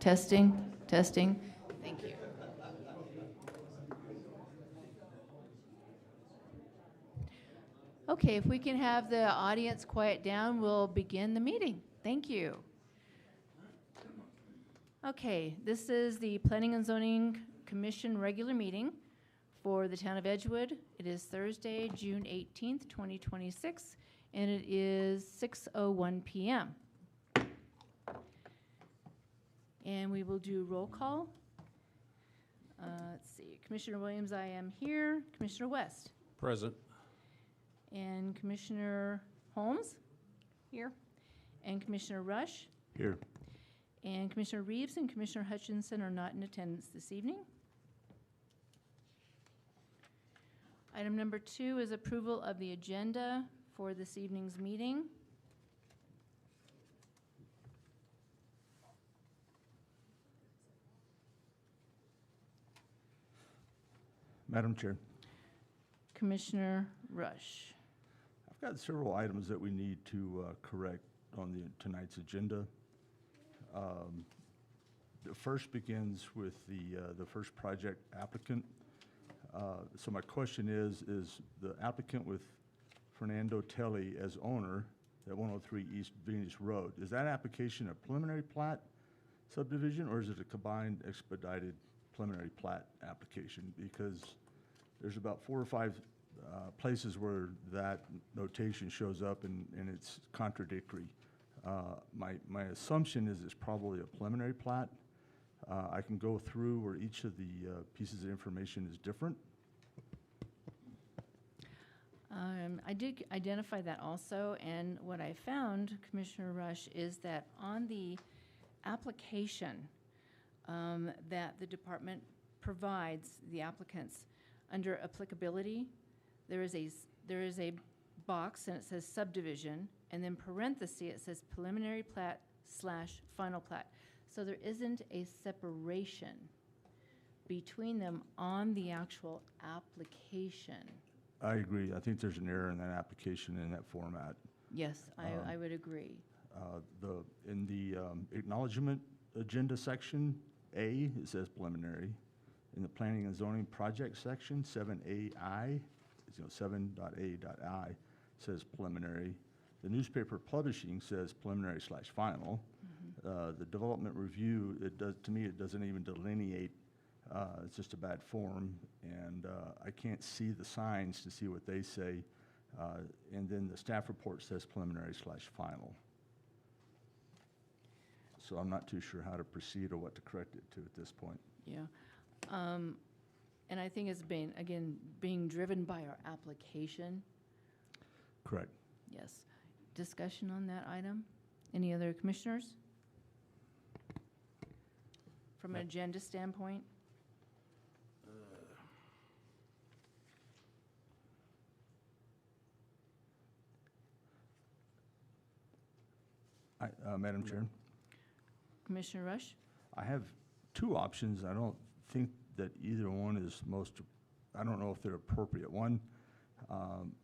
Testing, testing. Thank you. Okay, if we can have the audience quiet down, we'll begin the meeting. Thank you. Okay, this is the Planning and Zoning Commission regular meeting for the town of Edgewood. It is Thursday, June 18th, 2026, and it is 6:01 p.m. And we will do roll call. Let's see, Commissioner Williams, I am here. Commissioner West. Present. And Commissioner Holmes? Here. And Commissioner Rush? Here. And Commissioner Reeves and Commissioner Hutchinson are not in attendance this evening. Item number 2 is approval of the agenda for this evening's meeting. Madam Chair, Commissioner Rush. I've got several items that we need to correct on tonight's agenda. The first begins with the first project applicant. So my question is the applicant with Fernando Telly as owner at 103 East Venus Road, is that application a preliminary plat subdivision, or is it a combined expedited preliminary plat application? Because there's about 4 or 5 places where that notation shows up and it's contradictory. My assumption is it's probably a preliminary plat. I can go through where each of the pieces of information is different. I did identify that also, and what I found, Commissioner Rush, is that on the application that the department provides the applicants under applicability, there is a box and it says subdivision, and then parenthesis it says preliminary plat / final plat. So there isn't a separation between them on the actual application. I agree. I think there's an error in that application in that format. Yes, I would agree. In the acknowledgement agenda section, A, it says preliminary. In the planning and zoning project section, 7AI, 7.A.I says preliminary. The newspaper publishing says preliminary / final. The development review, to me, it doesn't even delineate. It's just a bad form, and I can't see the signs to see what they say. And then the staff report says preliminary / final. So I'm not too sure how to proceed or what to correct it to at this point. Yeah. And I think it's being driven by our application. Correct. Yes. Discussion on that item? Any other commissioners? From an agenda standpoint? Madam Chair, Commissioner Rush? I have 2 options. I don't think that either one is I don't know if they're appropriate. One,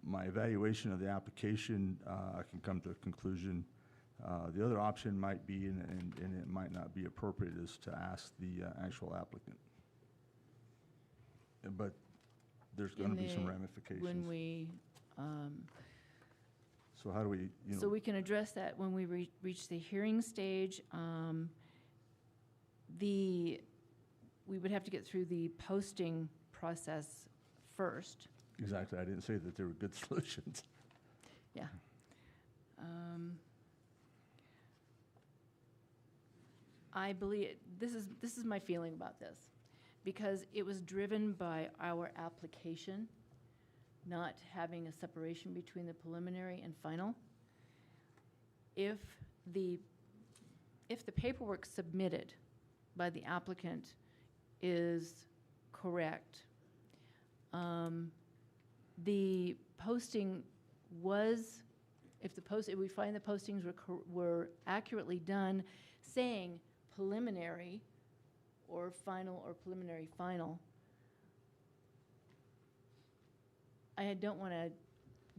my evaluation of the application, I can come to a conclusion. The other option might be, and it might not be appropriate, is to ask the actual applicant. But there's going to be some ramifications. When we, So how do we, so we can address that when we reach the hearing stage. We would have to get through the posting process first. Exactly. I didn't say that there were good solutions. Yeah. I believe, this is my feeling about this, because it was driven by our application, not having a separation between the preliminary and final. If the paperwork submitted by the applicant is correct, the posting was, if we find the postings were accurately done, saying preliminary or final or preliminary final, I don't want to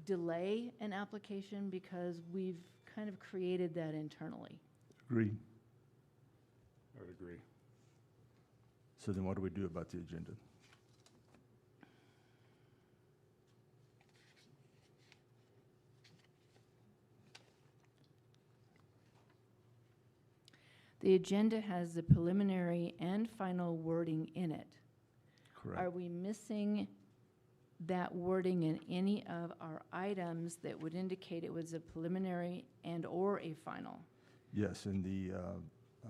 delay an application because we've kind of created that internally. Agreed. I would agree. So then what do we do about the agenda? The agenda has the preliminary and final wording in it. Are Correct. we missing that wording in any of our items that would indicate it was a preliminary and/or a final? Yes, in the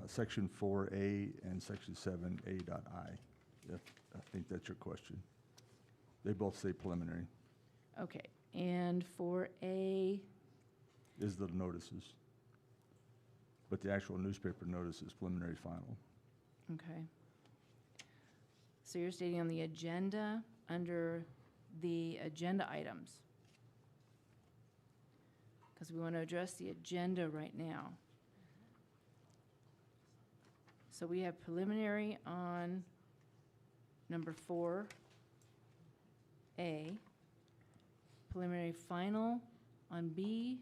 section 4A and section 7A.I. If, I think that's your question. They both say preliminary, Okay, and for A, is the notices. But the actual newspaper notice is preliminary final. okay. So you're stating on the agenda, under the agenda items. Because we want to address the agenda right now. So we have preliminary on number 4A, preliminary final on B,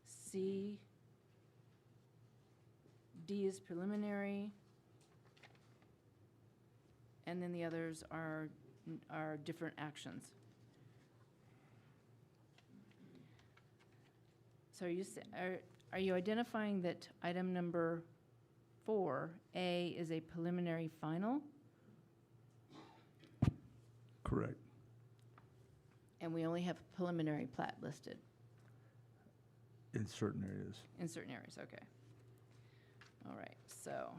C, D is preliminary, and then the others are different actions. So are you identifying that item number 4A is a preliminary final? Correct. And we only have a preliminary plat listed In certain areas. in certain areas, okay. All right, so.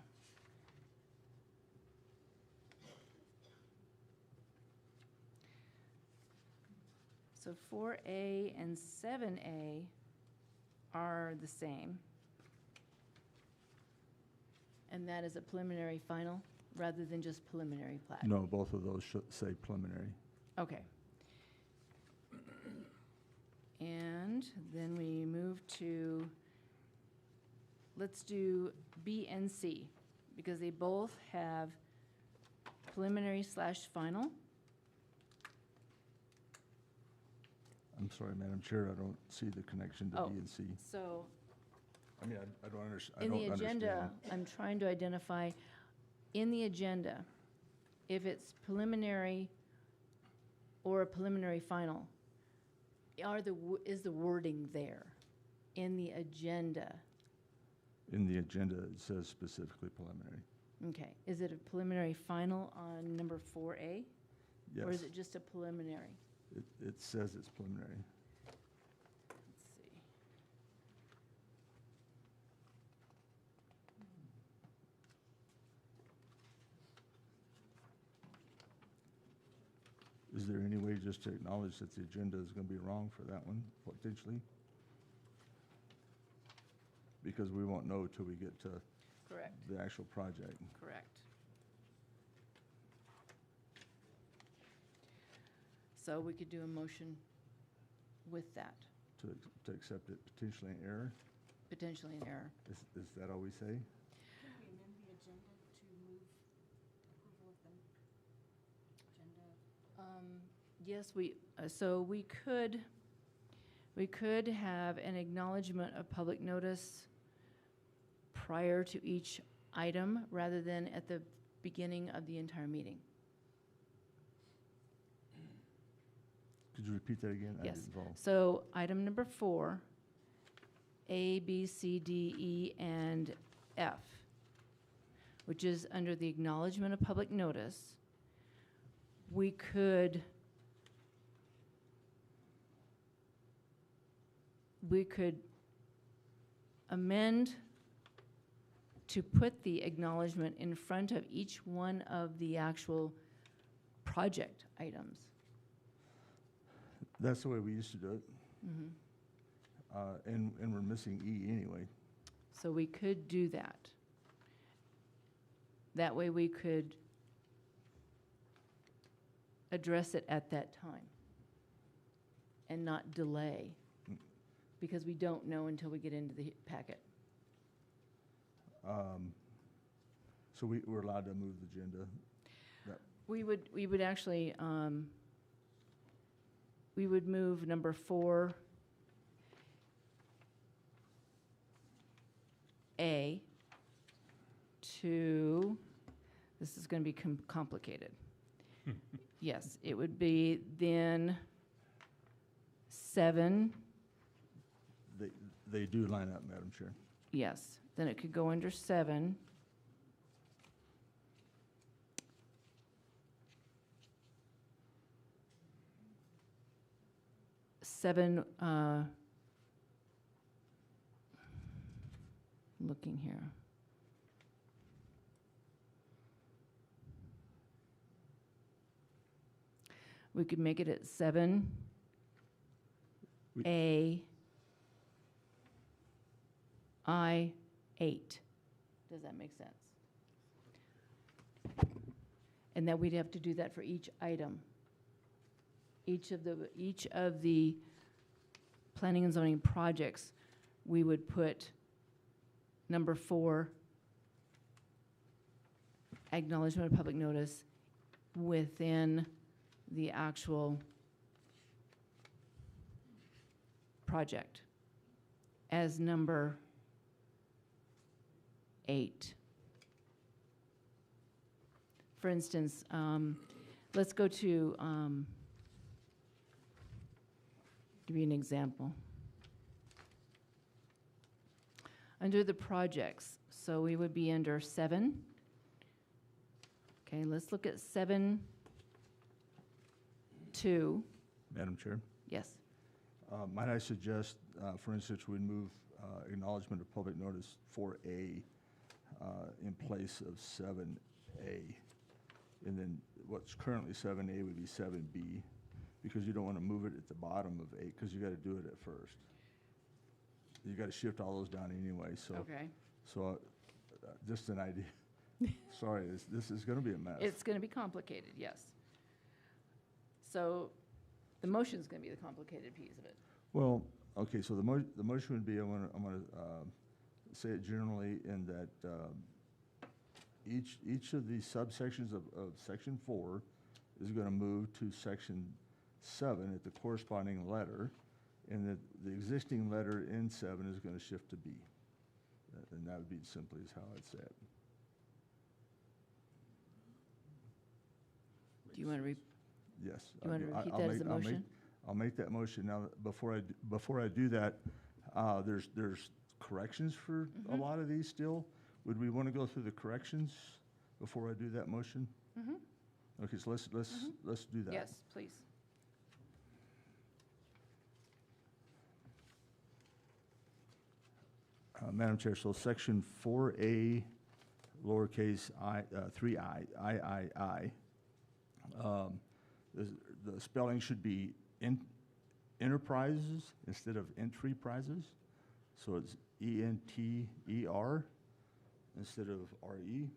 So 4A and 7A are the same. And that is a preliminary final rather than just preliminary plat? No, both of those should say preliminary. Okay. And then we move to, let's do B and C, because they both have preliminary/final. I'm sorry, Madam Chair, I don't see the connection to Oh. B and C. So I mean, I don't understand. in the agenda, I'm trying to identify, in the agenda, if it's preliminary or a preliminary final, is the wording there in the agenda? In the agenda, it says specifically preliminary. Okay, is it a preliminary final on number 4A? Yes. Or is it just a preliminary? It says it's preliminary. Let's see. Is there any way just to acknowledge that the agenda is going to be wrong for that one, potentially? Because we won't know till we get to Correct, the actual project. correct. So we could do a motion with that, To accept it potentially in error? potentially an error. Is that all we say? Can we amend the agenda to move approval of the agenda? Yes, so we could have an acknowledgement of public notice prior to each item rather than at the beginning of the entire meeting. Could you repeat that again? I Yes. didn't follow. So item number 4, A, B, C, D, E, and F, which is under the acknowledgement of public notice, we could amend to put the acknowledgement in front of each one of the actual project items. That's the way we used to do it. Mhm. And we're missing E anyway. So we could do that. That way we could address it at that time and not delay, because we don't know until we get into the packet. So we're allowed to move the agenda. We would actually, we would move number 4A to, this is going to be complicated. Yes, it would be then 7, They do line up, Madam Chair. yes, then it could go under 7. Seven, looking here. We could make it at 7, We- A, I, 8. Does that make sense? And that we'd have to do that for each item. Each of the planning and zoning projects, we would put number 4, acknowledgement of public notice, within the actual project as number 8. For instance, let's go to, give you an example. Under the projects, so we would be under 7. Okay, let's look at 7.2. Madam Chair, Yes, might I suggest, for instance, we move acknowledgement of public notice 4A in place of 7A. And then what's currently 7A would be 7B, because you don't want to move it at the bottom of 8, because you got to do it at first. You got to shift all those down anyway, so. okay. So, just an idea. Sorry, this is going to be a mess. It's going to be complicated, yes. So the motion's going to be the complicated piece of it. Well, okay, so the motion would be, I'm gonna say it generally in that each of the subsections of section 4 is gonna move to section 7 at the corresponding letter, and that the existing letter in 7 is gonna shift to B. And that would be simply as how I'd say it. Do you want to Yes. You want to I'll- repeat I'll that as a make- I'll make- motion? I'll make that motion. Now, before I do that, there's corrections for a lot of these still. Would we want to go through the corrections before I do that motion? Okay, so let's do that. Yes, please. Madam Chair, so section 4A, lowercase I, 3I, I. The spelling should be enterprises instead of entry prizes. So it's ENTER instead of RE.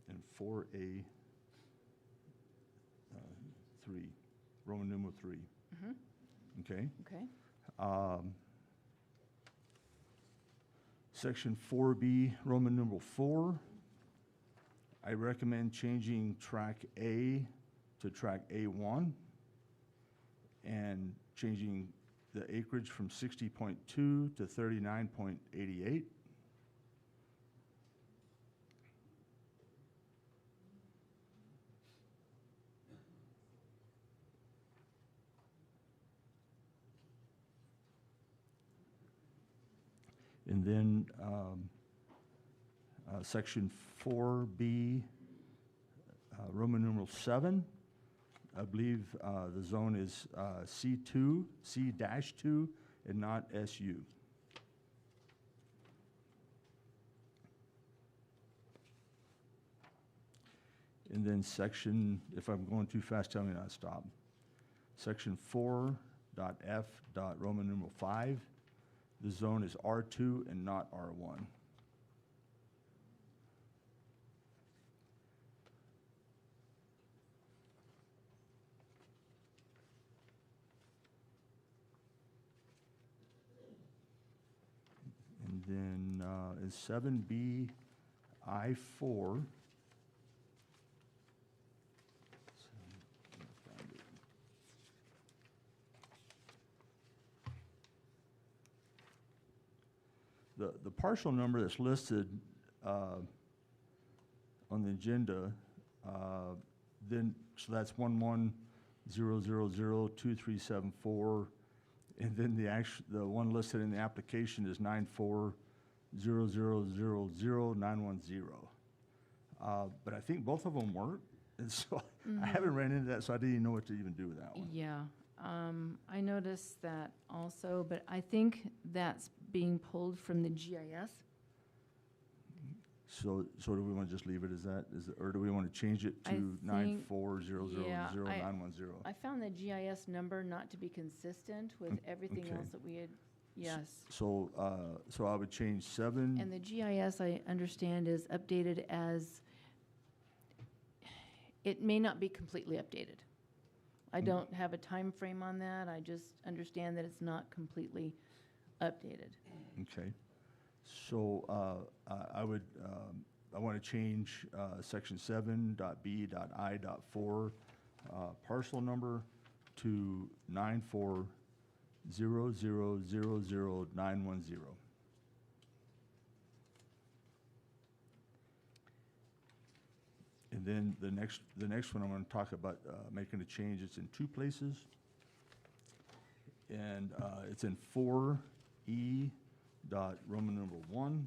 And 4A, 3, Roman numeral 3. Okay? Okay. Section 4B, Roman numeral 4. I recommend changing track A to track A1 and changing the acreage from 60.2 to 39.88. And then section 4B, Roman numeral 7, I believe the zone is C2, C-2, and not SU. And then section, if I'm going too fast, tell me not to stop. Section 4.F. Roman numeral 5, the zone is R2 and not R1. And then is 7B I4. The partial number that's listed on the agenda, then, so that's 1100002374, and then the one listed in the application is 940000910. But I think both of them work, and so I haven't ran into that, so I didn't even know what to even do with that one. Yeah, I noticed that also, but I think that's being pulled from the GIS. So do we want to just leave it as that? Or do we want to change it I to think- 940000910? I found the GIS number not to be consistent with everything okay. else that we had, yes. So I would change 7. And the GIS, I understand, is updated as, it may not be completely updated. I don't have a time frame on that, I just understand that it's not completely updated. Okay. So I would, I want to change section 7.b.i.4 parcel number to 940000910. And then the next one, I'm going to talk about making a change. It's in 2 places. And it's in 4E dot Roman numeral 1.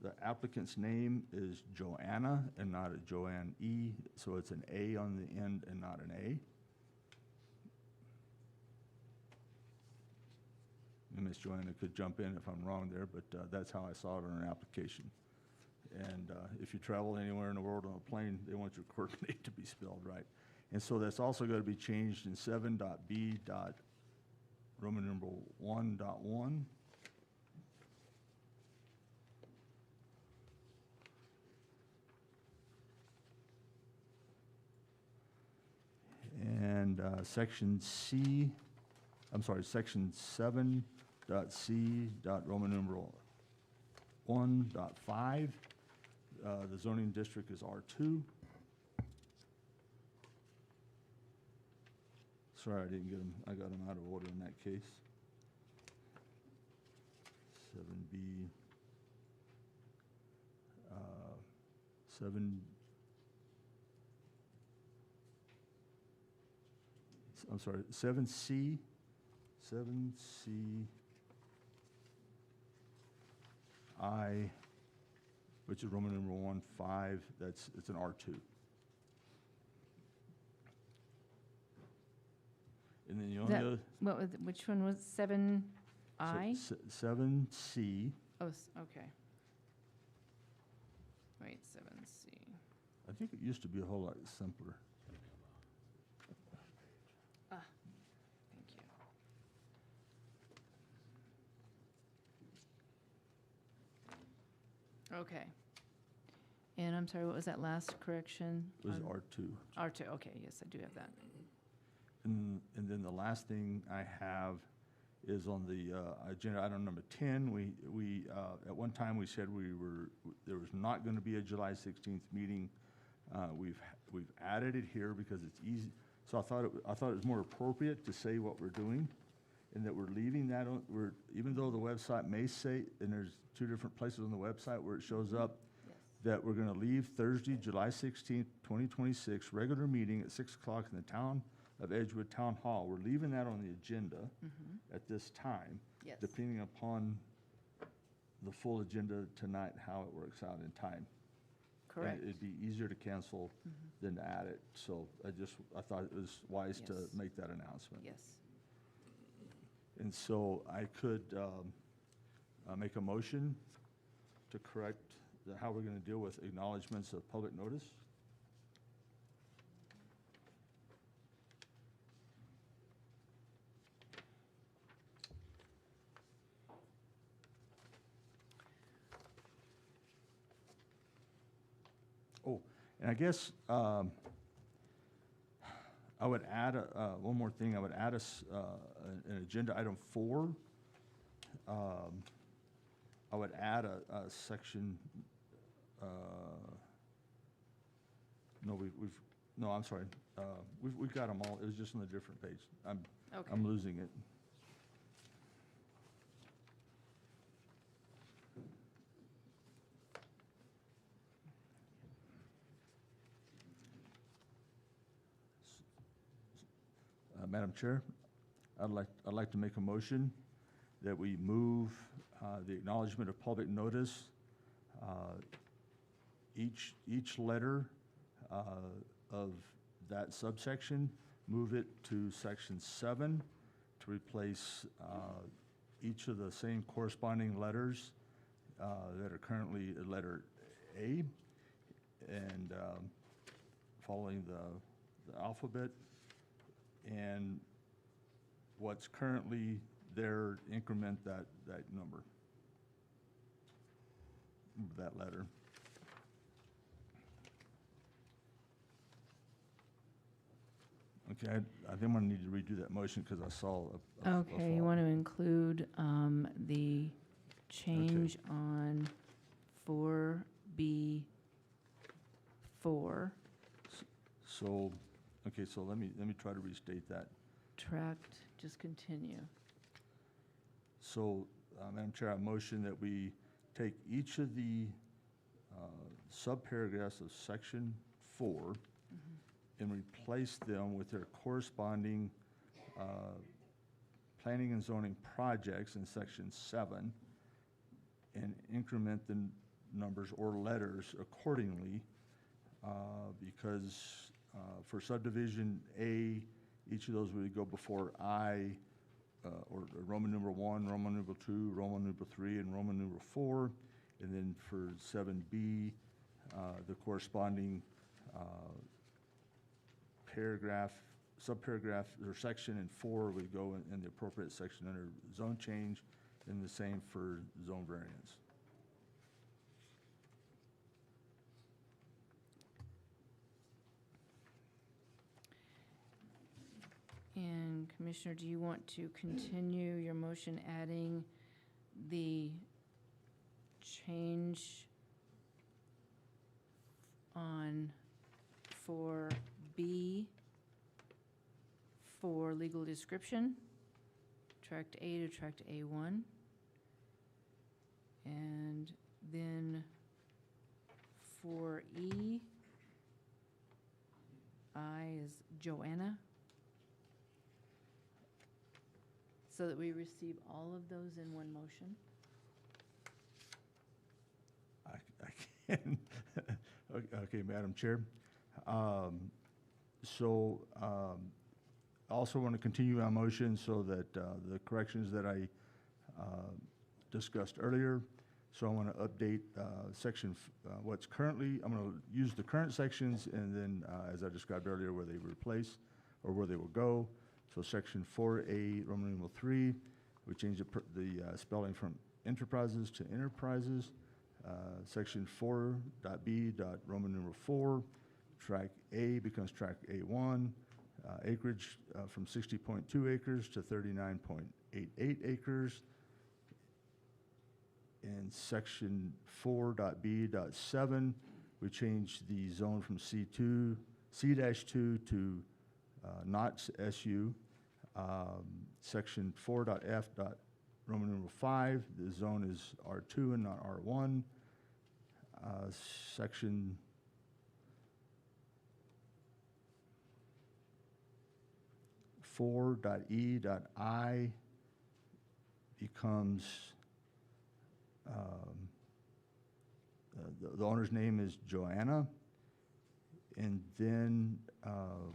The applicant's name is Joanna and not a Joanne E, so it's an A on the end and not an A. And Ms. Joanna could jump in if I'm wrong there, but that's how I saw it on an application. And if you travel anywhere in the world on a plane, they want your coordinate to be spelled right. And so that's also going to be changed in 7.b. Roman numeral 1.1. And section 7.c. Roman numeral 1.5. The zoning district is R2. Sorry, I didn't get them, I got them out of order in that case. 7B, 7, I'm sorry, 7C, I, which is Roman numeral 1.5, it's an R2. And then the only That- other. Which one was 7I? 7C, Oh, okay. Wait, 7C. I think it used to be a whole lot simpler. Thank you. Okay. And I'm sorry, what was that last correction? It was on- R2. R2, okay, yes, I do have that. And then the last thing I have is on the agenda item number 10. We at one time, we said there was not going to be a July 16th meeting. We've added it here because it's easy. So I thought it was more appropriate to say what we're doing, and that we're leaving that on, even though the website may say, and there's 2 different places on the website where it shows up, Yes. that we're going to leave Thursday, July 16th, 2026, regular meeting at 6 o'clock in the town of Edgewood Town Hall. We're leaving that on the agenda at this time, Yes. depending upon the full agenda tonight, how it works out in time. Correct. And it'd be easier to cancel than to add it. So I thought it was wise to Yes. make that announcement. Yes. And so I could make a motion to correct how we're going to deal with acknowledgements of public notice. Oh, and I guess I would add one more thing. I would add an agenda item 4. I would add a section. No, I'm sorry. We've got them all. It was just on a different page. Okay. I'm losing it. Madam Chair, I'd like to make a motion that we move the acknowledgement of public notice, each letter of that subsection, move it to section 7 to replace each of the same corresponding letters that are currently letter A, and following the alphabet, and what's currently there, increment that number, that letter. Okay, I think I'm gonna need to redo that motion because I saw a Okay, you fault. want to include the change on 4B4. So, okay, so let me try to restate that. Tract, just continue. So, Madam Chair, I motion that we take each of the subparagraphs of section 4 and replace them with their corresponding planning and zoning projects in section 7, and increment the numbers or letters accordingly, because for subdivision A, each of those would go before I, or Roman numeral 1, Roman numeral 2, Roman numeral 3, and Roman numeral 4. And then for 7B, the corresponding paragraph, subparagraph, or section in 4 would go in the appropriate section under zone change, and the same for zone variance. And Commissioner, do you want to continue your motion adding the change on 4B for legal description, tract A to tract A1? And then for E, I is Joanna? So that we receive all of those in one motion? I can. Okay, Madam Chair. So I also want to continue our motion so that the corrections that I discussed earlier. So I want to update section, what's currently, I'm going to use the current sections, and then, as I described earlier, where they replace or where they will go. So section 4A, Roman numeral 3, we change the spelling from enterprises to enterprises. Section 4.B, Roman numeral 4, tract A becomes tract A1. Acreage from 60.2 acres to 39.88 acres. In section 4.B.7, we change the zone from C2, C-2 to not SU. Section 4.F. Roman numeral 5, the zone is R2 and not R1. Section .E.I becomes, the owner's name is Joanna. And then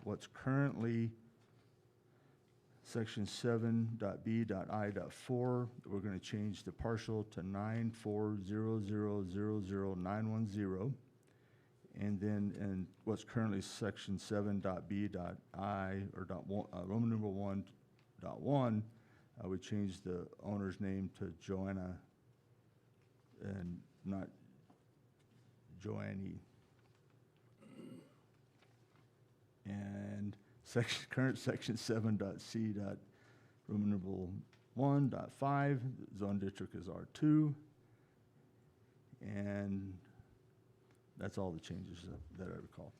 what's currently section 7.B.I.4, we're going to change the partial to 940000910. And then in what's currently section 7.B.I, or Roman numeral 1.1, we changed the owner's name to Joanna and not Joanne. And current section 7.C. Roman numeral 1.5, zone district is R2. And that's all the changes that I recall.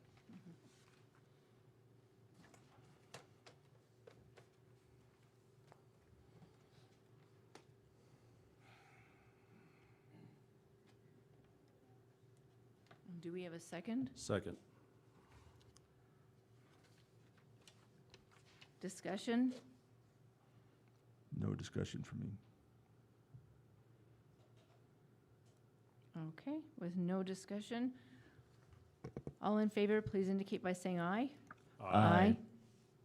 Do we have a second? Second. Discussion? No discussion for me. Okay, with no discussion. All in favor, please indicate by saying aye. Aye.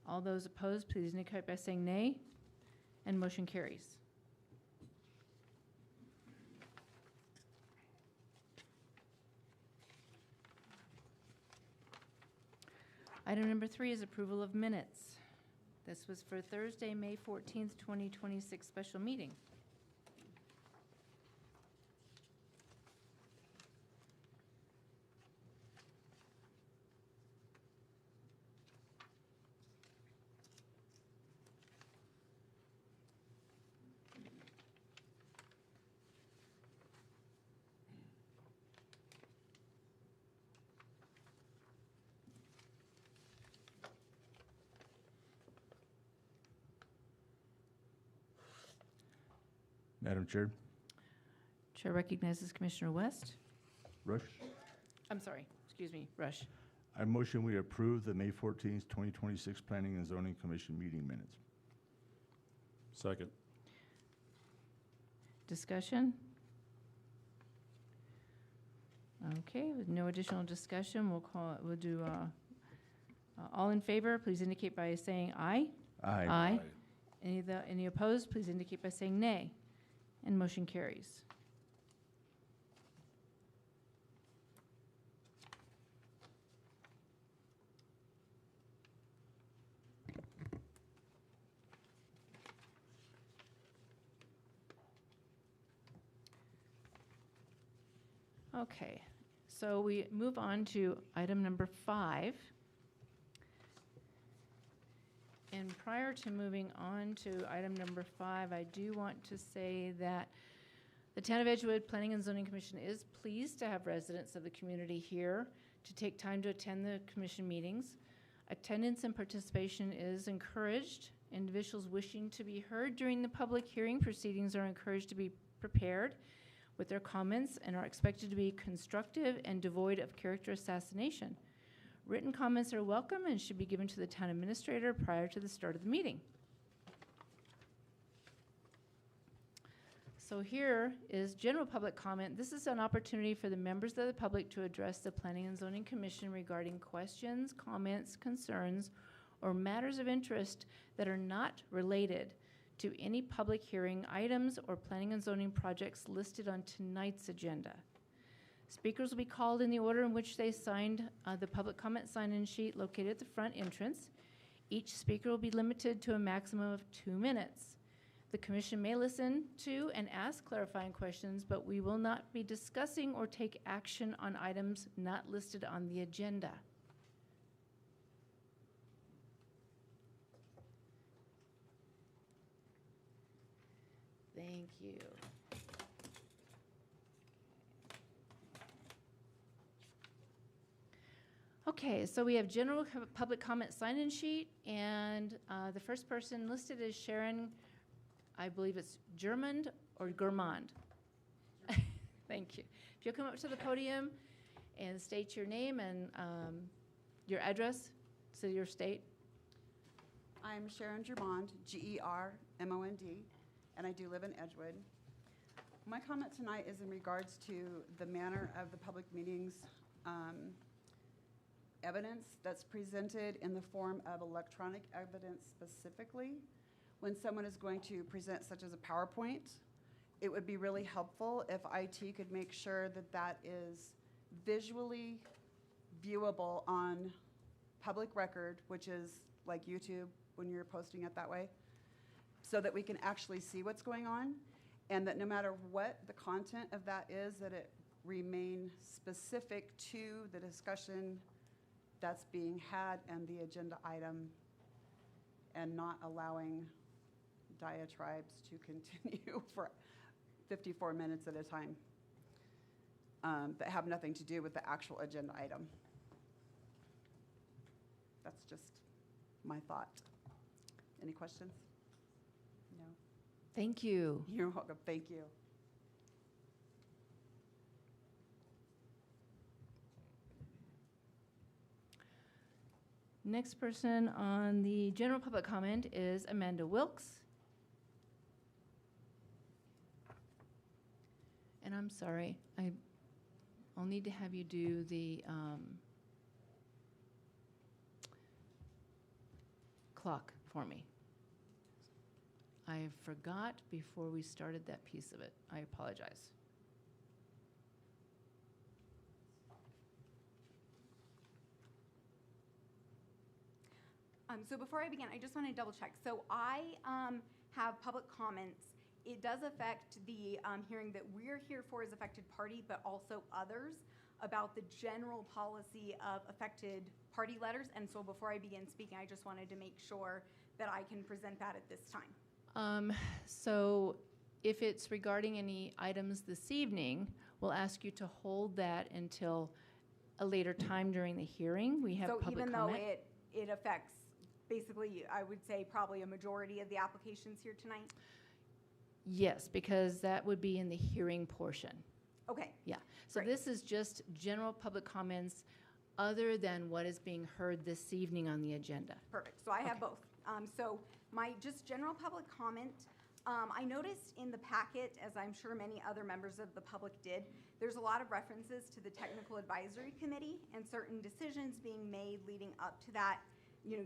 All those opposed, please indicate by saying nay. And motion carries. Item number 3 is approval of minutes. This was for Thursday, May 14th, 2026 special meeting. Madam Chair, Chair recognizes Commissioner West. Rush, I'm sorry, excuse me, Rush. I motion we approve the May 14th, 2026 Planning and Zoning Commission meeting minutes. Second. Discussion? Okay, with no additional discussion, we'll do, all in favor, please indicate by saying aye. Aye. Any opposed, please indicate by saying nay. And motion carries. Okay, so we move on to item number 5. And prior to moving on to item number 5, I do want to say that the Town of Edgewood Planning and Zoning Commission is pleased to have residents of the community here to take time to attend the commission meetings. Attendance and participation is encouraged. Individuals wishing to be heard during the public hearing proceedings are encouraged to be prepared with their comments and are expected to be constructive and devoid of character assassination. Written comments are welcome and should be given to the town administrator prior to the start of the meeting. So here is general public comment. This is an opportunity for the members of the public to address the Planning and Zoning Commission regarding questions, comments, concerns, or matters of interest that are not related to any public hearing items or planning and zoning projects listed on tonight's agenda. Speakers will be called in the order in which they signed the public comment sign-in sheet located at the front entrance. Each speaker will be limited to a maximum of 2 minutes. The commission may listen to and ask clarifying questions, but we will not be discussing or take action on items not listed on the agenda. Thank you. Okay, so we have general public comment sign-in sheet, and the first person listed is Sharon, I believe it's Germond or Gourmand. Thank you. If you'll come up to the podium and state your name and your address, city or state. I'm Sharon Germond, Germond, and I do live in Edgewood. My comment tonight is in regards to the manner of the public meetings evidence that's presented in the form of electronic evidence specifically. When someone is going to present such as a PowerPoint, it would be really helpful if IT could make sure that that is visually viewable on public record, which is like YouTube when you're posting it that way, so that we can actually see what's going on, and that no matter what the content of that is, that it remain specific to the discussion that's being had and the agenda item, and not allowing diatribes to continue for 54 minutes at a time that have nothing to do with the actual agenda item. That's just my thought. Any questions? No? Thank you. You're welcome. Thank you. Next person on the general public comment is Amanda Wilkes. And I'm sorry, I'll need to have you do the clock for me. I forgot before we started that piece of it. I apologize. So before I begin, I just want to double check. So I have public comments. It does affect the hearing that we're here for as affected party, but also others about the general policy of affected party letters. And so before I begin speaking, I just wanted to make sure that I can present that at this time. So if it's regarding any items this evening, we'll ask you to hold that until a later time during the hearing. We have So public even comment. though it affects basically, I would say probably a majority of the applications here tonight? Yes, because that would be in the hearing portion. Okay, Yeah. So Great. this is just general public comments other than what is being heard this evening on the agenda. perfect. So I have Okay. both. So my just general public comment, I noticed in the packet, as I'm sure many other members of the public did, there's a lot of references to the Technical Advisory Committee and certain decisions being made leading up to that,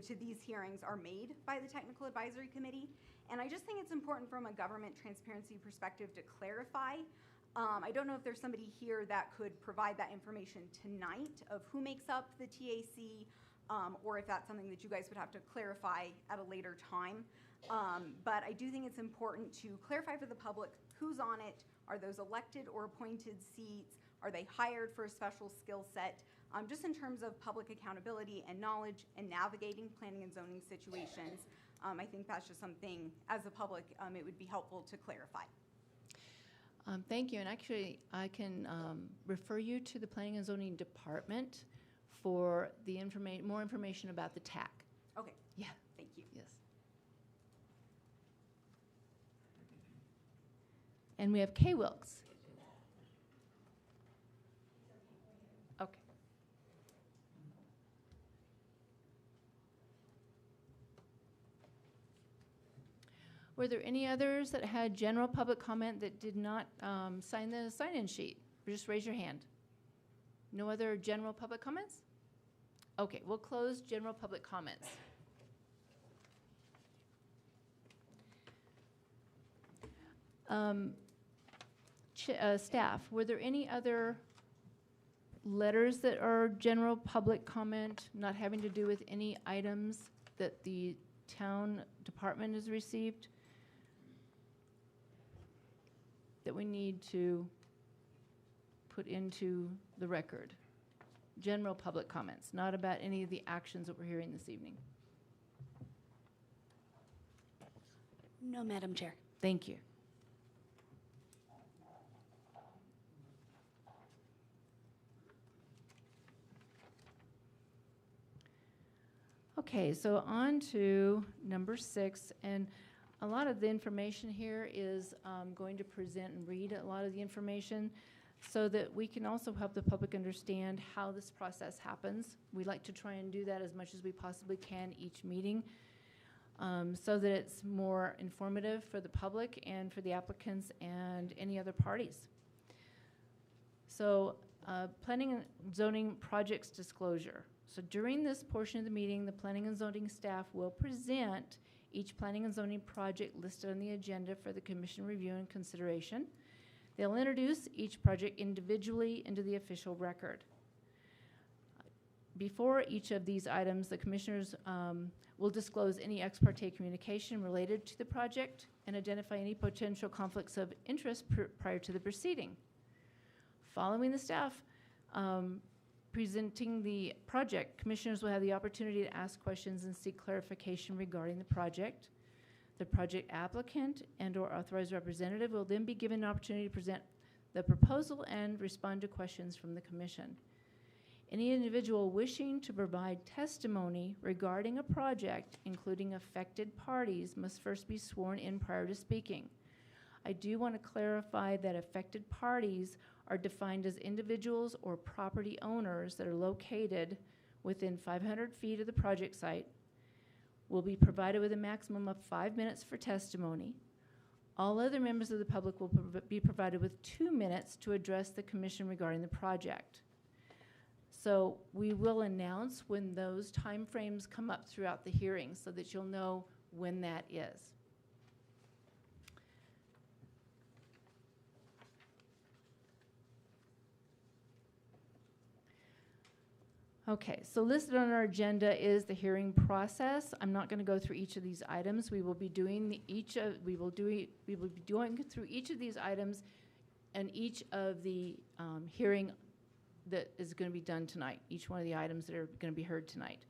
to these hearings are made by the Technical Advisory Committee. And I just think it's important from a government transparency perspective to clarify. I don't know if there's somebody here that could provide that information tonight of who makes up the TAC, or if that's something that you guys would have to clarify at a later time. But I do think it's important to clarify for the public who's on it. Are those elected or appointed seats? Are they hired for a special skill set? Just in terms of public accountability and knowledge and navigating planning and zoning situations, I think that's just something, as a public, it would be helpful to clarify. Thank you, and actually, I can refer you to the Planning and Zoning Department for the more information about the TAC. Okay, Yeah, thank you. yes. And we have Kay Wilkes. Okay. Were there any others that had general public comment that did not sign the sign-in sheet? Just raise your hand. No other general public comments? Okay, we'll close general public comments. Staff, were there any other letters that are general public comment, not having to do with any items that the town department has received, that we need to put into the record? General public comments, not about any of the actions that we're hearing this evening. No, Madam Chair. Thank you. Okay, so on to number 6, and a lot of the information here is going to present and read a lot of the information so that we can also help the public understand how this process happens. We like to try and do that as much as we possibly can each meeting, so that it's more informative for the public and for the applicants and any other parties. So planning and zoning projects disclosure. So during this portion of the meeting, the planning and zoning staff will present each planning and zoning project listed on the agenda for the commission review and consideration. They'll introduce each project individually into the official record. Before each of these items, the commissioners will disclose any ex parte communication related to the project and identify any potential conflicts of interest prior to the proceeding. Following the staff presenting the project, commissioners will have the opportunity to ask questions and seek clarification regarding the project. The project applicant and/or authorized representative will then be given an opportunity to present the proposal and respond to questions from the commission. Any individual wishing to provide testimony regarding a project, including affected parties, must first be sworn in prior to speaking. I do want to clarify that affected parties are defined as individuals or property owners that are located within 500 feet of the project site will be provided with a maximum of 5 minutes for testimony. All other members of the public will be provided with 2 minutes to address the commission regarding the project. So we will announce when those timeframes come up throughout the hearing so that you'll know when that is. Okay, so listed on our agenda is the hearing process. I'm not going to go through each of these items. We will be doing we will be going through each of these items and each of the hearing that is going to be done tonight, each one of the items that are going to be heard tonight.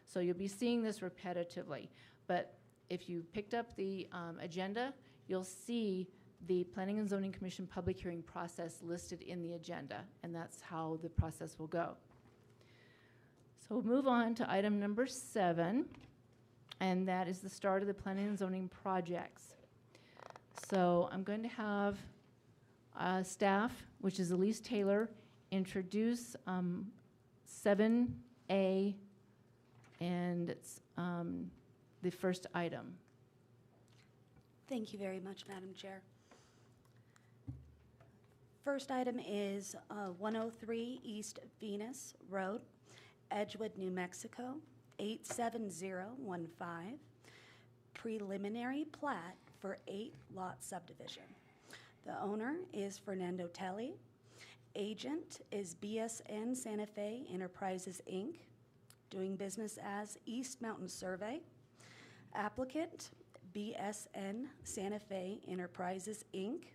So you'll be seeing this repetitively. But if you picked up the agenda, you'll see the Planning and Zoning Commission public hearing process listed in the agenda, and that's how the process will go. So we'll move on to item number 7, and that is the start of the planning and zoning projects. So I'm going to have staff, which is Elise Taylor, introduce 7A, and it's the first item. Thank you very much, Madam Chair. First item is 103 East Venus Road, Edgewood, New Mexico, 87015, preliminary plat for 8-lot subdivision. The owner is Fernando Telly. Agent is BSN Santa Fe Enterprises, Inc., doing business as East Mountain Survey. Applicant, BSN Santa Fe Enterprises, Inc.,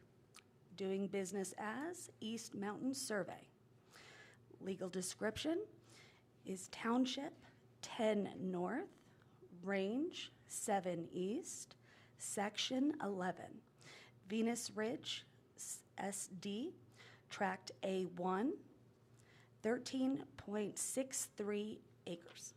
doing business as East Mountain Survey. Legal description is Township 10 North, Range 7 East, Section 11, Venus Ridge, SD, Tract A1, 13.63 acres.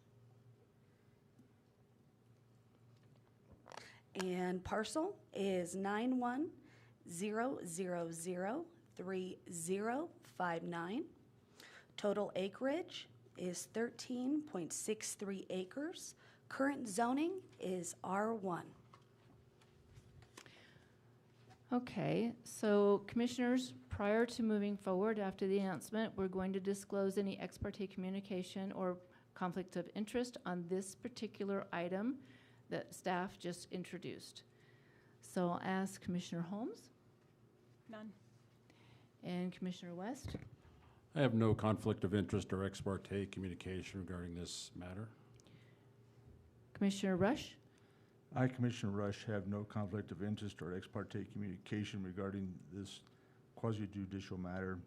And parcel is 91003059. Total acreage is 13.63 acres. Current zoning is R1. Okay, so commissioners, prior to moving forward after the announcement, we're going to disclose any ex parte communication or conflict of interest on this particular item that staff just introduced. So I'll ask Commissioner Holmes. None. And Commissioner West. I have no conflict of interest or ex parte communication regarding this matter. Commissioner Rush. I, Commissioner Rush, have no conflict of interest or ex parte communication regarding this quasi-judicial matter.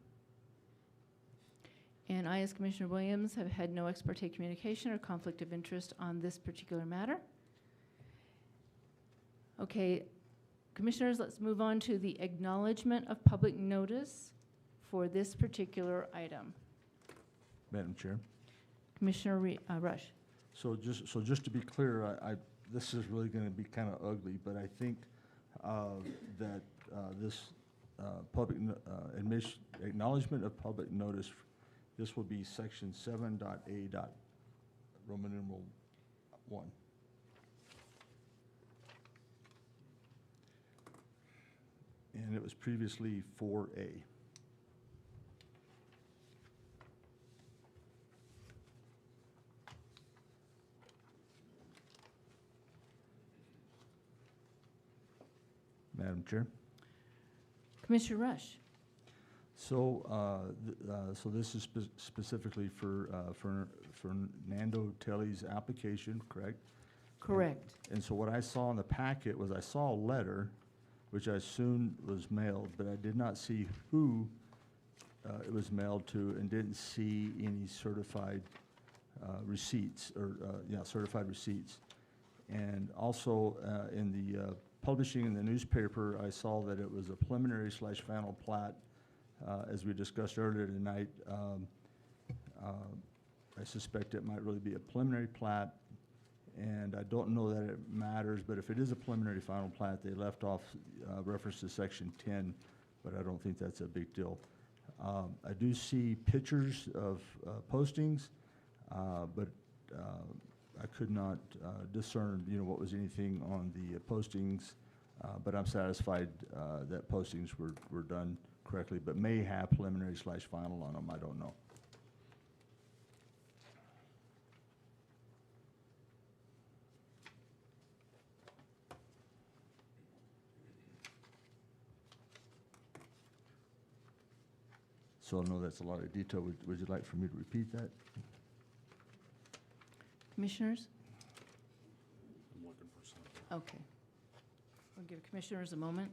And I, as Commissioner Williams, have had no ex parte communication or conflict of interest on this particular matter. Okay, commissioners, let's move on to the acknowledgement of public notice for this particular item. Madam Chair. Commissioner Rush. So just to be clear, this is really going to be kind of ugly, but I think that this acknowledgement of public notice, this will be section 7.A. Roman numeral 1. And it was previously 4A. Madam Chair. Commissioner Rush. So, so this is specifically for Fernando Telly's application, correct? Correct. And so what I saw in the packet was I saw a letter, which I assumed was mailed, but I did not see who it was mailed to and didn't see any certified receipts or, certified receipts. And also in the publishing in the newspaper, I saw that it was a preliminary / final plat. As we discussed earlier tonight, I suspect it might really be a preliminary plat, and I don't know that it matters, but if it is a preliminary final plat, they left off reference to section 10, but I don't think that's a big deal. I do see pictures of postings. but I could not discern, what was anything on the postings, but I'm satisfied that postings were done correctly, but may have preliminary/final on them, I don't know. So I know that's a lot of detail. Would you like for me to repeat that? Commissioners? I'm looking for something. Okay. We'll give commissioners a moment.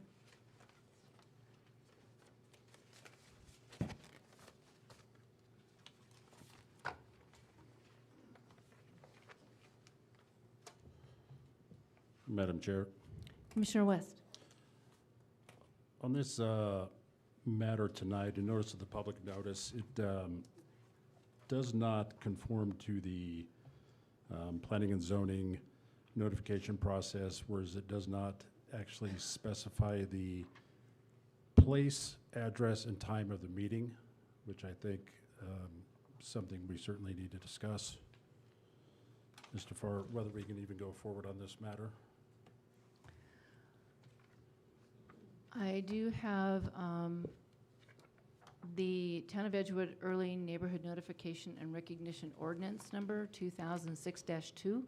Madam Chair, Commissioner West? on this matter tonight, a notice of the public notice, it does not conform to the planning and zoning notification process, whereas it does not actually specify the place, address, and time of the meeting, which I think something we certainly need to discuss. Mr. Farr, whether we can even go forward on this matter. I do have the Town of Edgewood Early Neighborhood Notification and Recognition Ordinance Number 2006-2.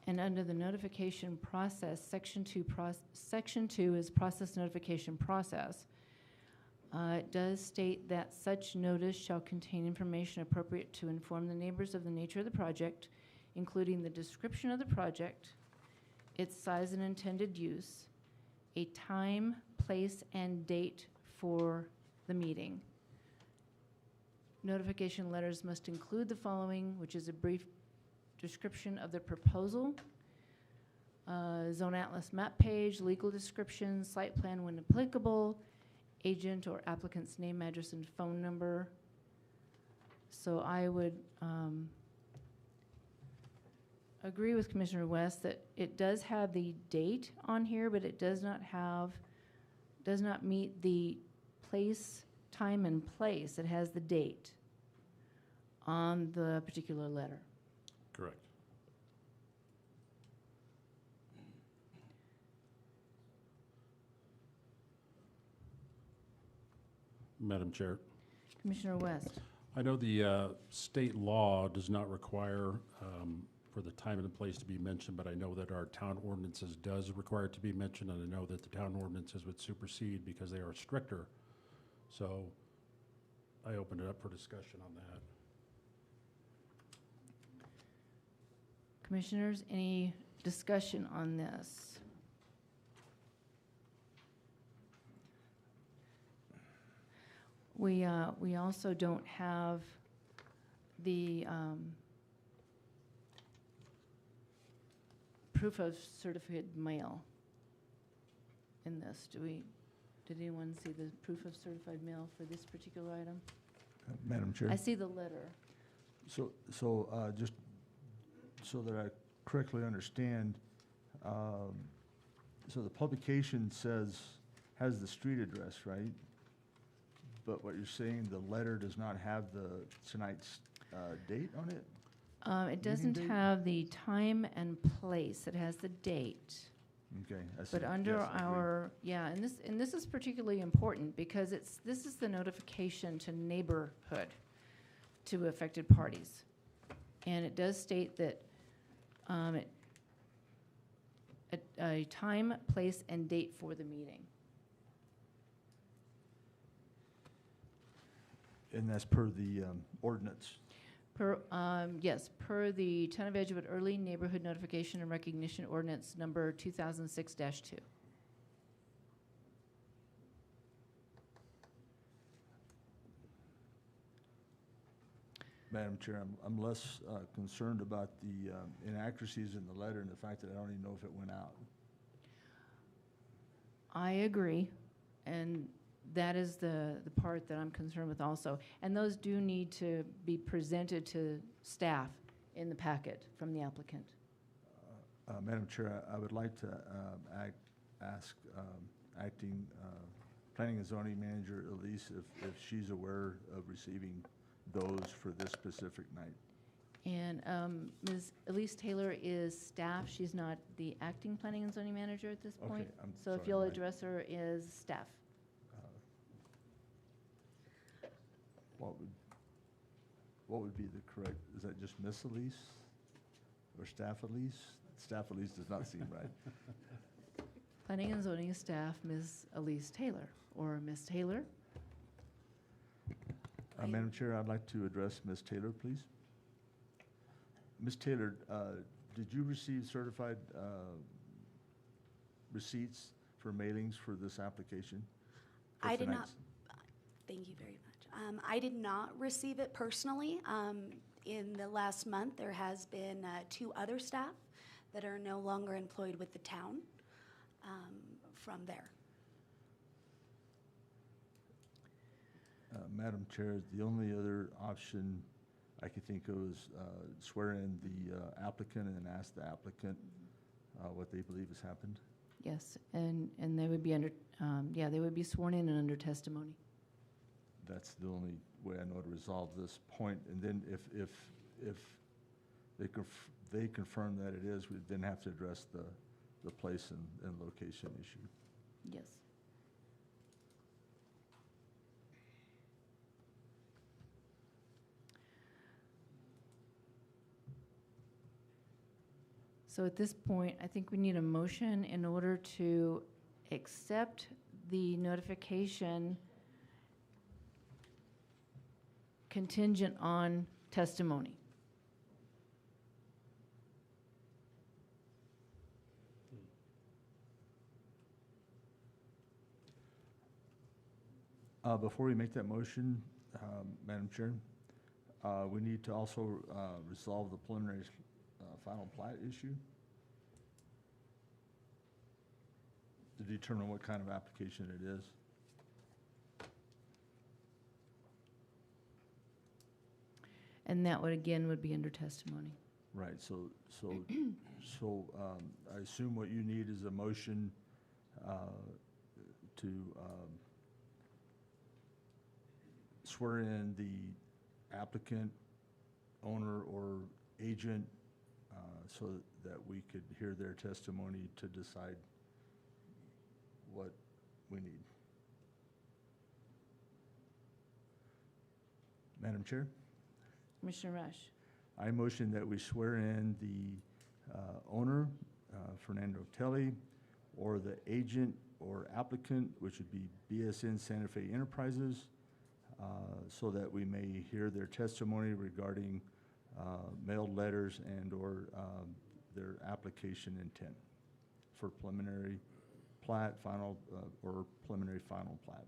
And under the notification process, Section 2 is process notification process. It does state that such notice shall contain information appropriate to inform the neighbors of the nature of the project, including the description of the project, its size and intended use, a time, place, and date for the meeting. Notification letters must include the following, which is a brief description of the proposal, zone atlas map page, legal description, site plan when applicable, agent or applicant's name, address, and phone number. So I would agree with Commissioner West that it does have the date on here, but it does not meet the place, time, and place. It has the date on the particular letter. Correct. Madam Chair, Commissioner West? I know the state law does not require for the time and the place to be mentioned, but I know that our town ordinances does require it to be mentioned, and I know that the town ordinances would supersede because they are stricter. So I opened it up for discussion on that. Commissioners, any discussion on this? We also don't have the proof of certified mail in this. Did anyone see the proof of certified mail for this particular item? Madam Chair? I see the letter. So just so that I correctly understand, so the publication has the street address, right? But what you're saying, the letter does not have tonight's date on it? It doesn't date? have the time and place. It has the date. Okay, I see. But under Yes, I agree. our, yeah, and this is particularly important because this is the notification to neighborhood, to affected parties. And it does state that a time, place, and date for the meeting. And that's per the ordinance? Yes, per the Town of Edgewood Early Neighborhood Notification and Recognition Ordinance Number 2006-2. Madam Chair, I'm less concerned about the inaccuracies in the letter and the fact that I don't even know if it went out. I agree, and that is the part that I'm concerned with also. And those do need to be presented to staff in the packet from the applicant. Madam Chair, I would like to ask Acting Planning and Zoning Manager Elise if she's aware of receiving those for this specific night. And Ms. Elise Taylor is staff. She's not the acting planning and zoning manager at this Okay, point. I'm So if sorry, you'll Mike. address her as staff. What would be the correct, is that just Miss Elise? Or Staff Elise? Staff Elise does not seem right. Planning and zoning staff, Ms. Elise Taylor, or Ms. Taylor. Madam Chair, I'd like to address Ms. Taylor, please. Ms. Taylor, did you receive certified receipts for mailings for this application? for I did not, tonight's? thank you very much. I did not receive it personally. In the last month, there has been 2 other staff that are no longer employed with the town from there. Madam Chair, the only other option I could think of is swear in the applicant and ask the applicant what they believe has happened. Yes, and they would be under, yeah, they would be sworn in and under testimony. That's the only way I know to resolve this point. And then if they confirm that it is, we'd then have to address the place and location issue. Yes. So at this point, I think we need a motion in order to accept the notification contingent on testimony. Before we make that motion, Madam Chair, we need to also resolve the preliminary final plat issue to determine what kind of application it is. And that would, again, would be under testimony. Right, so I assume what you need is a motion to swear in the applicant, owner, or agent so that we could hear their testimony to decide what we need. Madam Chair? Commissioner Rush. I motion that we swear in the owner, Fernando Telly, or the agent or applicant, which would be BSN Santa Fe Enterprises, so that we may hear their testimony regarding mailed letters and/or their application intent for preliminary plat, final, or preliminary final plat.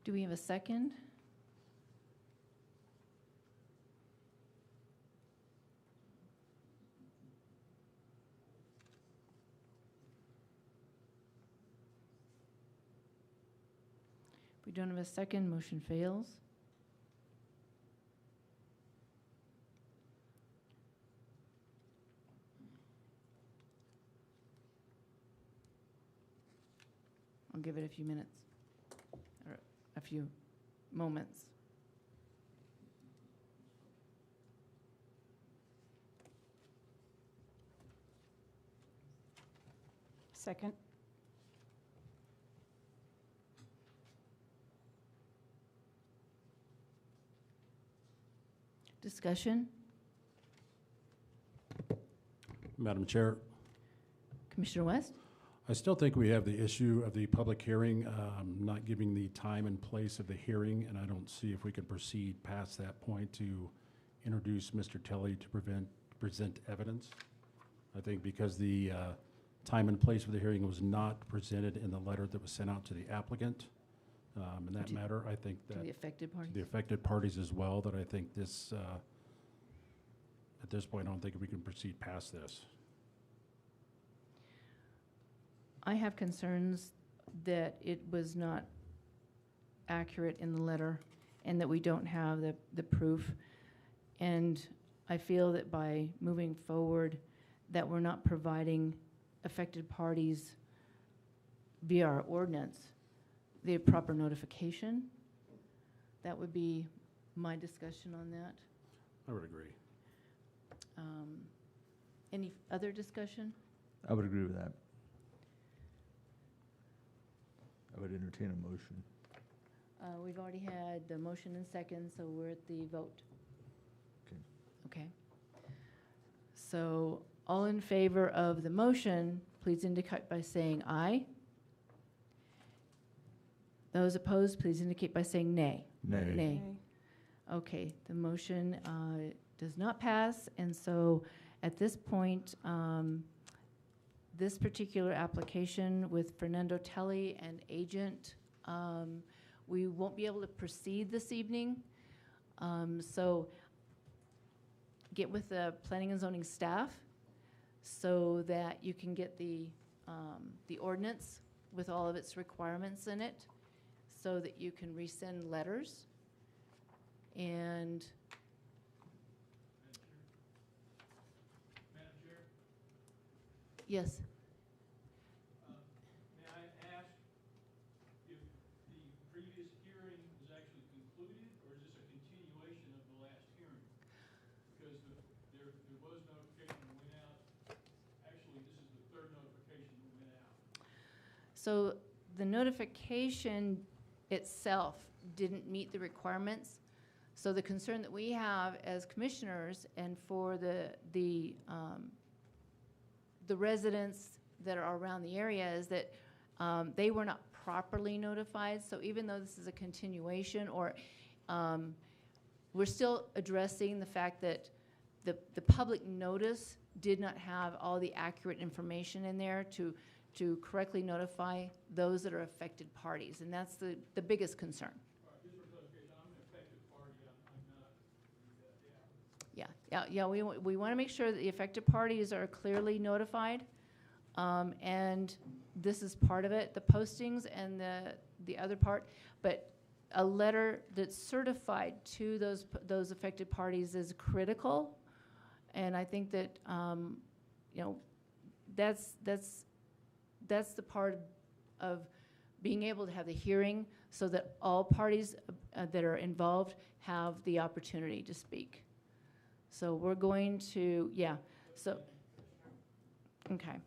Do we have a second? If we don't have a second, motion fails. I'll give it a few minutes, or a few moments. Second. Discussion? Madam Chair, Commissioner West? I still think we have the issue of the public hearing, not giving the time and place of the hearing, and I don't see if we can proceed past that point to introduce Mr. Telly to present evidence. I think because the time and place of the hearing was not presented in the letter that was sent out to the applicant, in that matter, I think To that the affected parties? the affected parties as well, that I think this, at this point, I don't think we can proceed past this. I have concerns that it was not accurate in the letter and that we don't have the proof. And I feel that by moving forward, that we're not providing affected parties via our ordinance the proper notification. That would be my discussion on that. I would agree. Any other discussion? I would agree with that. I would entertain a motion. We've already had the motion and second, so we're at the vote. Okay. Okay. So all in favor of the motion, please indicate by saying aye. Those opposed, please indicate by saying nay. Nay. Nay. Okay, the motion does not pass, and so at this point, this particular application with Fernando Telly and agent, we won't be able to proceed this evening. So get with the planning and zoning staff so that you can get the ordinance with all of its requirements in it, so that you can resend letters. And Madam Chair, yes, may I ask if the previous hearing is actually concluded, or is this a continuation of the last hearing? Because there was notification that went out. Actually, this is the third notification that went out. so the notification itself didn't meet the requirements. So the concern that we have as commissioners and for the residents that are around the area is that they were not properly notified. So even though this is a continuation, or we're still addressing the fact that the public notice did not have all the accurate information in there to correctly notify those that are affected parties. And that's the biggest concern. All right, just for clarification, I'm an affected party, I'm not, Yeah, we want to make sure that the affected parties are clearly notified, and this is part of it, the postings and the other part, but a letter that's certified to those affected parties is critical, and I think that, that's the part of being able to have the hearing so that all parties that are involved have the opportunity to speak. So we're going to, okay.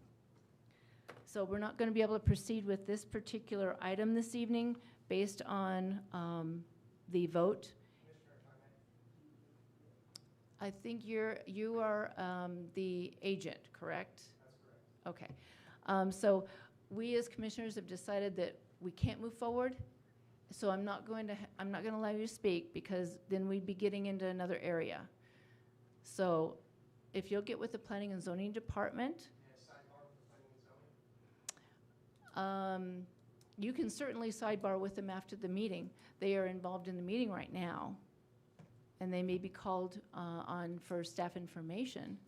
So we're not going to be able to proceed with this particular item this evening based on the vote. I think you are the agent, correct? That's correct. Okay. So we as commissioners have decided that we can't move forward. So I'm not going to allow you to speak, because then we'd be getting into another area. So if you'll get with the Planning and Zoning Department. You can certainly sidebar with them after the meeting. They are involved in the meeting right now, and they may be called on for staff information.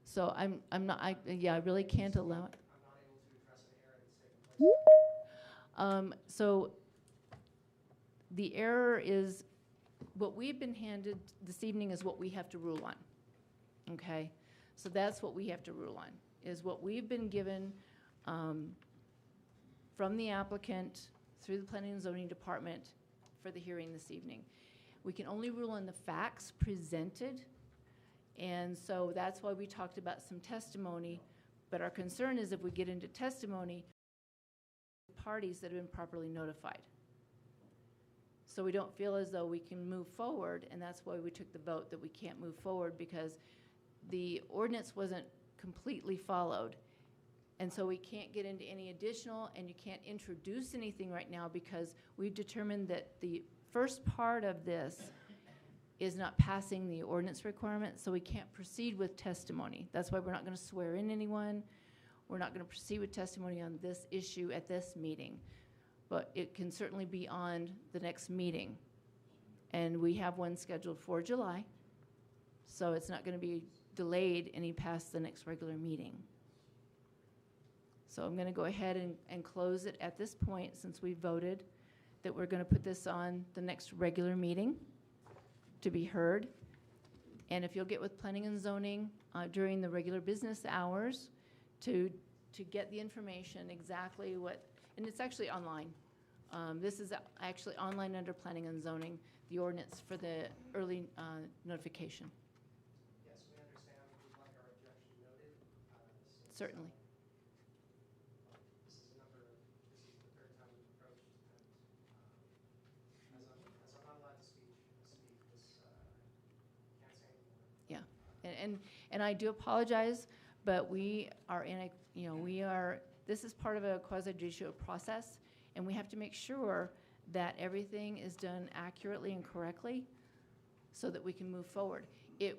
So I really can't allow it. I'm not able to address an error that's taken place. So the error is, what we've been handed this evening is what we have to rule on, okay? So that's what we have to rule on, is what we've been given from the applicant through the Planning and Zoning Department for the hearing this evening. We can only rule on the facts presented, and so that's why we talked about some testimony, but our concern is if we get into testimony, parties that have been properly notified. So we don't feel as though we can move forward, and that's why we took the vote that we can't move forward, because the ordinance wasn't completely followed. And so we can't get into any additional, and you can't introduce anything right now, because we've determined that the first part of this is not passing the ordinance requirement, so we can't proceed with testimony. That's why we're not going to swear in anyone. We're not going to proceed with testimony on this issue at this meeting. But it can certainly be on the next meeting. And we have one scheduled for July, so it's not going to be delayed any past the next regular meeting. So I'm going to go ahead and close it at this point, since we voted, that we're going to put this on the next regular meeting to be heard. And if you'll get with planning and zoning during the regular business hours to get the information exactly what, and it's actually online. This is actually online under planning and zoning, the ordinance for the early notification. Yes, we understand. We'd like our objection noted. Since, Certainly. This is the third time we've approached, and as I'm not allowed to speak, this, can't say anymore. Yeah, and I do apologize, but we are in a, this is part of a quasi judicial process, and we have to make sure that everything is done accurately and correctly so that we can move forward. If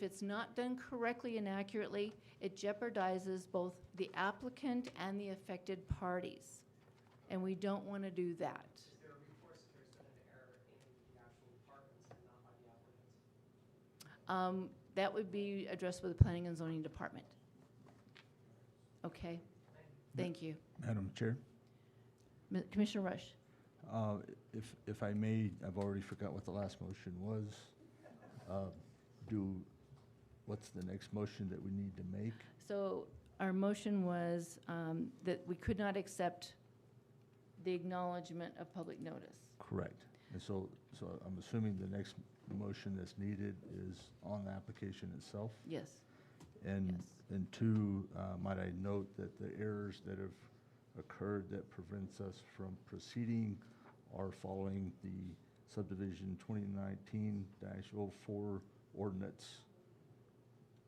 it's not done correctly and accurately, it jeopardizes both the applicant and the affected parties, and we don't want to do that. Is there a recourse if there's been an error in the actual departments and not by the applicants? That would be addressed with the Planning and Zoning Department. Okay, thank you. Madam Chair, Commissioner Rush? if I may, I've already forgot what the last motion was. What's the next motion that we need to make? So our motion was that we could not accept the acknowledgement of public notice. Correct. And so I'm assuming the next motion that's needed is on the application itself? Yes, And, yes. and two, might I note that the errors that have occurred that prevents us from proceeding are following the subdivision 2019-04 ordinance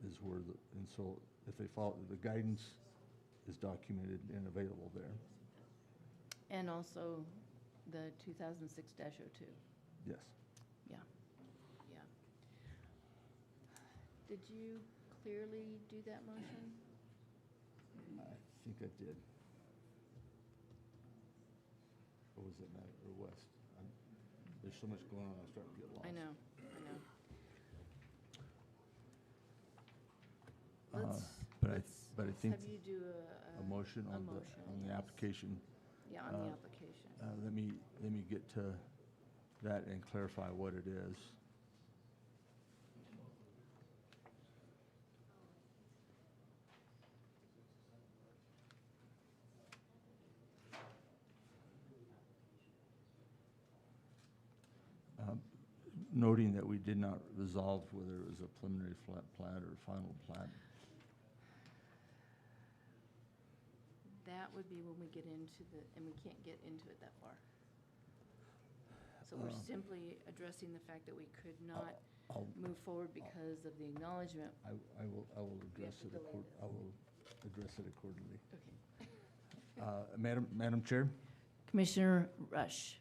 is where and so if they follow, the guidance is documented and available there. And also the 2006-02. Yes. Yeah. Did you clearly do that motion? I think I did. Or was it Matt or West? There's so much going on, I'm starting to get lost. I know. But I think Have you do a motion on the, yes. application. Yeah, on the uh, application. Let me get to that and clarify what it is. Noting that we did not resolve whether it was a preliminary plat or final plat. That would be when we get into and we can't get into it that far. So we're simply addressing the fact that we could not I'll- move forward because of the acknowledgement. I will address to it, delay I will address it accordingly. Okay. Madam Chair? Commissioner Rush.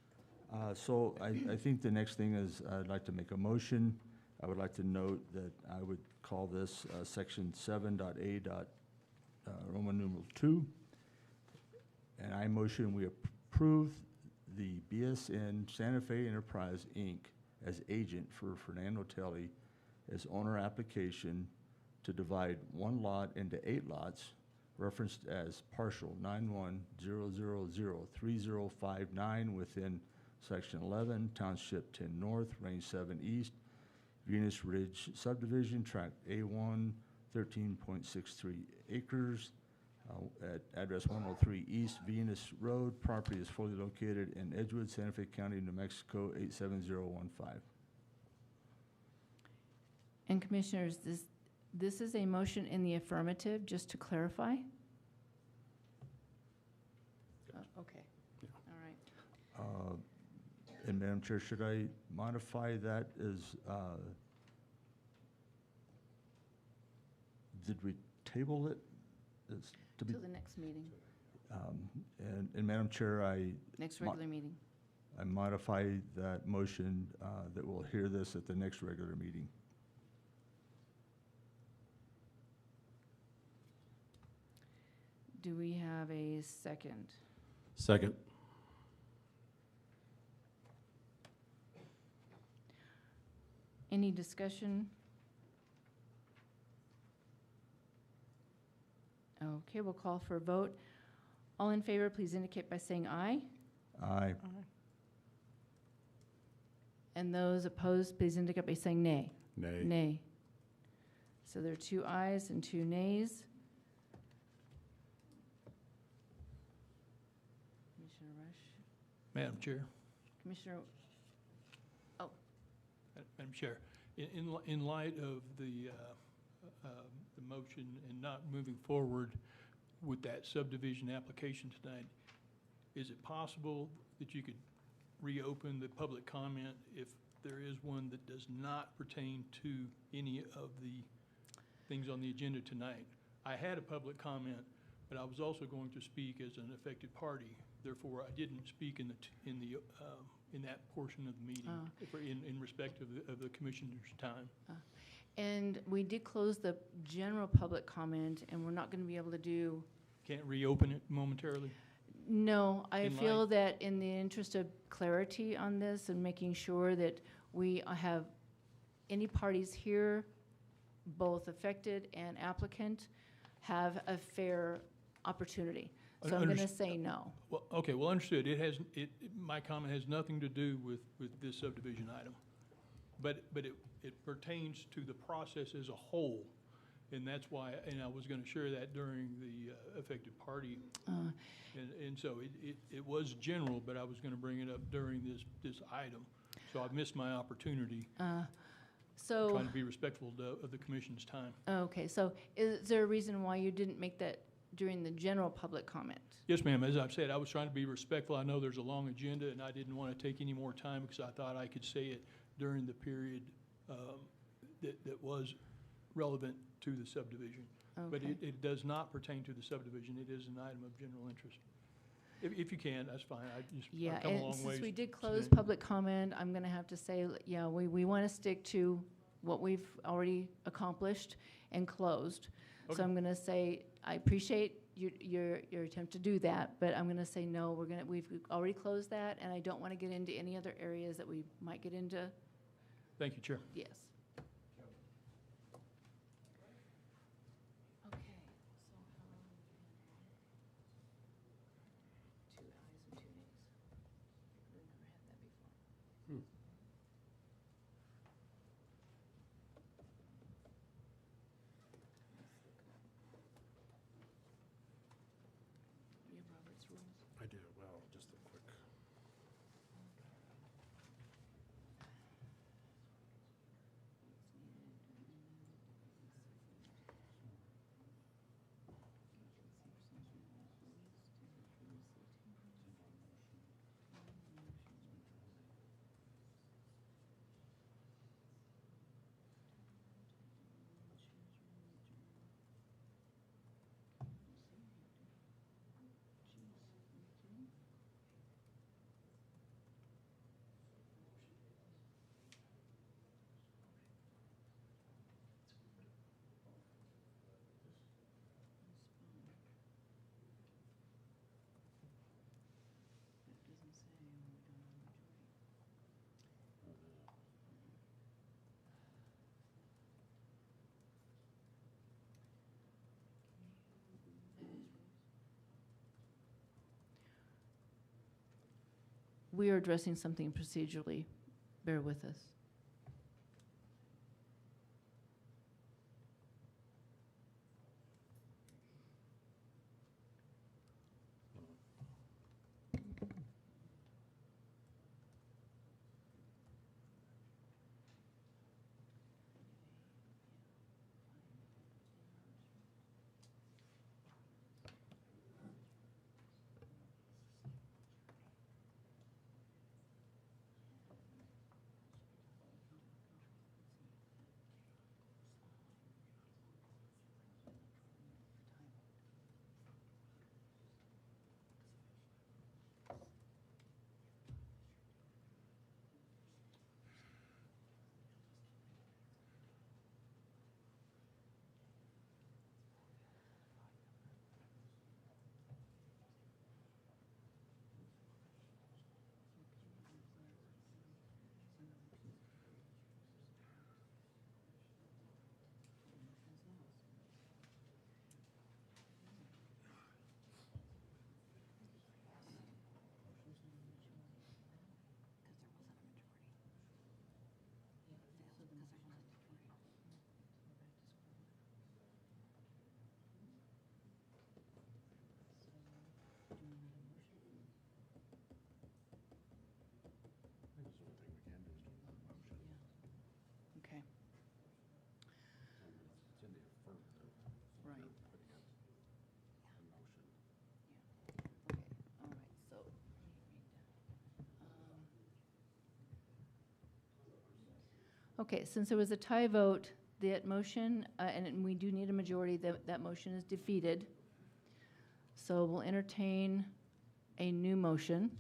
So I think the next thing is I'd like to make a motion. I would like to note that I would call this section 7.A. Roman numeral 2. And I motion we approve the BSN Santa Fe Enterprise, Inc. as agent for Fernando Telly as owner application to divide one lot into 8 lots referenced as partial 91003059 within Section 11, Township 10 North, Range 7 East, Venus Ridge Subdivision, Tract A1, 13.63 acres, at address 103 East Venus Road. Property is fully located in Edgewood, Santa Fe County, New Mexico, 87015. And Commissioners, this is a motion in the affirmative, just to clarify? Okay, all right. And Madam Chair, should I modify that as, did we table it? As to be, Till the next meeting, and Madam Chair, next Ma- regular meeting. I modify that motion that we'll hear this at the next regular meeting. Do we have a second? Second. Any discussion? Okay, we'll call for a vote. All in favor, please indicate by saying aye. Aye. And those opposed, please indicate by saying nay. Nay. Nay. So there are 2 ayes and 2 nays. Commissioner Rush? Madam Chair, Commissioner, Madam Chair, in light of the motion and not moving forward with that subdivision application tonight, is it possible that you could reopen the public comment if there is one that does not pertain to any of the things on the agenda tonight? I had a public comment, but I was also going to speak as an affected party. Therefore, I didn't speak in that portion of the meeting in respect of the commissioner's time. and we did close the general public comment, and we're not going to be able to do. Can't reopen it momentarily? No, I In feel light- that in the interest of clarity on this and making sure that we have any parties here, both affected and applicant, have a fair opportunity. So I'm going to Underst- say no. Well, okay, well, understood. My comment has nothing to do with this subdivision item. But it pertains to the process as a whole. And that's why, and I was gonna share that during the affected party. And so it was general, but I was gonna bring it up during this item. So I've missed my opportunity, So, trying to be respectful of the commission's time. okay, so is there a reason why you didn't make that during the general public comment? Yes, ma'am, as I've said, I was trying to be respectful. I know there's a long agenda, and I didn't want to take any more time because I thought I could say it during the period that was relevant to the subdivision. But Okay. it does not pertain to the subdivision. It is an item of general interest. If you can, that's fine. Yeah, I've come a and long since ways we did close today. public comment, I'm going to have to say, yeah, we want to stick to what we've already accomplished and closed. So Okay. I'm going to say, I appreciate your attempt to do that, but I'm going to say, no, we've already closed that, and I don't want to get into any other areas that we might get into. Thank you, Chair. Yes. Okay, so two ayes and two nays. We've never had that before. You have Robert's rules? I do, well, just a quick. We are addressing something procedurally. Bear with us. Okay, since there was a tie vote, that motion, and we do need a majority, that motion is defeated. So we'll entertain a new motion.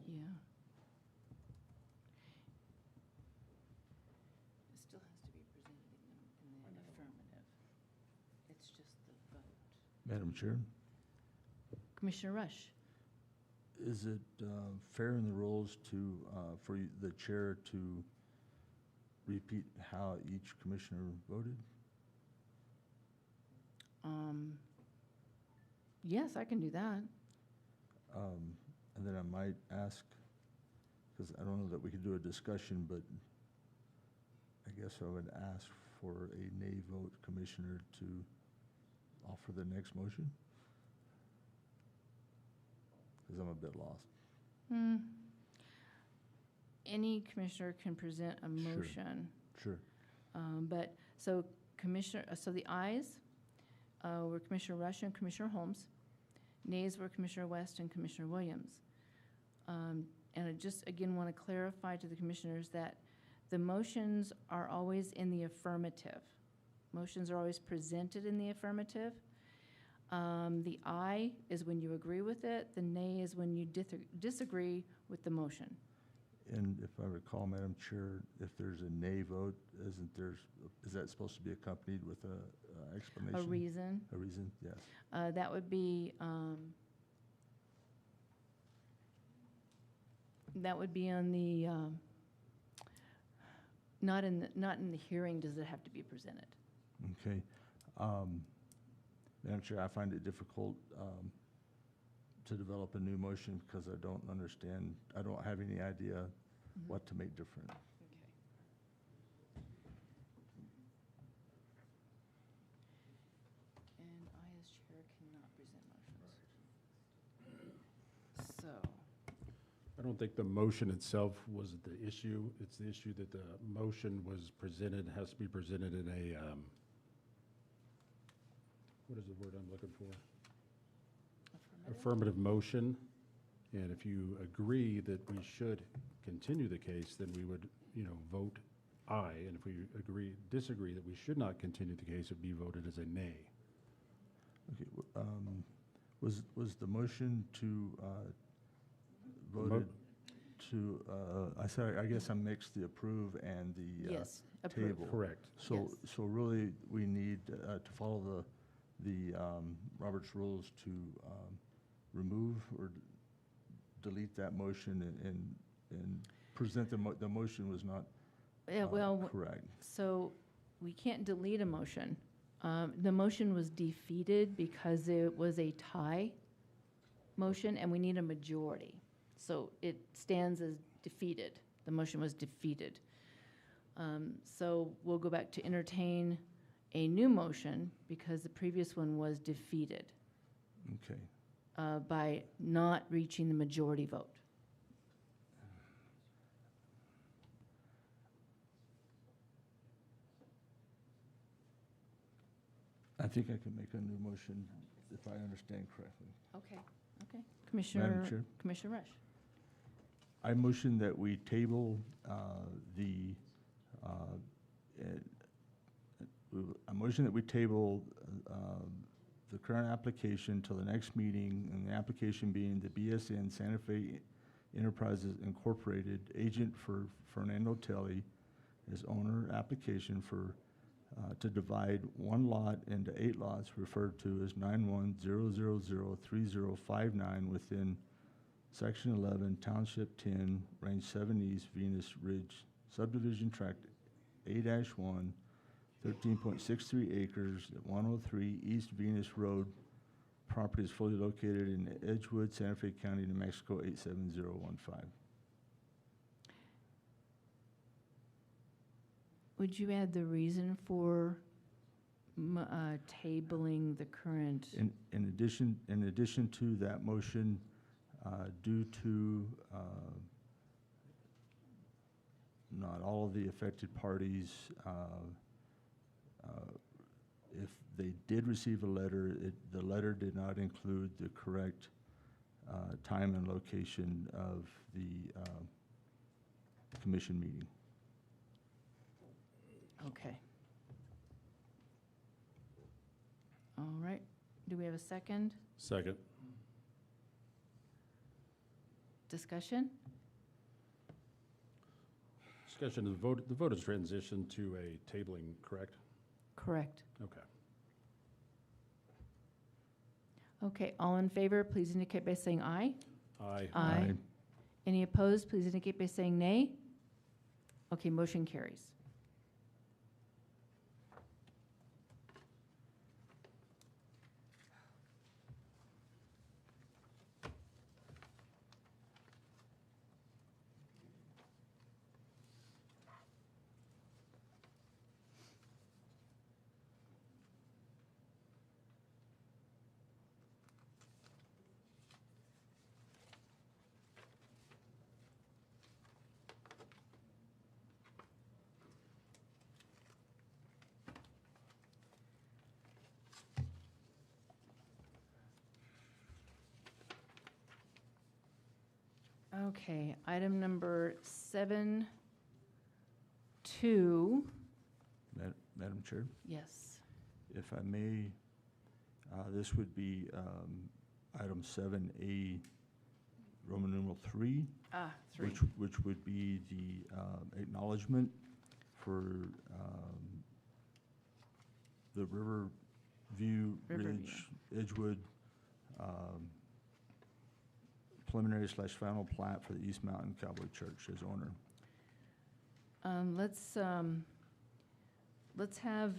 Yeah. It still has to be presented in the affirmative. It's just the vote. Madam Chair, Commissioner Rush? is it fair in the rules to, for the chair to repeat how each commissioner voted? Yes, I can do that. And then I might ask, because I don't know that we could do a discussion, but I guess I would ask for a nay vote commissioner to offer the next motion, because I'm a bit lost. Any commissioner can present a motion. Sure. But, so Commissioner, so the ayes were Commissioner Rush and Commissioner Holmes. Nays were Commissioner West and Commissioner Williams. And I just, again, want to clarify to the commissioners that the motions are always in the affirmative. Motions are always presented in the affirmative. The aye is when you agree with it. The nay is when you disagree with the motion. And if I recall, Madam Chair, if there's a nay vote, is that supposed to be accompanied with a explanation? A reason. A reason, yes. That would be, on the, not in the hearing does it have to be presented. Okay. Madam Chair, I find it difficult to develop a new motion because I don't understand, I don't have any idea what to make different. And I, as chair, cannot present motions. So, I don't think the motion itself was the issue. It's the issue that the motion was presented, has to be presented in a, what is the word I'm looking for? Affirmative motion. And if you agree that we should continue the case, then we would, vote aye. And if we disagree that we should not continue the case, it would be voted as a nay. Okay. Was the motion to voted to, I guess I mixed the approve and the yes, approve. table. Correct. So, Yes. so really, we need to follow the Robert's rules to remove or delete that motion and present the motion was not Yeah, well, correct. so we can't delete a motion. The motion was defeated because it was a tie motion, and we need a majority. So it stands as defeated. The motion was defeated. So we'll go back to entertain a new motion because the previous one was defeated Okay. by not reaching the majority vote. I think I can make a new motion if I understand correctly. Okay, okay. Commissioner Rush. I motion that we table the current application till the next meeting, and the application being the BSN Santa Fe Enterprises Incorporated, agent for Fernando Telly, as owner, application for, to divide one lot into 8 lots referred to as 91003059 within Section 11, Township 10, Range 7 East, Venus Ridge, Subdivision Tract A-1, 13.63 acres at 103 East Venus Road. Property is fully located in Edgewood, Santa Fe County, New Mexico, 87015. Would you add the reason for tabling the current? In addition to that motion, due to not all of the affected parties, if They did receive a letter. The letter did not include the correct time and location of the commission meeting. Okay. All right. Do we have a second? Second. Discussion? Discussion, the vote is transitioned to a tabling, correct? Correct. Okay. Okay, all in favor, please indicate by saying aye. Aye. Aye. Any opposed, please indicate by saying nay. Okay, motion carries. Okay, item number 7.2. Madam Chair, Yes. if I may, this would be item 7A, Roman numeral 3. Ah, 3. Which would be the acknowledgement for the Riverview Ridge, Edgewood preliminary/final plat for the East Mountain Cowboy Church as owner. Let's have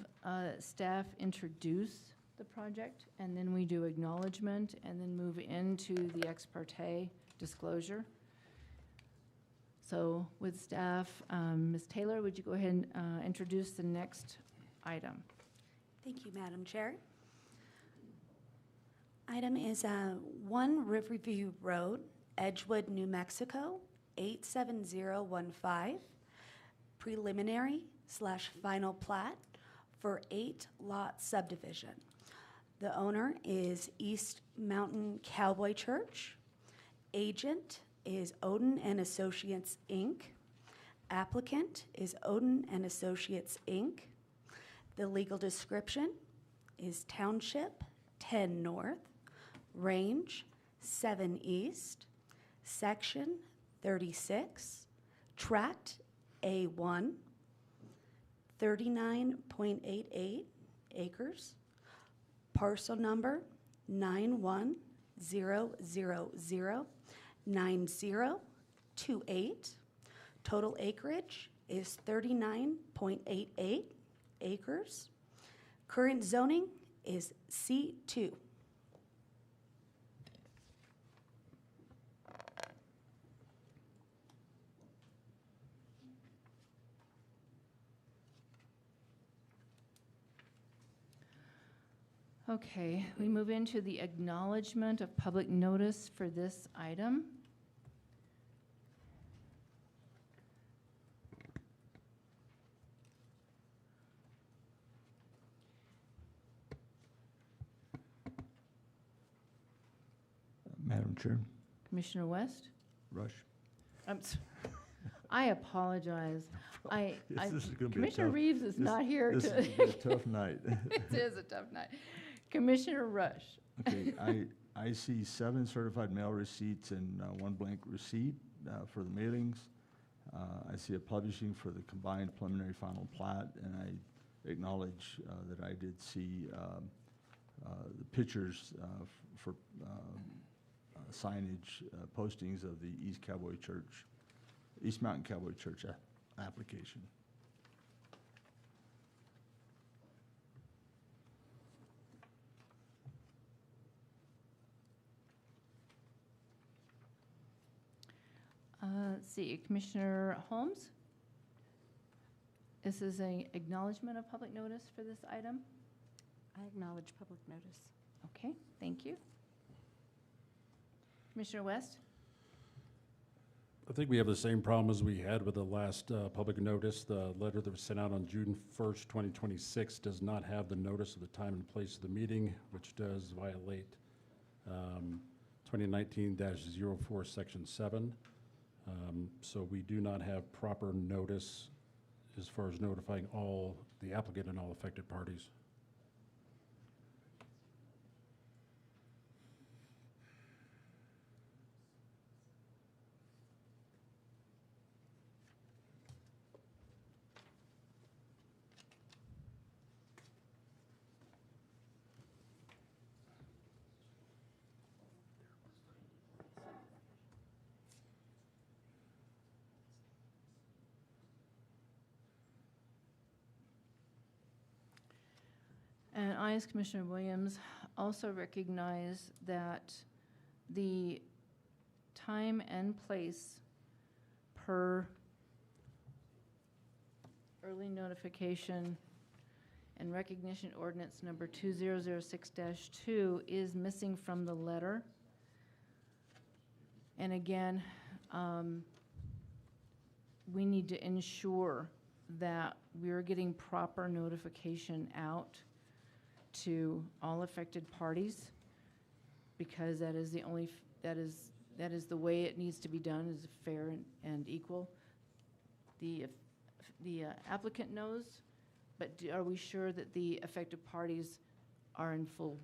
staff introduce the project, and then we do acknowledgement, and then move into the ex parte disclosure. So with staff, Ms. Taylor, would you go ahead and introduce the next item? Thank you, Madam Chair. Item is 1 Riverview Road, Edgewood, New Mexico, 87015, preliminary/final plat for 8-lot subdivision. The owner is East Mountain Cowboy Church. Agent is Odin and Associates, Inc. Applicant is Odin and Associates, Inc. The legal description is Township 10 North, Range 7 East, Section 36, Tract A1, 39.88 acres, parcel number 91009028. Total acreage is 39.88 acres. Current zoning is C2. Okay, we move into the acknowledgement of public notice for this item. Madam Chair, Commissioner West? Rush. I apologize. This is gonna be a Commissioner tough- Reeves is not here This to. is gonna be a tough night. It is a tough night. Commissioner Rush. Okay, I see 7 certified mail receipts and 1 blank receipt for the mailings. I see a publishing for the combined preliminary final plat, and I acknowledge that I did see the pictures for signage postings of the East Mountain Cowboy Church application. Let's see, Commissioner Holmes? This is an acknowledgement of public notice for this item? I acknowledge public notice. Okay, thank you. Commissioner West? I think we have the same problem as we had with the last public notice. The letter that was sent out on June 1st, 2026 does not have the notice of the time and place of the meeting, which does violate 2019-04, Section 7. So we do not have proper notice as far as notifying all the applicant and all affected parties. And I, as Commissioner Williams, also recognize that the time and place per early notification and recognition ordinance number 2006-2 is missing from the letter. And again, we need to ensure that we're getting proper notification out to all affected parties, because that is the only, that is the way it needs to be done, is fair and equal. The applicant knows, but are we sure that the affected parties are in full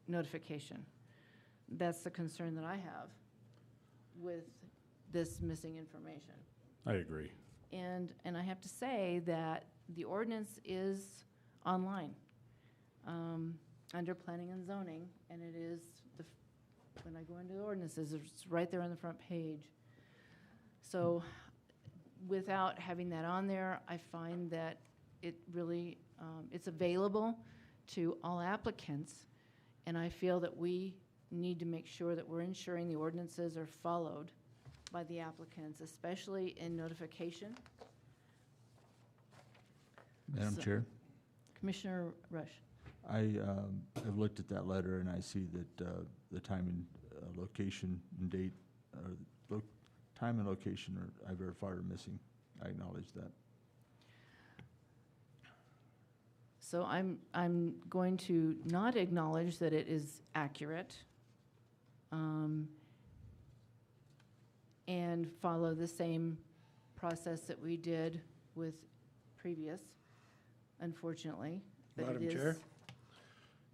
notification? That's the concern that I have with this missing information. I agree. And I have to say that the ordinance is online, under planning and zoning, and it is, when I go into the ordinances, it's right there on the front page. So without having that on there, I find that it really, it's available to all applicants, and I feel that we need to make sure that we're ensuring the ordinances are followed by the applicants, especially in notification. Madam So- Chair, Commissioner Rush. I have looked at that letter and I see that the time and location and date, or time and location I verified are missing. I acknowledge that. So I'm going to not acknowledge that it is accurate, and follow the same process that we did with previous, unfortunately. But Madam it is- Chair,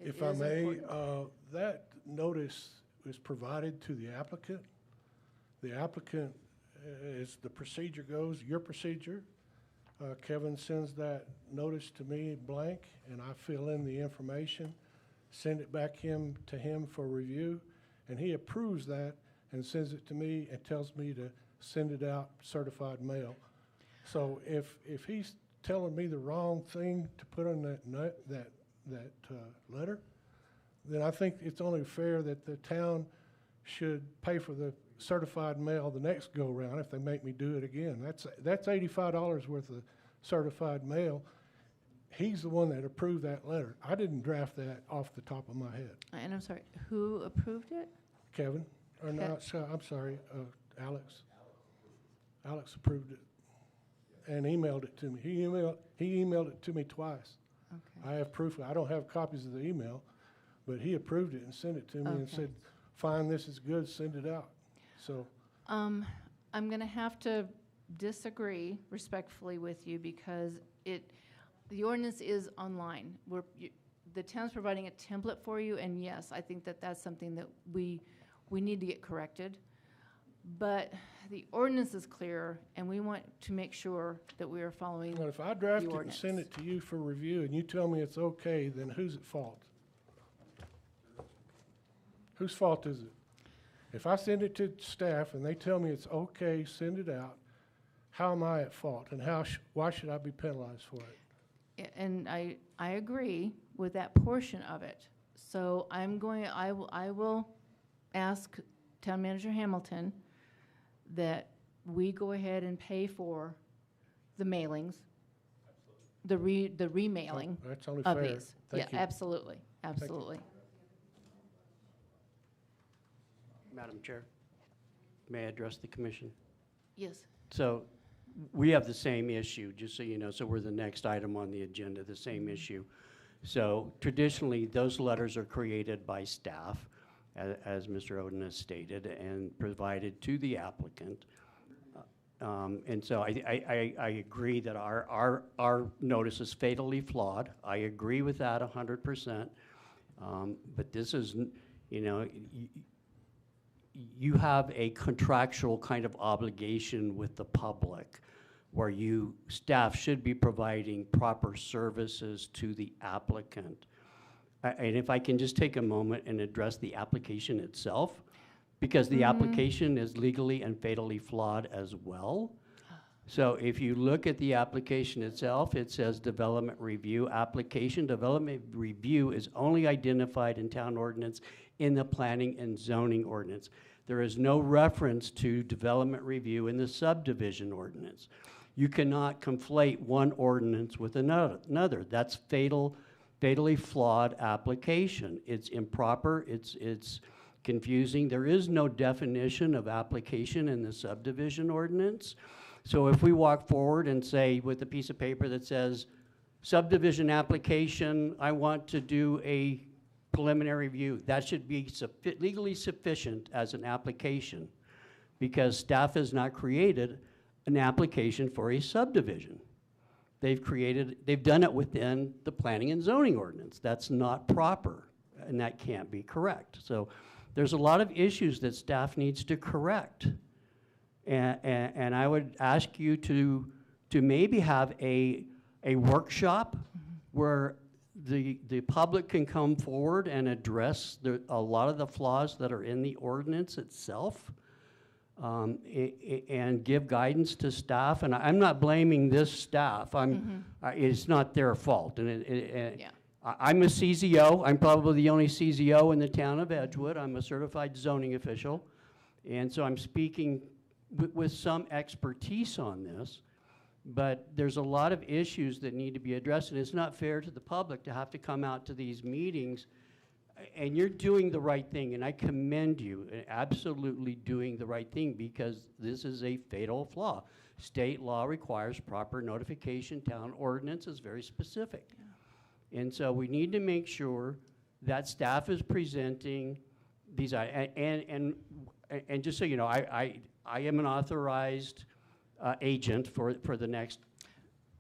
it if I is may, important. that notice was provided to the applicant. The applicant, as the procedure goes, your procedure, Kevin sends that notice to me blank, and I fill in the information, send it back to him for review, and he approves that and sends it to me and tells me to send it out certified mail. So if he's telling me the wrong thing to put on that letter, then I think it's only fair that the town should pay for the certified mail the next go-round if they make me do it again. That's $85 worth of certified mail. He's the one that approved that letter. I didn't draft that off the top of my head. And I'm sorry, who approved it? Kevin, or not, I'm sorry, Alex. Alex approved it and emailed it to me. He emailed it to me twice. Okay. I have proof. I don't have copies of the email, but he approved it and sent it to me and Okay. said, fine, this is good, send it out. So, I'm going to have to disagree respectfully with you, because the ordinance is online. The town's providing a template for you, and yes, I think that that's something that we need to get corrected. But the ordinance is clear, and we want to make sure that we are following. but if I draft The it and send ordinance. it to you for review and you tell me it's okay, then who's at fault? Whose fault is it? If I send it to staff and they tell me it's okay, send it out, how am I at fault? And why should I be penalized for it? And I agree with that portion of it. So I will ask Town Manager Hamilton that we go ahead and pay for the mailings, the remailing That's only of fair. these. Yeah, Thank you. absolutely, absolutely. Madam Chair. May I address the commission? Yes. So we have the same issue, just so you know, so we're the next item on the agenda, the same issue. So traditionally, those letters are created by staff, as Mr. Oden has stated, and provided to the applicant. And so I agree that our notice is fatally flawed. I agree with that 100%. But this is, you know, you have a contractual kind of obligation with the public where staff should be providing proper services to the applicant. And if I can just take a moment and address the application itself, because the application is legally and fatally flawed as well. So if you look at the application itself, it says development review application. Development review is only identified in town ordinance in the planning and zoning ordinance. There is no reference to development review in the subdivision ordinance. You cannot conflate one ordinance with another. That's fatally flawed application. It's improper, it's confusing. There is no definition of application in the subdivision ordinance. So if we walk forward and say with a piece of paper that says, subdivision application, I want to do a preliminary review, that should be legally sufficient as an application because staff has not created an application for a subdivision. They've done it within the planning and zoning ordinance. That's not proper, and that can't be correct. So there's a lot of issues that staff needs to correct. And I would ask you to maybe have a workshop where the public can come forward and address a lot of the flaws that are in the ordinance itself. And give guidance to staff, and I'm not blaming this staff. It's not their fault. And I'm a CZO. I'm probably the only CZO in the town of Edgewood. I'm a certified zoning official, and so I'm speaking with some expertise on this. But there's a lot of issues that need to be addressed, and it's not fair to the public to have to come out to these meetings. And you're doing the right thing, and I commend you, absolutely doing the right thing, because this is a fatal flaw. State law requires proper notification. Town ordinance is very specific. Yeah. And so we need to make sure that staff is presenting these, and just so you know, I am an authorized agent for the next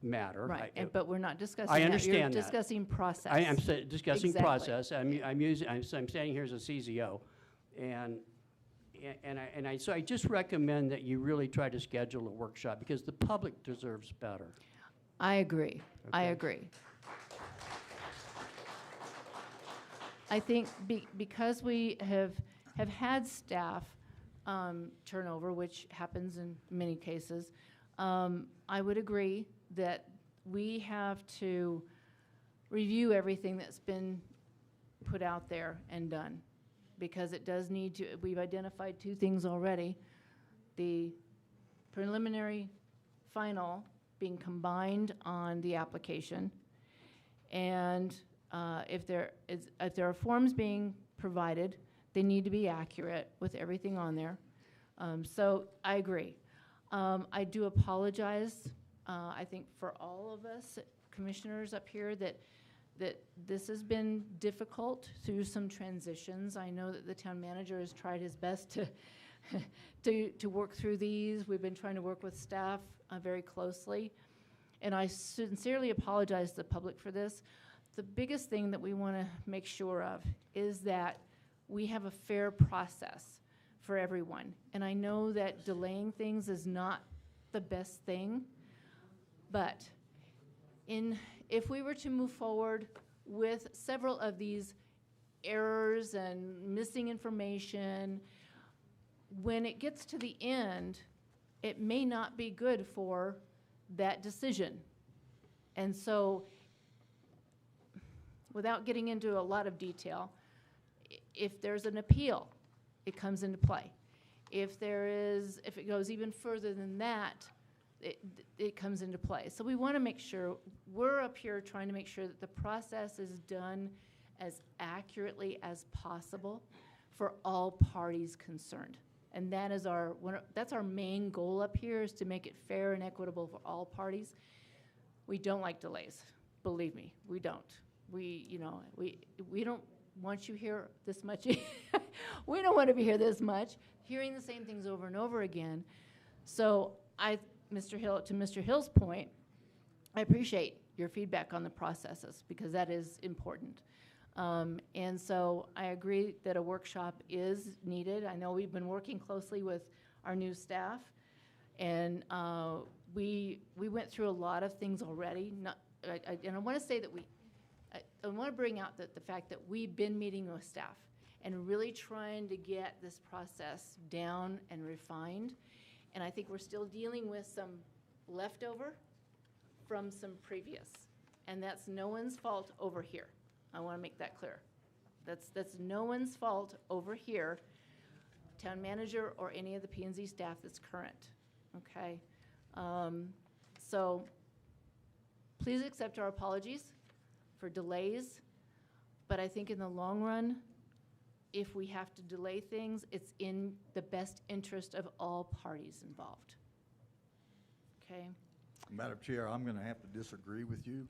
matter. Right, but we're not discussing I that. understand You're that. discussing process. I'm discussing Exactly. process. I'm standing here as a CZO, so I just recommend that you really try to schedule a workshop because the public deserves better. I agree. I Okay. agree. I think because we have had staff turnover, which happens in many cases, I would agree that we have to review everything that's been put out there and done, because it does need to, we've identified two things already. The preliminary final being combined on the application, and if there are forms being provided, they need to be accurate with everything on there. So I agree. I do apologize, I think for all of us commissioners up here, that this has been difficult through some transitions. I know that the town manager has tried his best to work through these. We've been trying to work with staff very closely. And I sincerely apologize to the public for this. The biggest thing that we want to make sure of is that we have a fair process for everyone. And I know that delaying things is not the best thing, but if we were to move forward with several of these errors and missing information, when it gets to the end, it may not be good for that decision. And so, without getting into a lot of detail, if there's an appeal, it comes into play. If it goes even further than that, it comes into play. So we want to make sure, we're up here trying to make sure that the process is done as accurately as possible for all parties concerned. And that is that's our main goal up here, is to make it fair and equitable for all parties. We don't like delays, believe me, we don't. We don't want you here this much. We don't want to be here this much, hearing the same things over and over again. So to Mr. Hill's point, I appreciate your feedback on the processes, because that is important. And so I agree that a workshop is needed. I know we've been working closely with our new staff, and we went through a lot of things already. And I want to say that I want to bring out the fact that we've been meeting with staff and really trying to get this process down and refined. And I think we're still dealing with some leftover from some previous. And that's no one's fault over here. I want to make that clear. That's no one's fault over here, town manager or any of the P&Z staff that's current, okay? So please accept our apologies for delays, but I think in the long run, if we have to delay things, it's in the best interest of all parties involved, okay? Madam Chair, I'm going to have to disagree with you.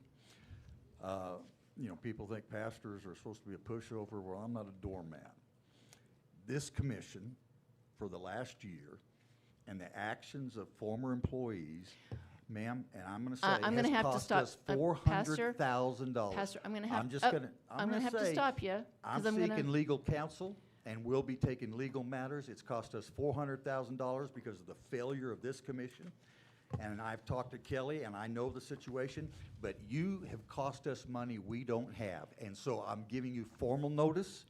People think pastors are supposed to be a pushover. Well, I'm not a doormat. This commission, for the last year, and the actions of former employees, ma'am, and I'm going to say, I'm gonna have to cost stop. us Pastor, $400,000. Pastor, I'm going to have, I'm just going to, I'm going to have to say, stop you. I'm seeking legal counsel, and we'll be taking legal matters. It's cost us $400,000 because of the failure of this commission. And I've talked to Kelly, and I know the situation, but you have cost us money we don't have. And so I'm giving you formal notice.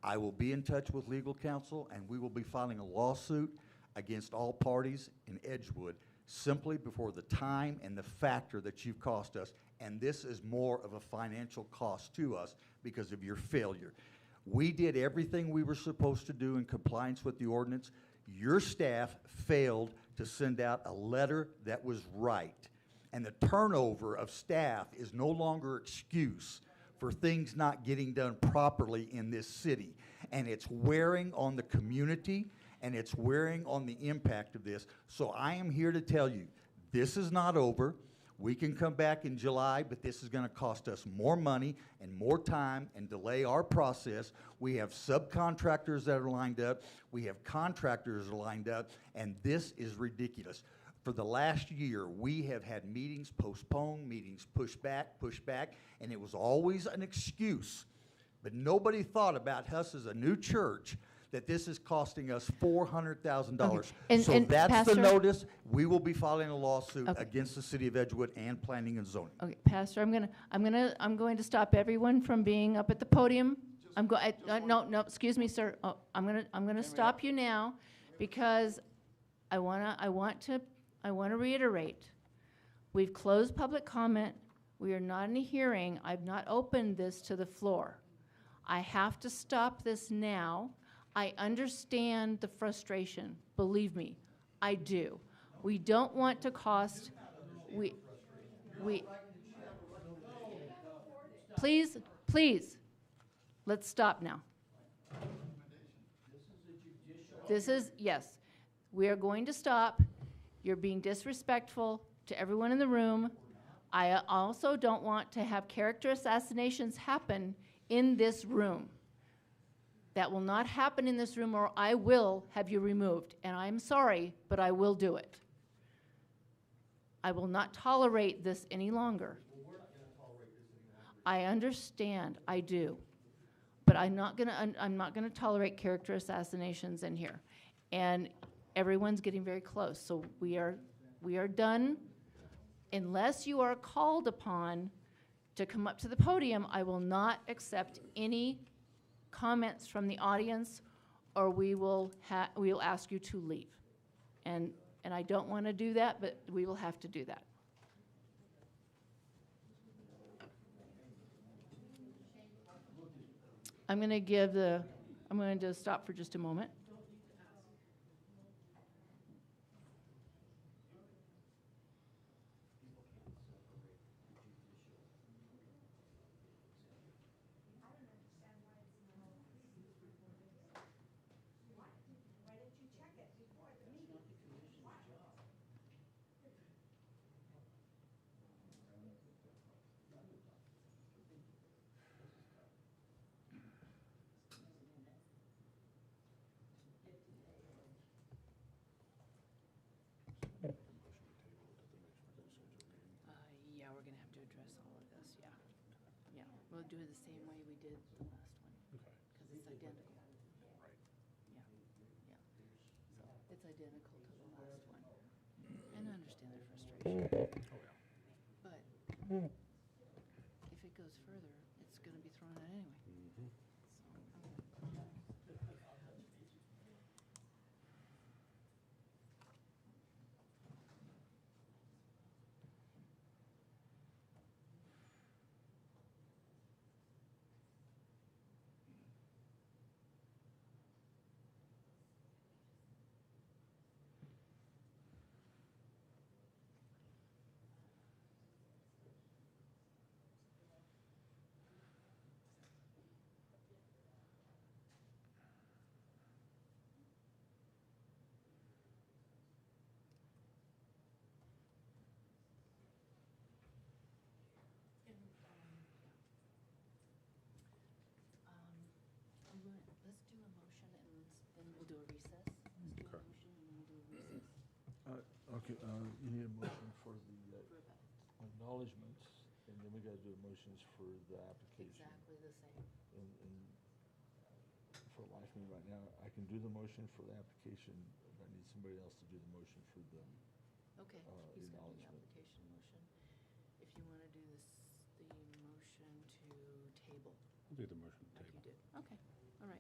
I will be in touch with legal counsel, and we will be filing a lawsuit against all parties in Edgewood simply before the time and the factor that you've cost us. And this is more of a financial cost to us because of your failure. We did everything we were supposed to do in compliance with the ordinance. Your staff failed to send out a letter that was right. And the turnover of staff is no longer excuse for things not getting done properly in this city. And it's wearing on the community, and it's wearing on the impact of this. So I am here to tell you, this is not over. We can come back in July, but this is going to cost us more money and more time and delay our process. We have subcontractors that are lined up. We have contractors that are lined up, and this is ridiculous. For the last year, we have had meetings postponed, meetings pushed back, and it was always an excuse. But nobody thought about us as a new church that this is costing us $400,000. Okay. So and that's Pastor, the notice. We will be filing a lawsuit Okay. against the city of Edgewood and planning and zoning. Okay, Pastor, I'm going to stop everyone from being up at the podium. No, excuse me, sir. Oh, I'm gonna stop you now, because I want to reiterate. We've closed public comment. We are not in a hearing. I've not opened this to the floor. I have to stop this now. I understand the frustration. Believe me, I do. We don't want to cost, please, let's stop now. Yes, we are going to stop. You're being disrespectful to everyone in the room. I also don't want to have character assassinations happen in this room. That will not happen in this room, or I will have you removed. And I'm sorry, but I will do it. I will not tolerate this any longer. I understand, I do. But I'm not gonna tolerate character assassinations in here. And everyone's getting very close, so we are done. Unless you are called upon to come up to the podium, I will not accept any comments from the audience, or we will ask you to leave. And I don't want to do that, but we will have to do that. I'm going to stop for just a moment. Why don't you check it? We'll do it the same way we did the last one, Okay. because it's identical. Right. Yeah, yeah. So it's identical to the last one. And I understand their frustration. Oh, yeah. But if it goes further, it's going to be thrown out anyway. Mhm. Let's do a motion and then we'll do a recess. Let's do a Okay. motion and then we'll do a recess Okay, you need a motion for the for about acknowledgements, and then we gotta do motions for the application. exactly the same. And for the life of me right now, I can do the motion for the application, but I need somebody else to do the motion for the, Okay, he's going to do the acknowledgement. application motion. If you want to do this, the motion to table, I'll do the motion to like you table. did. Okay, all right.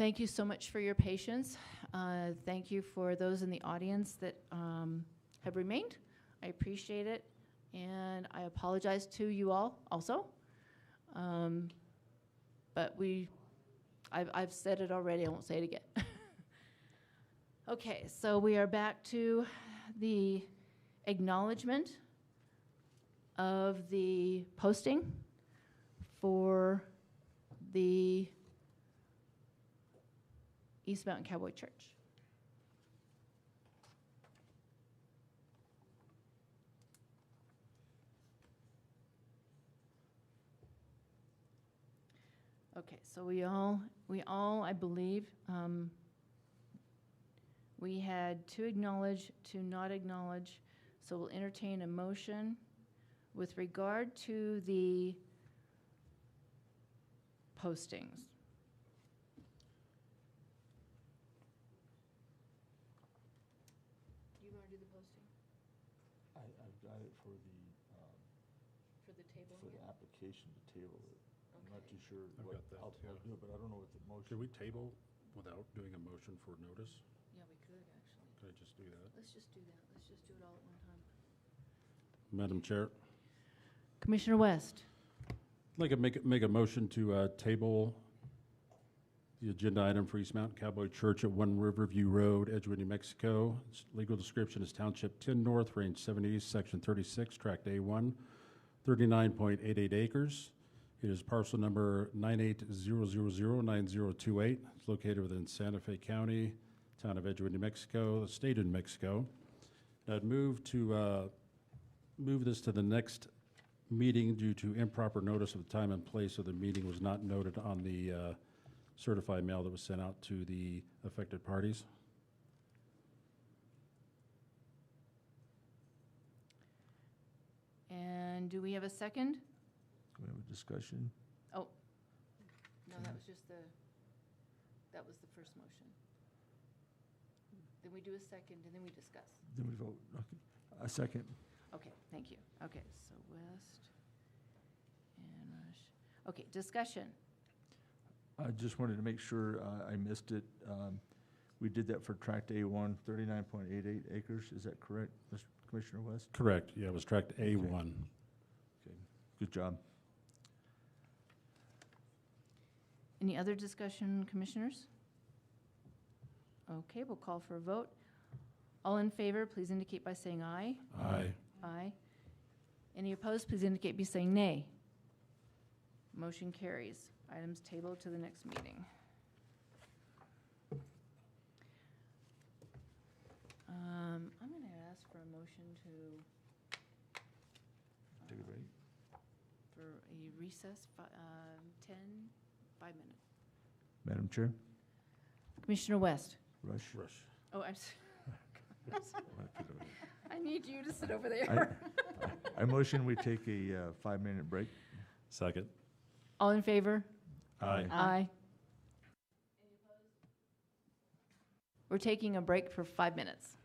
Thank you so much for your patience. Thank you for those in the audience that have remained. I appreciate it, and I apologize to you all also. But I've said it already, I won't say it again. Okay, so we are back to the acknowledgement of the posting for the East Mountain Cowboy Church. Okay, so we all, I believe, we had to acknowledge, to not acknowledge, so we'll entertain a motion with regard to the postings. Do you want to do the posting I've got it for for the table? the application to table it. I'm not Okay. too sure I've what, got that I'll too. do it, but I don't know what the motion. Could we table without doing a motion for notice? Yeah, we could, actually. Could I just do that? Let's just do that. Let's just do it all at one time. Madam Chair, Commissioner West. I'd like to make a motion to table the agenda item for East Mountain Cowboy Church at 1 Riverview Road, Edgewood, New Mexico. Its legal description is Township 10 North, Range 7 East, Section 36, Tract A1, 39.88 acres. It is parcel number 980009028. It's located within Santa Fe County, town of Edgewood, New Mexico, the state of New Mexico. I'd move to move this to the next meeting due to improper notice of the time and place of the meeting was not noted on the certified mail that was sent out to the affected parties. And do we have a second? We have a discussion. Oh, no, that was just that was the first motion. Then we do a second, and then we discuss. Then we vote. Okay. A second. Okay, thank you. Okay, so West and Rush. Okay, discussion. I just wanted to make sure I missed it. We did that for tract A1, 39.88 acres. Is that correct, Mr. Commissioner West? Correct, yeah, it was tract A1. Okay, good job. Any other discussion, commissioners? Okay, we'll call for a vote. All in favor, please indicate by saying aye. Aye. Aye. Any opposed, please indicate by saying nay. Motion carries. Items tabled to the next meeting. I'm going to ask for a motion to, Take a break. for a recess, 5 minutes. Madam Chair? Commissioner West. Rush? Rush. Oh, I need you to sit over there. I motion we take a 5-minute break. Second. All in favor? Aye. Aye. We're taking a break for 5 minutes.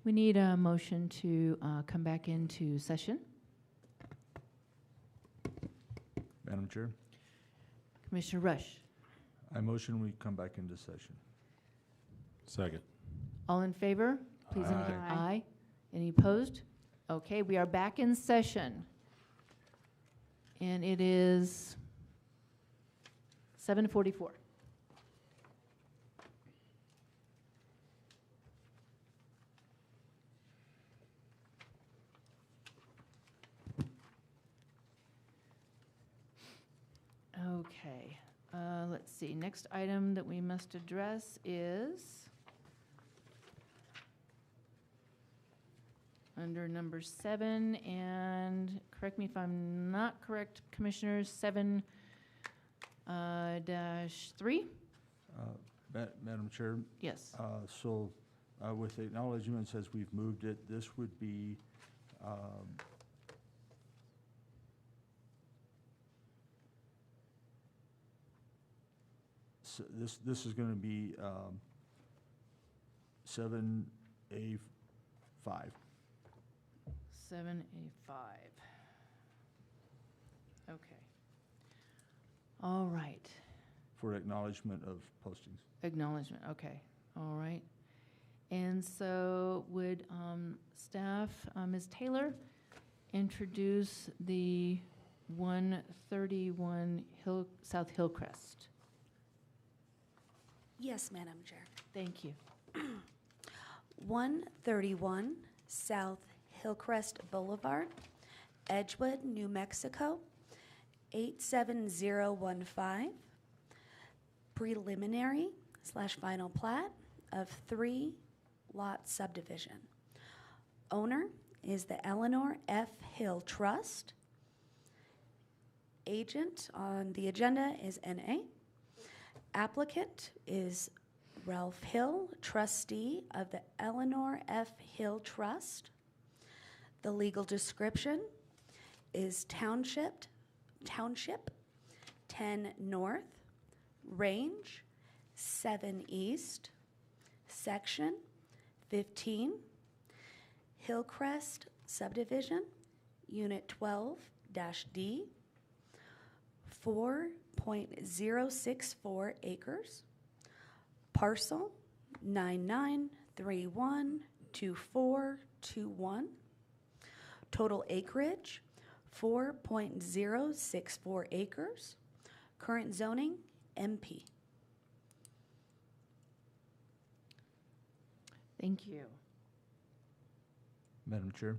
We need a motion to come back into session. Madam Chair, Commissioner Rush. I motion we come back into session. Second. All in favor? Please indicate Aye. aye. Any opposed? Okay, we are back in session. And it is 7:44. Okay, let's see. Next item that we must address is under number 7, and correct me if I'm not correct, Commissioners, 7 dash 3? Madam Chair, Yes. so with acknowledgements as we've moved it, this would be so this is going to be 7A5. 7A5. Okay. All right. For acknowledgement of postings. Acknowledgement, okay. All right. And so would staff, Ms. Taylor, introduce the 131 South Hillcrest? Yes, Madam Chair. Thank you. 131 South Hillcrest Boulevard, Edgewood, New Mexico, 87015. Preliminary/final plat of 3-lot subdivision. Owner is the Eleanor F. Hill Trust. Agent on the agenda is NA. Applicant is Ralph Hill, trustee of the Eleanor F. Hill Trust. The legal description is Township 10 North, Range 7 East, Section 15, Hillcrest Subdivision, Unit 12-D, 4.064 acres, parcel 99312421, total acreage 4.064 acres, current zoning MP. Thank you. Madam Chair,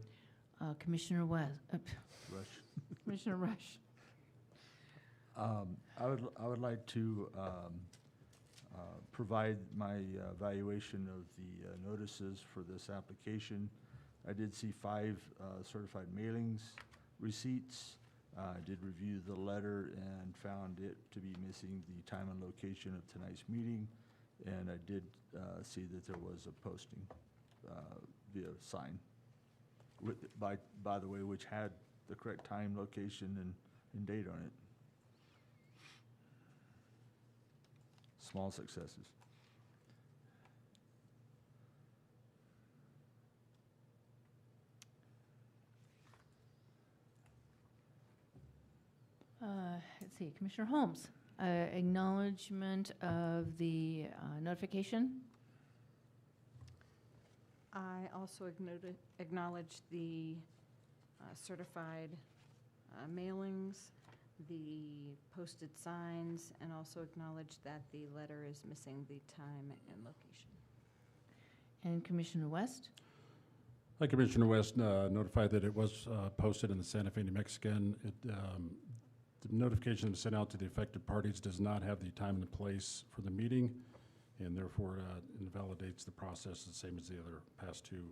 Commissioner Rush. Commissioner Rush. I would like to provide my evaluation of the notices for this application. I did see 5 certified mailings receipts. I did review the letter and found it to be missing the time and location of tonight's meeting. And I did see that there was a posting via sign, by the way, which had the correct time, location, and date on it. Small successes. Let's see, Commissioner Holmes, acknowledgement of the notification. I also acknowledge the certified mailings, the posted signs, and also acknowledge that the letter is missing the time and location. And Commissioner West? Hi, Commissioner West, notified that it was posted in the Santa Fe New Mexican. The notification that was sent out to the affected parties does not have the time and the place for the meeting, and therefore invalidates the process the same as the other past 2.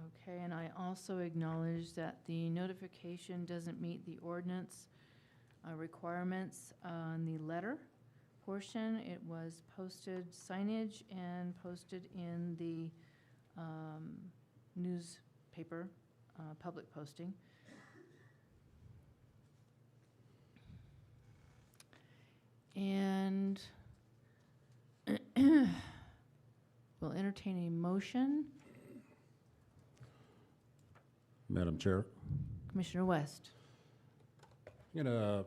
Okay, and I also acknowledge that the notification doesn't meet the ordinance requirements on the letter portion. It was posted signage and posted in the newspaper, public posting. And will entertain a motion. Madam Chair, Commissioner West. I'm going to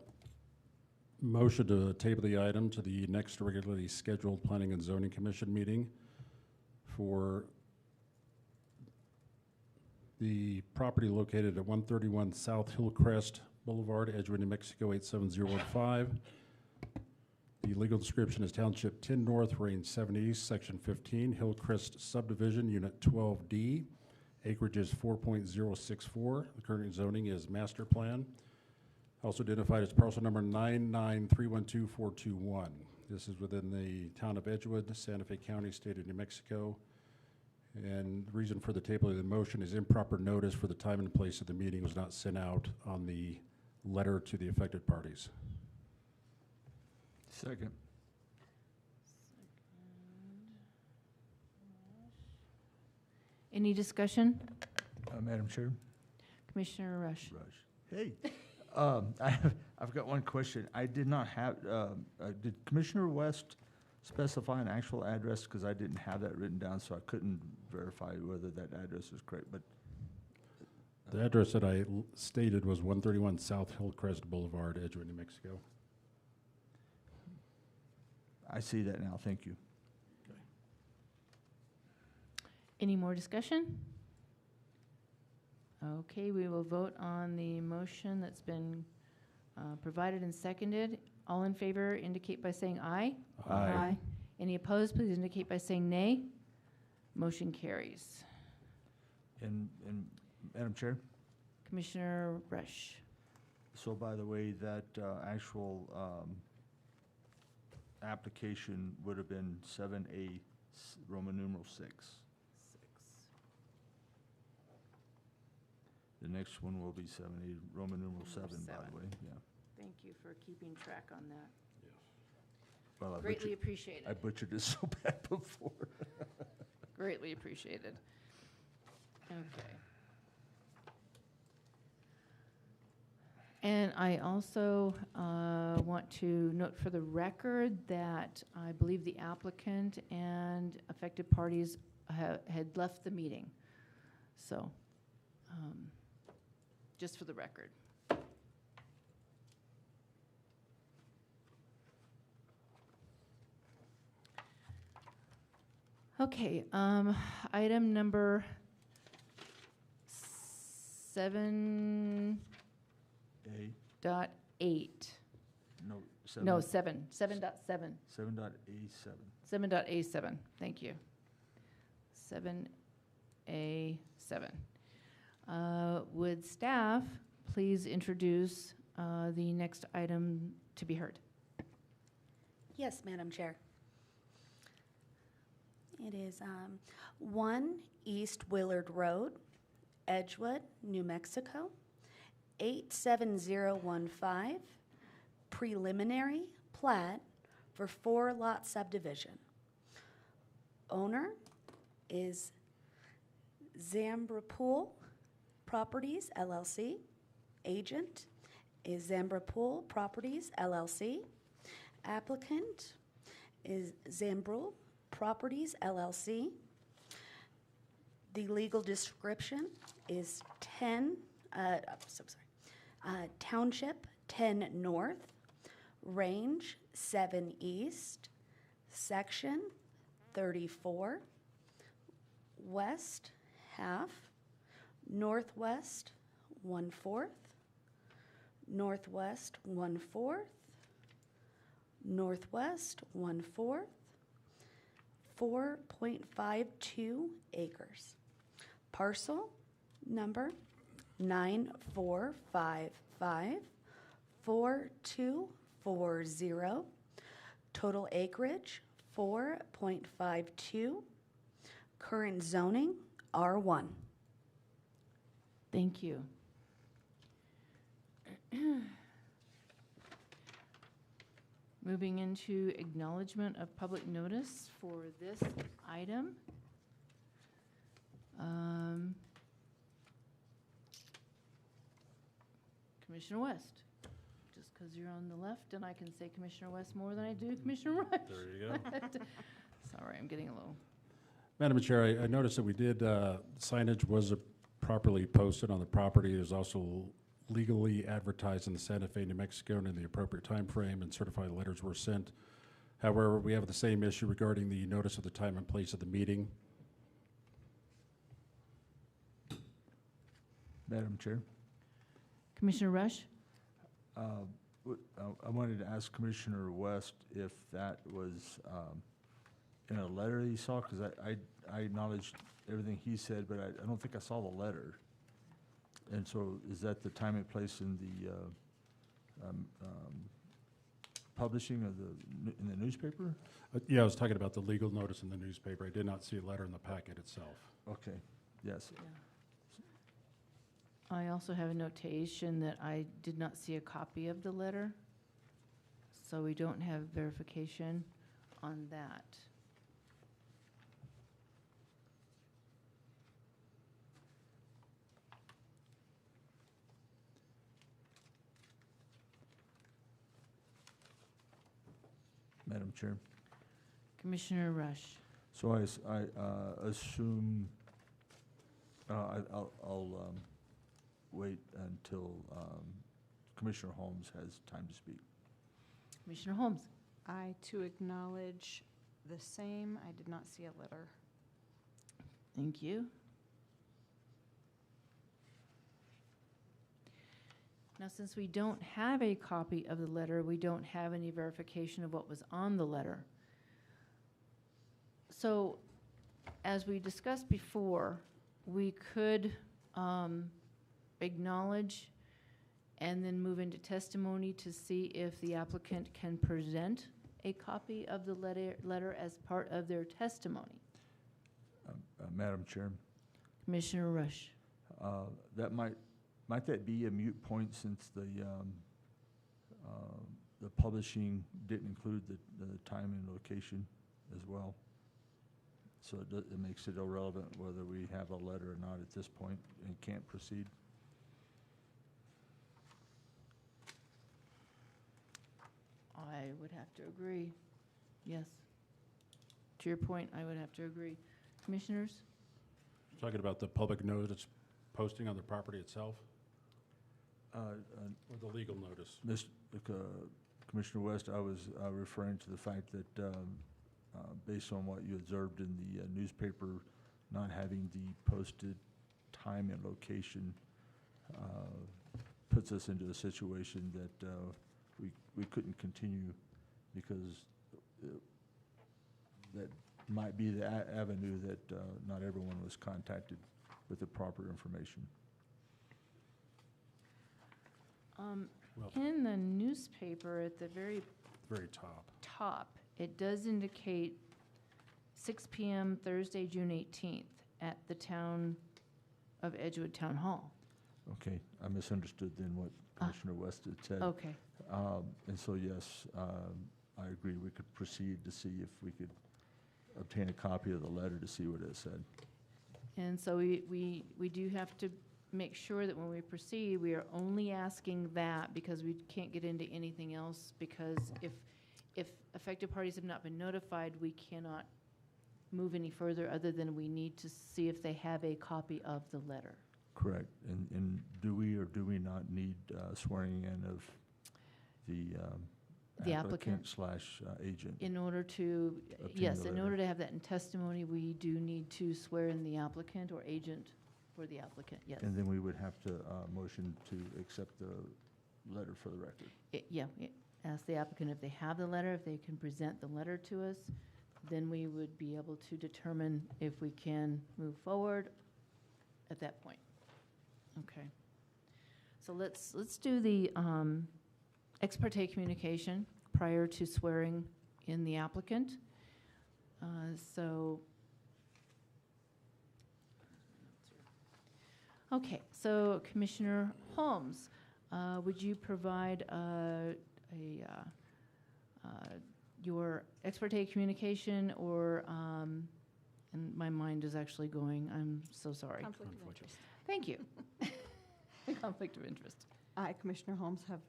motion to table the item to the next regularly scheduled Planning and Zoning Commission meeting for the property located at 131 South Hillcrest Boulevard, Edgewood, New Mexico 87015. The legal description is Township 10 North, Range 7 East, Section 15, Hillcrest Subdivision, Unit 12D. Acreage is 4.064. The current zoning is master plan. Also identified as parcel number 99312-421. This is within the town of Edgewood, Santa Fe County, state of New Mexico. And the reason for the table of the motion is improper notice for the time and place of the meeting was not sent out on the letter to the affected parties. Second. Any discussion? Madam Chair? Commissioner Rush. Hey, I've got one question. I did not have, did Commissioner West specify an actual address? Because I didn't have that written down, so I couldn't verify whether that address is correct, but The address that I stated was 131 South Hillcrest Boulevard, Edgewood, New Mexico. I see that now. Thank you. Any more discussion? Okay, we will vote on the motion that's been provided and seconded. All in favor indicate by saying aye. Aye. Any opposed, please indicate by saying nay. Motion carries. And Madam Chair, Commissioner Rush. so by the way, that actual application would have been 7A, Roman numeral 6. The next one will be 7A, Roman numeral 7, by Seven. the way, yeah. Thank you for keeping track on that. Well, I Greatly butchered- appreciated. I butchered it so bad before. Greatly appreciated. Okay. And I also want to note for the record that I believe the applicant and affected parties had left the meeting. So, just for the record. Okay, item number 7.8. A, no, 7. No, 7.7. 7.A7. 7.A7, thank you. 7A7. Would staff please introduce the next item to be heard? Yes, Madam Chair. It is 1 East Willard Road, Edgewood, New Mexico, 87015, preliminary plat for 4-lot subdivision. Owner is Zambrapool Properties LLC. Agent is Zambrapool Properties LLC. Applicant is Zambrul Properties LLC. The legal description is Township 10 North, Range 7 East, Section 34, West half, Northwest 1/4, Northwest 1/4, Northwest 1/4, 4.52 acres. Parcel number 94554240. Total acreage 4.52. Current zoning R1. Thank you. Moving into acknowledgement of public notice for this item. Commissioner West, just because you're on the left and I can say Commissioner West more than I do Commissioner Rush. There you go. Sorry, I'm getting a little. Madam Chair, I noticed that we did, signage was properly posted on the property. It was also legally advertised in the Santa Fe, New Mexico, and in the appropriate time frame, and certified letters were sent. However, we have the same issue regarding the notice of the time and place of the meeting. Madam Chair, Commissioner Rush? I wanted to ask Commissioner West if that was in a letter he saw, because I acknowledged everything he said, but I don't think I saw the letter. And so is that the time and place in the publishing of in the newspaper? Yeah, I was talking about the legal notice in the newspaper. I did not see a letter in the packet itself. Okay, yes. I also have a notation that I did not see a copy of the letter, so we don't have verification on that. Madam Chair. Commissioner Rush? So I assume, I'll wait until Commissioner Holmes has time to speak. Commissioner Holmes? I too acknowledge the same. I did not see a letter. Thank you. Now, since we don't have a copy of the letter, we don't have any verification of what was on the letter. So, as we discussed before, we could acknowledge and then move into testimony to see if the applicant can present a copy of the letter as part of their testimony. Madam Chair, Commissioner Rush? that might that be a moot point since the publishing didn't include the time and location as well? So it makes it irrelevant whether we have a letter or not at this point and can't proceed? I would have to agree. Yes. To your point, I would have to agree. Commissioners? Talking about the public notice posting on the property itself, or the legal notice? Commissioner West, I was referring to the fact that based on what you observed in the newspaper, not having the posted time and location puts us into a situation that we couldn't continue because that might be the avenue that not everyone was contacted with the proper information. Well- In the newspaper, at the very Very top. top, it does indicate 6 PM Thursday, June 18th at the Town of Edgewood Town Hall. Okay, I misunderstood then what Commissioner West had said. Okay. And so, yes, I agree, we could proceed to see if we could obtain a copy of the letter to see what it said. And so we do have to make sure that when we proceed, we are only asking that because we can't get into anything else, because if affected parties have not been notified, we cannot move any further other than we need to see if they have a copy of the letter. Correct. And do we or do we not need swearing in of the The applicant slash agent? In order to, Obtain yes, the in letter. order to have that in testimony, we do need to swear in the applicant or agent for the applicant, yes. And then we would have to motion to accept the letter for the record. Ask the applicant if they have the letter, if they can present the letter to us, then we would be able to determine if we can move forward at that point. Okay. So let's do the ex parte communication prior to swearing in the applicant. Okay, so Commissioner Holmes, would you provide your ex parte communication, or, and my mind is actually going, I'm so sorry. Conflict of interest. Thank you. Conflict of interest. I, Commissioner Holmes, have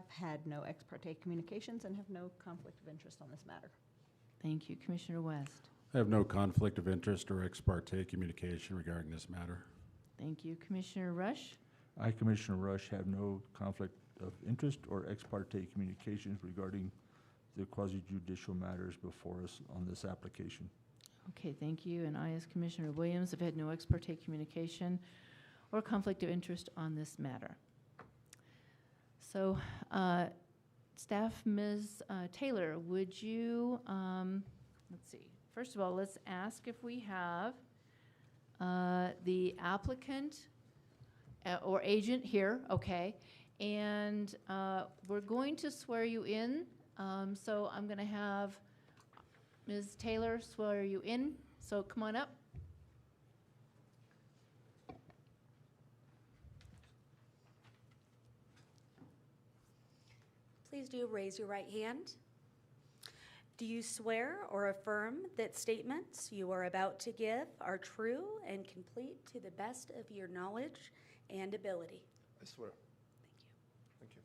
had no ex parte communications and have no conflict of interest on this matter. Thank you. Commissioner West. I have no conflict of interest or ex parte communication regarding this matter. Thank you. Commissioner Rush? I, Commissioner Rush, have no conflict of interest or ex parte communications regarding the quasi-judicial matters before us on this application. Okay, thank you. And I, as Commissioner Williams, have had no ex parte communication or conflict of interest on this matter. So, staff, Ms. Taylor, would you, let's see, first of all, let's ask if we have the applicant or agent here, okay? And we're going to swear you in. So I'm going to have Ms. Taylor swear you in. So come on up. Please do raise your right hand. Do you swear or affirm that statements you are about to give are true and complete to the best of your knowledge and ability? I swear. Thank you.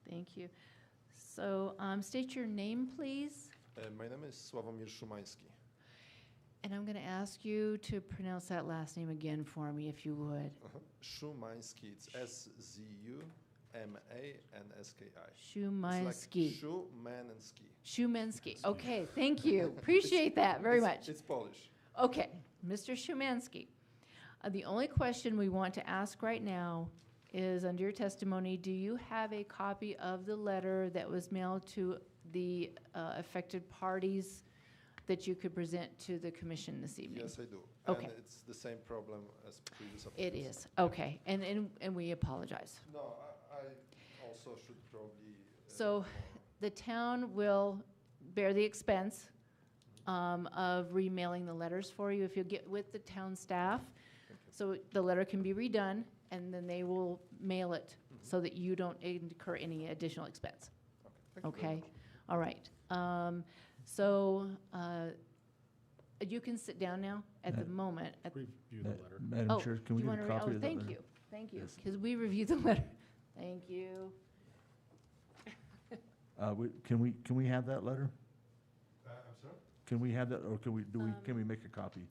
Thank you. Thank you. So state your name, please. My name is Sławomir Szumański. And I'm going to ask you to pronounce that last name again for me, if you would. Szumański, it's S-Z-U-M-A-N-S-K-I. Szumański. It's like Szu, man, and ski. Szumański. Okay, thank you. Appreciate that very much. It's Polish. Okay, Mr. Szumański. The only question we want to ask right now is, under your testimony, do you have a copy of the letter that was mailed to the affected parties that you could present to the commission this evening? Yes, I do. Okay. And it's the same problem as previous It applicants. is, okay, and we apologize. No, I also should probably. So the town will bear the expense of remailing the letters for you if you get with the town staff. So the letter can be redone, and then they will mail it so that you don't incur any additional expense. Thank you very Okay? much. All right. So you can sit down now at the moment. Review the letter. Madam Chair, can we you get a wanna copy of that Thank letter? you, thank you, Yes. because we reviewed the letter. Thank you. Can we have that letter? I'm sorry? Can we have that, or can we make a copy?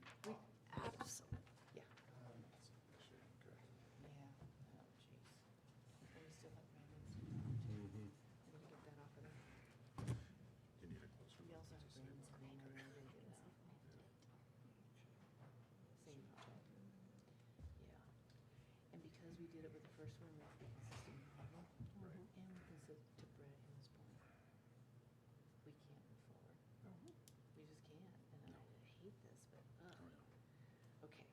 Absolutely. Yeah. And because we did it with the first one, we have the existing problem, and we can sit to Brett and his point. We can't move forward. We just can't, and I hate this, but, okay.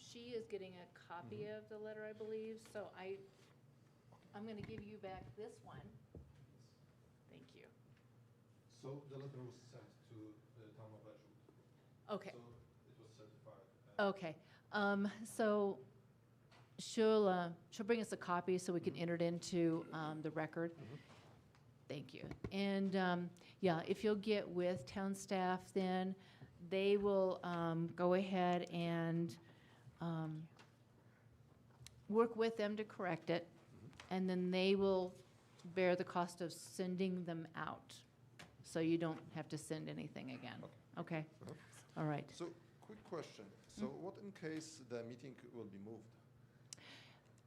She is getting a copy of the letter, I believe, so I'm gonna give you back this one. Thank you. So the letter was sent to the town of Edgewood. Okay. So it was certified. Okay, so she'll bring us a copy so we can enter it into the record. Thank you. And, yeah, if you'll get with town staff, then they will go ahead and work with them to correct it, and then they will bear the cost of sending them out, so you don't have to send anything again. Okay? All right. So, quick question. So what in case the meeting will be moved?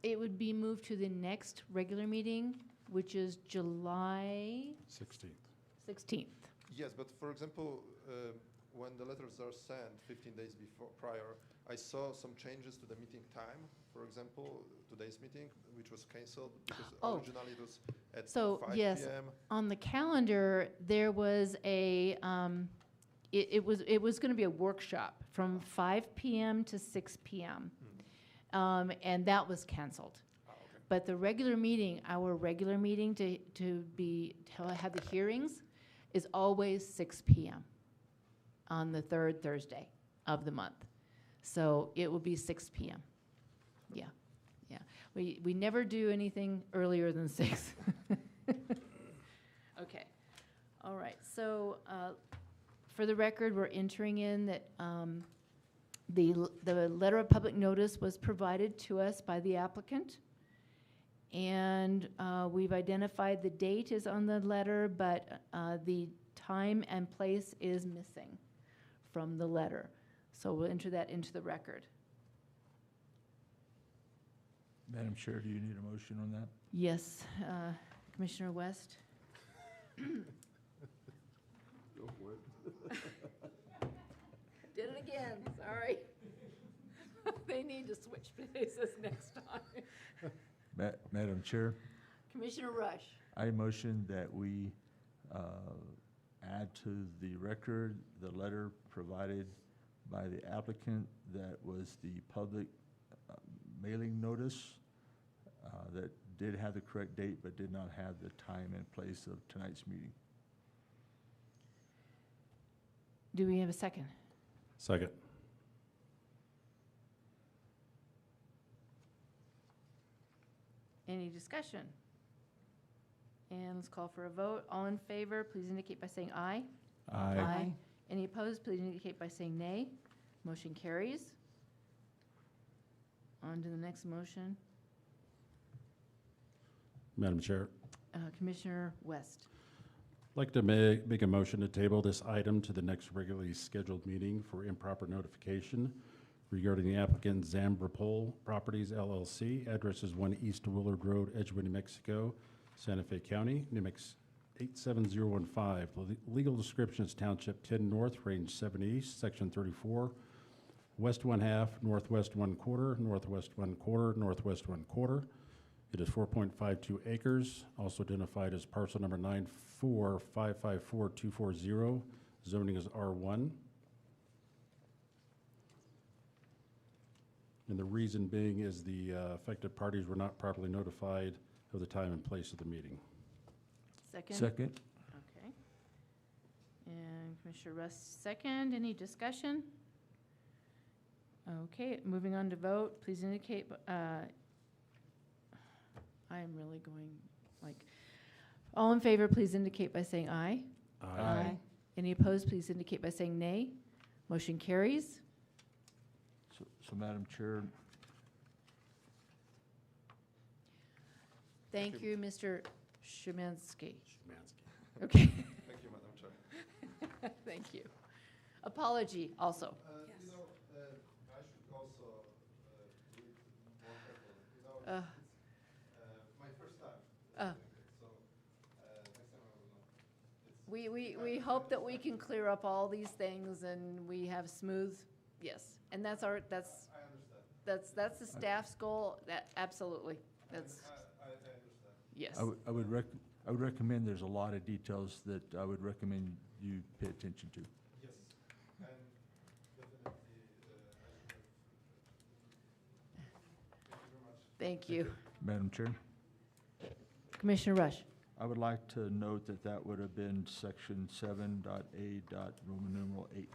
It would be moved to the next regular meeting, which is July 16th. Yes, but for example, when the letters are sent 15 days prior, I saw some changes to the meeting time. For example, today's meeting, which was canceled because Oh. originally it was at So, 5 yes, p.m. on the calendar, there was a, it was going to be a workshop from 5 p.m. to 6 p.m. And that was canceled. Okay. But the regular meeting, our regular meeting to have the hearings is always 6 p.m. on the third Thursday of the month. So it will be 6 p.m. Yeah, yeah. We never do anything earlier than 6. Okay. All right. So for the record, we're entering in that the letter of public notice was provided to us by the applicant. And we've identified the date is on the letter, but the time and place is missing. from the letter. So we'll enter that into the record. Madam Chair, do you need a motion on that? Yes, Commissioner West? Did it again, sorry. They need to switch places next time. Madam Chair, Commissioner Rush? I motion that we add to the record the letter provided by the applicant that was the public mailing notice that did have the correct date but did not have the time and place of tonight's meeting. Do we have a second? Second. Any discussion? And let's call for a vote. All in favor, please indicate by saying aye. Any opposed, please indicate by saying nay. Motion carries. On to the next motion. Madam Chair, Commissioner West. I'd like to make a motion to table this item to the next regularly scheduled meeting for improper notification regarding the applicant Zambrapol Properties LLC. Address is 1 East Willard Road, Edgewood, New Mexico, Santa Fe County, New Mexico 87015. Legal description is Township 10 North, Range 7 East, Section 34, West 1/2, Northwest 1/4, Northwest 1/4, Northwest 1/4. It is 4.52 acres, also identified as parcel number 94554-240. Zoning is R1. And the reason being is the affected parties were not properly notified of the time and place of the meeting. Second? Second. Okay. And Commissioner Rust, second. Any discussion? Okay, moving on to vote. Please indicate, I am really going like, all in favor, please indicate by saying aye. Aye. Any opposed, please indicate by saying nay. Motion carries. So Madam Chair, Thank you, Mr. Szymanski. Szymanski. Okay, Thank you, Madam Chair. thank you. Apology also. You know, I should also read more carefully. You know, it's my first time. Uh. So next time I will know. We hope that we can clear up all these things and we have smooth, yes. And that's I understand. that's the staff's goal, that, absolutely. That's, I understand. yes. I would recommend, there's a lot of details that I would recommend you pay attention to. Yes, and definitely, Thank you. Madam Chair, Commissioner Rush. I would like to note that that would have been section 7.A. Roman numeral 8.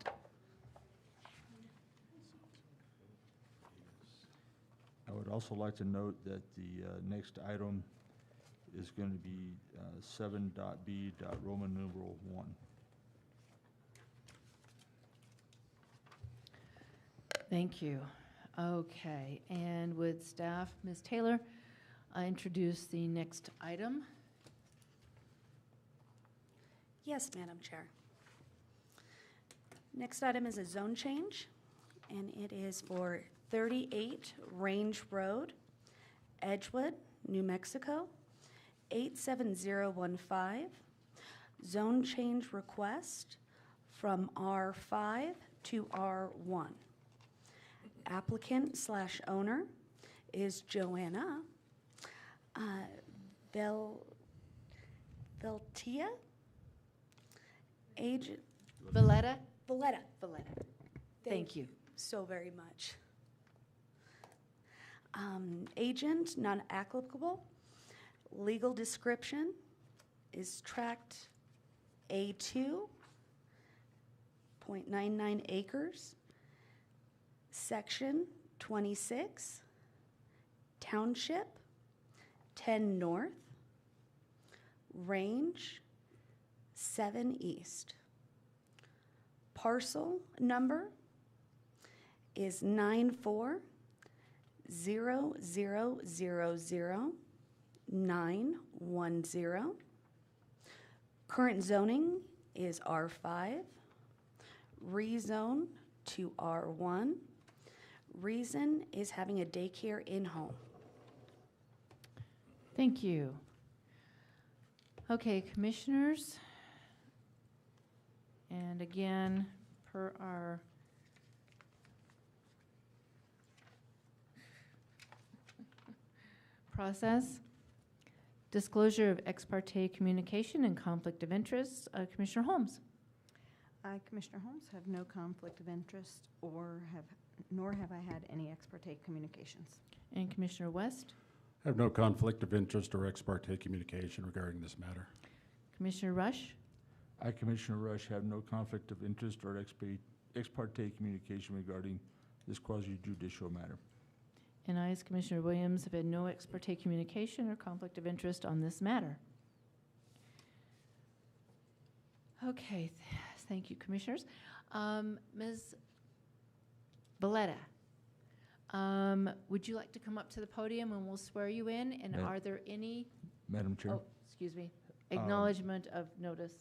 I would also like to note that the next item is going to be 7.B. Roman numeral 1. Thank you. Okay, and would staff, Ms. Taylor, introduce the next item? Yes, Madam Chair. Next item is a zone change, and it is for 38 Range Road, Edgewood, New Mexico, 87015. Zone change request from R5 to R1. Applicant/owner is Joanna Veltia. Agent, Valletta? Valletta. Valletta. Thank you. So very much. Agent, non-applicable. Legal description is tract A2, 0.99 acres, section 26, township 10 north, range 7 east. Parcel number is 94000910. Current zoning is R5. rezone to R1. Reason is having a daycare in-home. Thank you. Okay, commissioners. And again, per our process, disclosure of ex parte communication and conflict of interest. Commissioner Holmes. Commissioner Holmes, have no conflict of interest nor have I had any ex parte communications. And Commissioner West. I have no conflict of interest or ex parte communication regarding this matter. Commissioner Rush. I, Commissioner Rush, have no conflict of interest or ex parte communication regarding this quasi judicial matter. And I, as Commissioner Williams, have had no ex parte communication or conflict of interest on this matter. Okay, thank you, Commissioners. Ms. Valletta, would you like to come up to the podium and we'll swear you in? And Ma- are there any, Madam Chair? oh, excuse me, acknowledgement of notice?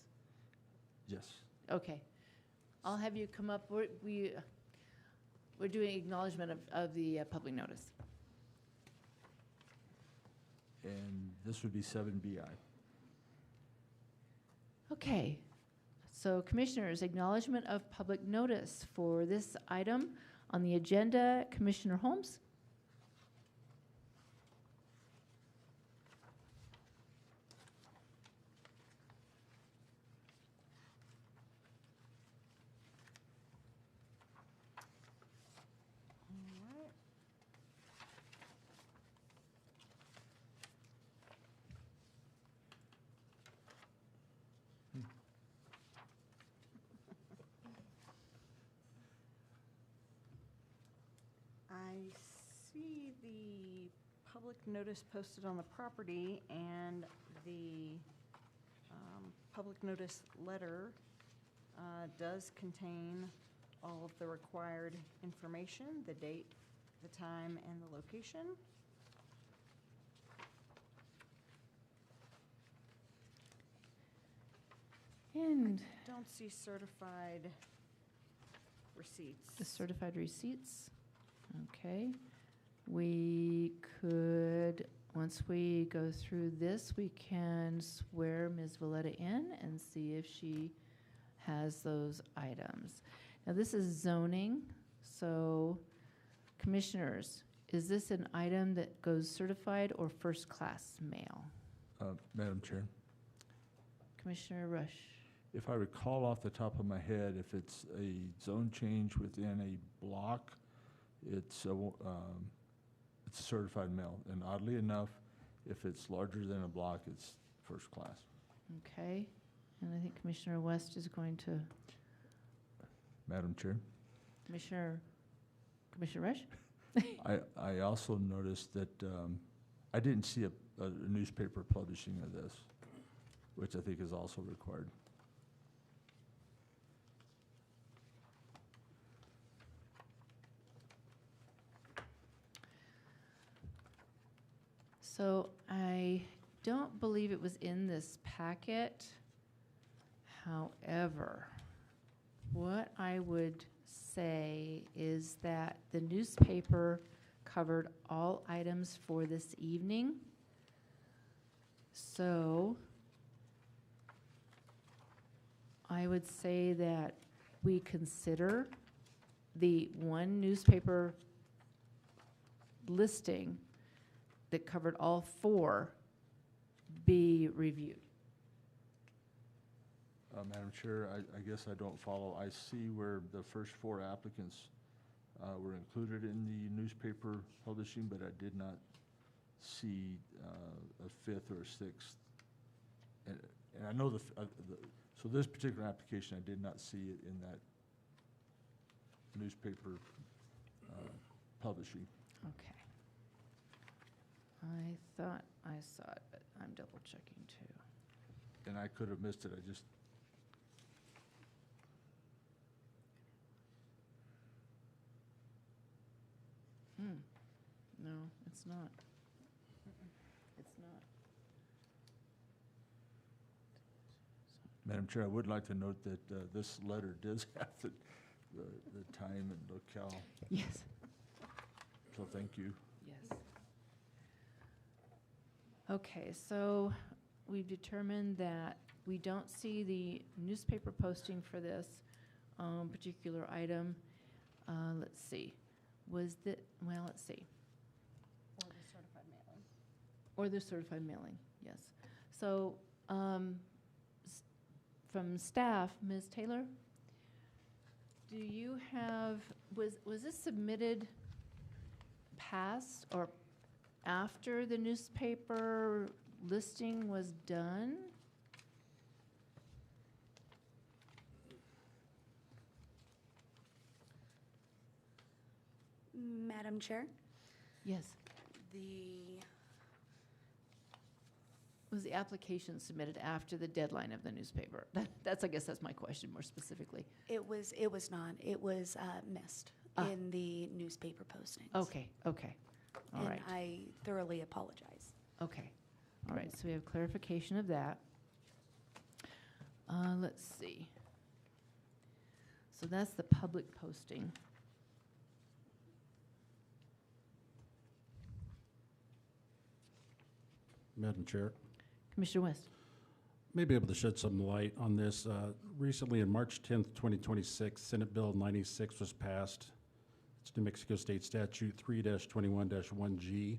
Yes. Okay. I'll have you come up. We're doing acknowledgement of the public notice. And this would be 7BI. Okay. So Commissioners, acknowledgement of public notice for this item on the agenda. Commissioner Holmes? I see the public notice posted on the property, and the public notice letter does contain all of the required information, the date, the time, and the location. And Don't see certified receipts. the certified receipts. Okay. We could, once we go through this, we can swear Ms. Valletta in and see if she has those items. Now, this is zoning, so Commissioners, is this an item that goes certified or first-class mail? Madam Chair, Commissioner Rush? if I recall off the top of my head, if it's a zone change within a block, it's a certified mail. And oddly enough, if it's larger than a block, it's first class. Okay. And I think Commissioner West is going to, Madam Chair? Commissioner Rush? I also noticed that I didn't see a newspaper publishing of this, which I think is also required. So I don't believe it was in this packet. However, what I would say is that the newspaper covered all items for this evening. So I would say that we consider the one newspaper listing that covered all four be reviewed. Madam Chair, I guess I don't follow. I see where the first four applicants were included in the newspaper publishing, but I did not see a fifth or a sixth. And I know so this particular application, I did not see it in that newspaper publishing. Okay. I thought I saw it, but I'm double checking too. And I could have missed it. I just, No, it's not. It's not. Madam Chair, I would like to note that this letter does have the time and locale, Yes. so thank you. Yes. Okay, so we've determined that we don't see the newspaper posting for this particular item. Let's see, let's see. Or the certified mailing. Or the certified mailing, yes. So, from staff, Ms. Taylor, do you have, was this submitted past or after the newspaper listing was done? Madam Chair, Yes. the, Was the application submitted after the deadline of the newspaper? I guess that's my question more specifically. it was not. It was missed in the newspaper postings. Okay, okay, all right. And I thoroughly apologize. Okay, all right, so we have clarification of that. Let's see. So that's the public posting. Madam Chair, Commissioner West? may be able to shed some light on this. Recently, on March 10th, 2026, Senate Bill 96 was passed. It's New Mexico State Statute 3-21-1G.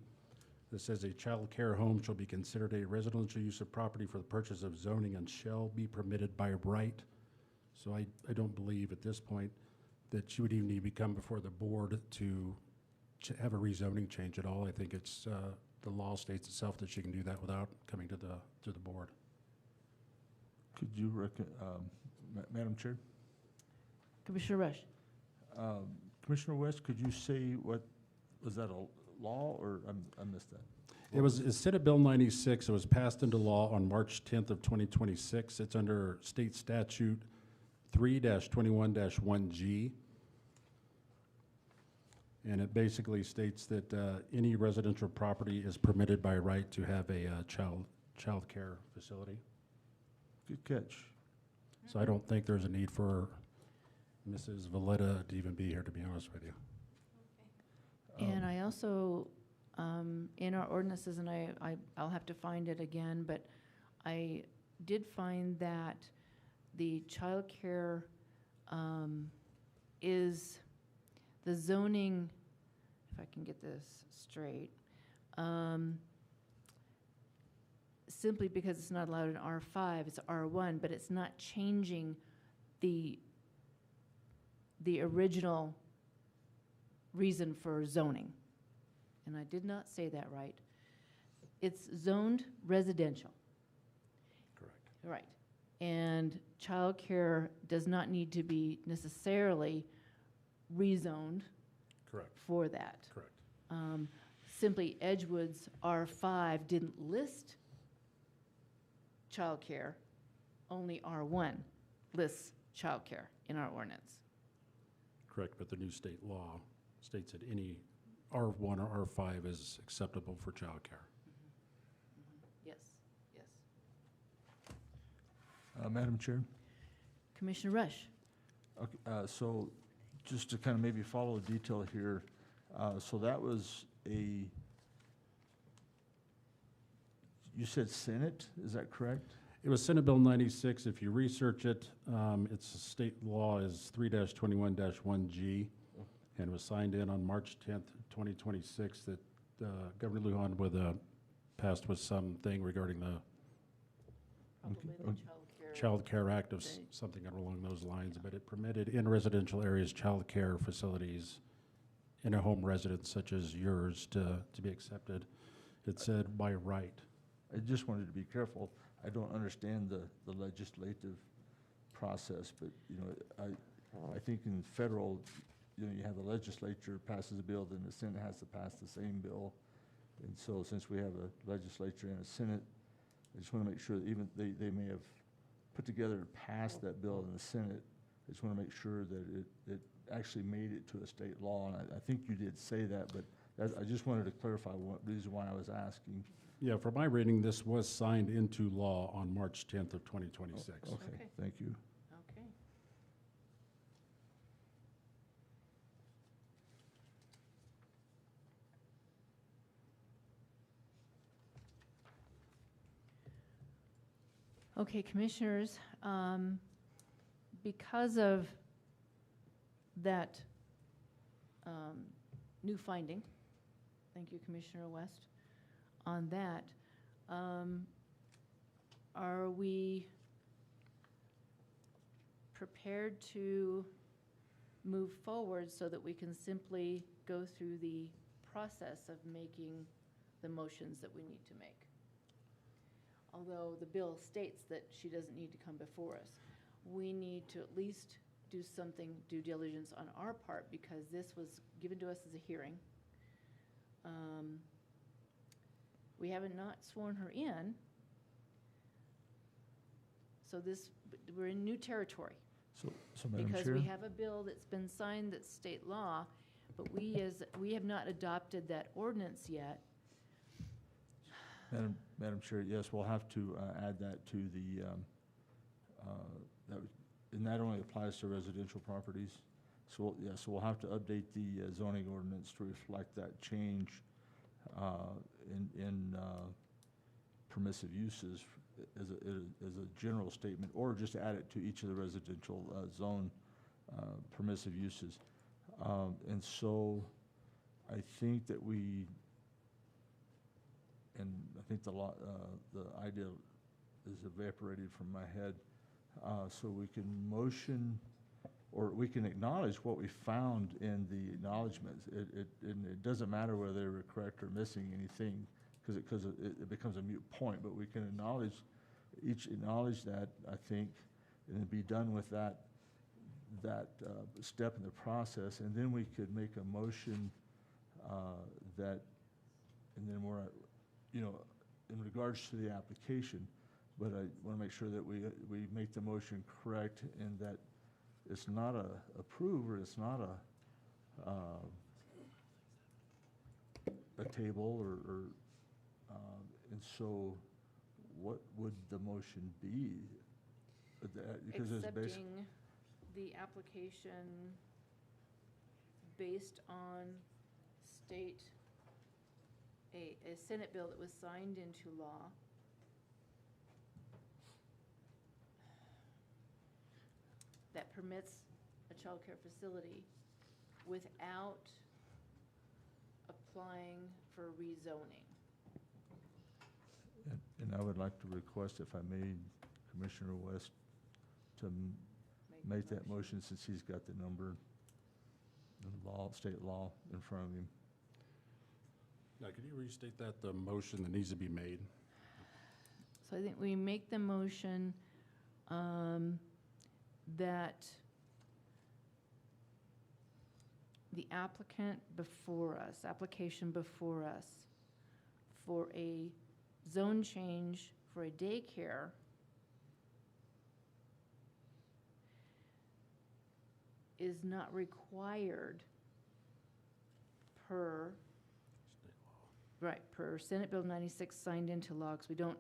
That says a child care home shall be considered a residential use of property for the purchase of zoning and shall be permitted by right. So I don't believe at this point that you would even need to come before the board to have a rezoning change at all. I think it's, the law states itself that you can do that without coming to the board. Could you, Madam Chair? Commissioner Rush? Commissioner West, could you say was that a law, or I missed that? It's Senate Bill 96. It was passed into law on March 10th of 2026. It's under state statute 3-21-1G. And it basically states that any residential property is permitted by right to have a child care facility. Good catch. So I don't think there's a need for Mrs. Valletta to even be here, to be honest with you. And I also, in our ordinances, and I'll have to find it again, but I did find that the childcare is the zoning, if I can get this straight, simply because it's not allowed in R5, it's R1, but it's not changing the original reason for zoning. And I did not say that right. It's zoned residential. Correct. Right. And childcare does not need to be necessarily rezoned Correct. for that. Correct. Simply Edgewood's R5 didn't list childcare, only R1 lists childcare in our ordinance. Correct, but the new state law states that any R1 or R5 is acceptable for childcare. Yes, yes. Madam Chair? Commissioner Rush? Okay, so just to kind of maybe follow the detail here, so that was you said Senate, is that correct? It was Senate Bill 96. If you research it, its state law is 3-21-1G, and was signed in on March 10th, 2026, that Governor Lujan passed with something regarding the Probably the childcare. Child Care Act of Right. something along those lines, but it permitted in residential areas child care facilities in a home residence such as yours to be accepted. It said by right. I just wanted to be careful. I don't understand the legislative process, but, you know, I think in federal, you know, you have the legislature passes a bill, then the Senate has to pass the same bill. And so since we have a legislature and a Senate, I just want to make sure that even they may have put together and passed that bill in the Senate. I just want to make sure that it actually made it to a state law. And I think you did say that, but I just wanted to clarify what reason why I was asking. Yeah, for my reading, this was signed into law on March 10th of 2026. Okay, Okay. thank you. Okay. Okay, commissioners, because of that new finding, thank you, Commissioner West, on that, are we prepared to move forward so that we can simply go through the process of making the motions that we need to make? Although the bill states that she doesn't need to come before us, we need to at least do something, due diligence on our part, because this was given to us as a hearing. We haven't not sworn her in, so we're in new territory. So Madam Because Chair? we have a bill that's been signed that's state law, but we have not adopted that ordinance yet. Madam Chair, yes, we'll have to add that to the, and that only applies to residential properties. So, yes, we'll have to update the zoning ordinance to reflect that change in permissive uses as a general statement, or just add it to each of the residential zone permissive uses. And so I think that and I think the idea is evaporated from my head. So we can motion, or we can acknowledge what we found in the acknowledgements. And it doesn't matter whether they were correct or missing anything, because it becomes a moot point, but we can acknowledge that, I think, and be done with that step in the process, and then we could make a motion and then we're, in regards to the application, but I want to make sure that we make the motion correct, and that it's not a approve, or it's not a table, or and so what would the motion be? Because it's Accepting the application based on a Senate bill that was signed into law that permits a child care facility without applying for rezoning. And I would like to request, if I may, Commissioner West, to make that motion, since he's got the number, the state law in front of him. Now, could you restate that, the motion that needs to be made? So I think we make the motion that the application before us for a zone change for a daycare is not required per Senate Bill 96 signed into law, because we don't,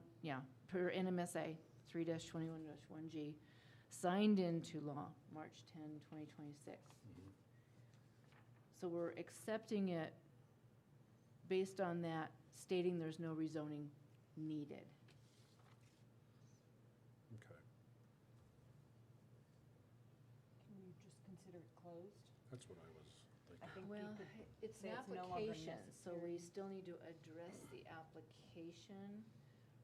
per NMSA 3-21-1G, signed into law March 10, 2026. So we're accepting it based on that, stating there's no rezoning needed. Okay. Can you just consider it closed? That's what I was thinking. I think you Well, could it's say an it's no longer application, so we necessary. still need to address the application,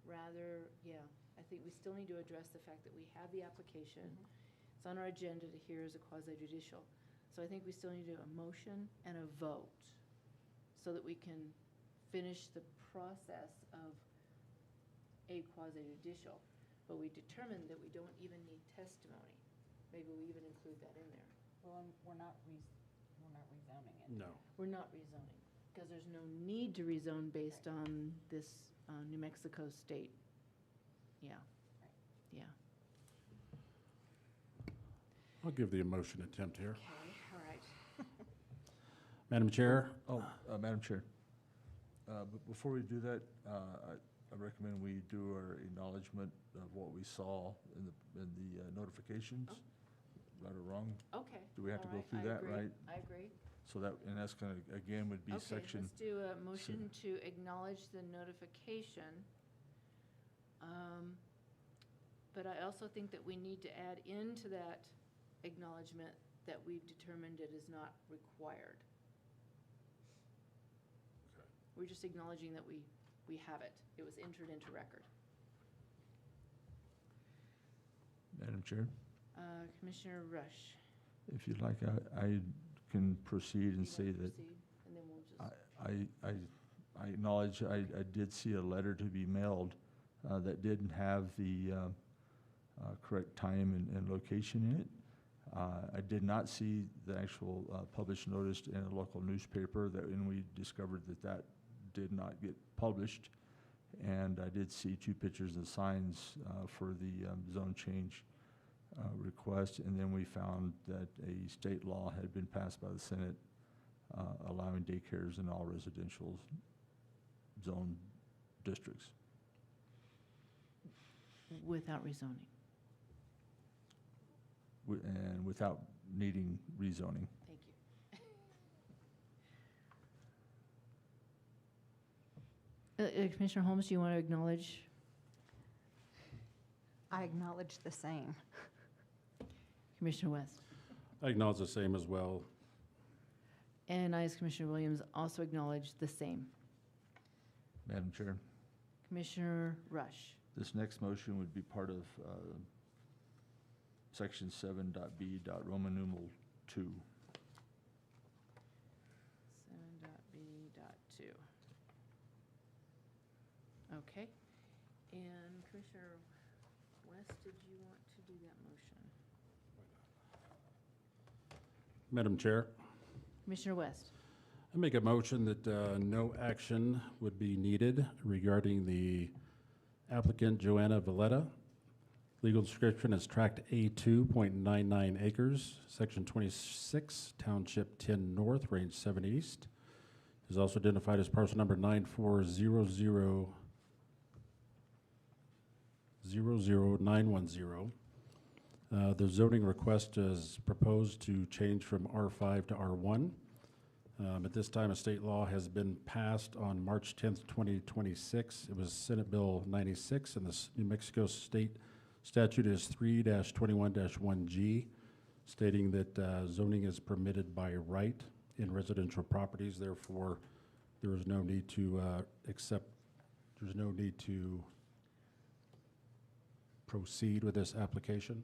rather, I think we still need to address the fact that we have the application. It's on our agenda to hear as a quasi-judicial. So I think we still need to do a motion and a vote, so that we can finish the process of a quasi-judicial. But we determined that we don't even need testimony. Maybe we even include that in there. Well, we're not rezoning it. No. We're not rezoning, because there's no need to rezone based on this New Mexico state. I'll give the motion attempt here. Okay, all right. Madam Chair, Madam Chair, but before we do that, I recommend we do our acknowledgement of what we saw in the notifications, right or wrong. Okay. Do we have to all go right, through I that, agree, right? I agree. So that, and that's gonna, again, would be Okay, section. let's do a motion to acknowledge the notification. But I also think that we need to add into that acknowledgement that we've determined it is not required. We're just acknowledging that we have it. It was entered into record. Madam Chair, Commissioner Rush. if you'd like, I can proceed and you say want to that proceed? And then we'll just. I acknowledge, I did see a letter to be mailed that didn't have the correct time and location in it. I did not see the actual published notice in a local newspaper, and we discovered that did not get published. And I did see 2 pictures of signs for the zone change request, and then we found that a state law had been passed by the Senate allowing daycares in all residential zone districts. Without rezoning. And without needing rezoning. Thank you. Commissioner Holmes, do you want to acknowledge? I acknowledge the same. Commissioner West? I acknowledge the same as well. And I, as Commissioner Williams, also acknowledge the same. Madam Chair, Commissioner Rush? this next motion would be part of section 7.b. Roman numeral 2. 7.b.2. Okay. And Commissioner West, did you want to do that motion? Madam Chair, Commissioner West? I make a motion that no action would be needed regarding the applicant Joanna Valletta. Legal description is tract A2, 0.99 acres, section 26, township 10 north, range 7 east. Is also identified as parcel number 940000910. The zoning request is proposed to change from R5 to R1. At this time, a state law has been passed on March 10th, 2026. It was Senate Bill 96, and the New Mexico State statute is 3-21-1G, stating that zoning is permitted by right in residential properties. Therefore, there is no need to proceed with this application.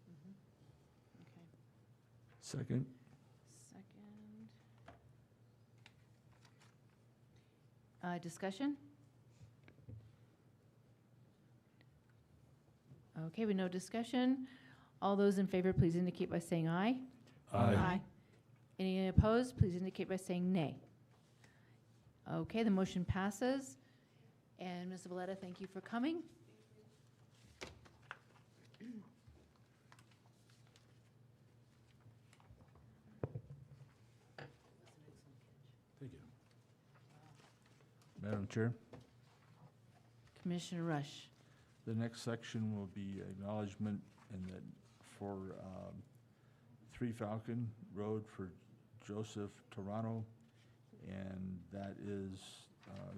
Okay. Second. Discussion? Okay, with no discussion, all those in favor, please indicate by saying aye. Aye. Any opposed, please indicate by saying nay. Okay, the motion passes. And Ms. Valletta, thank you for coming. Thank you. Madam Chair, Commissioner Rush. the next section will be acknowledgement and that for 3 Falcon Road for Joseph Toronto, and that is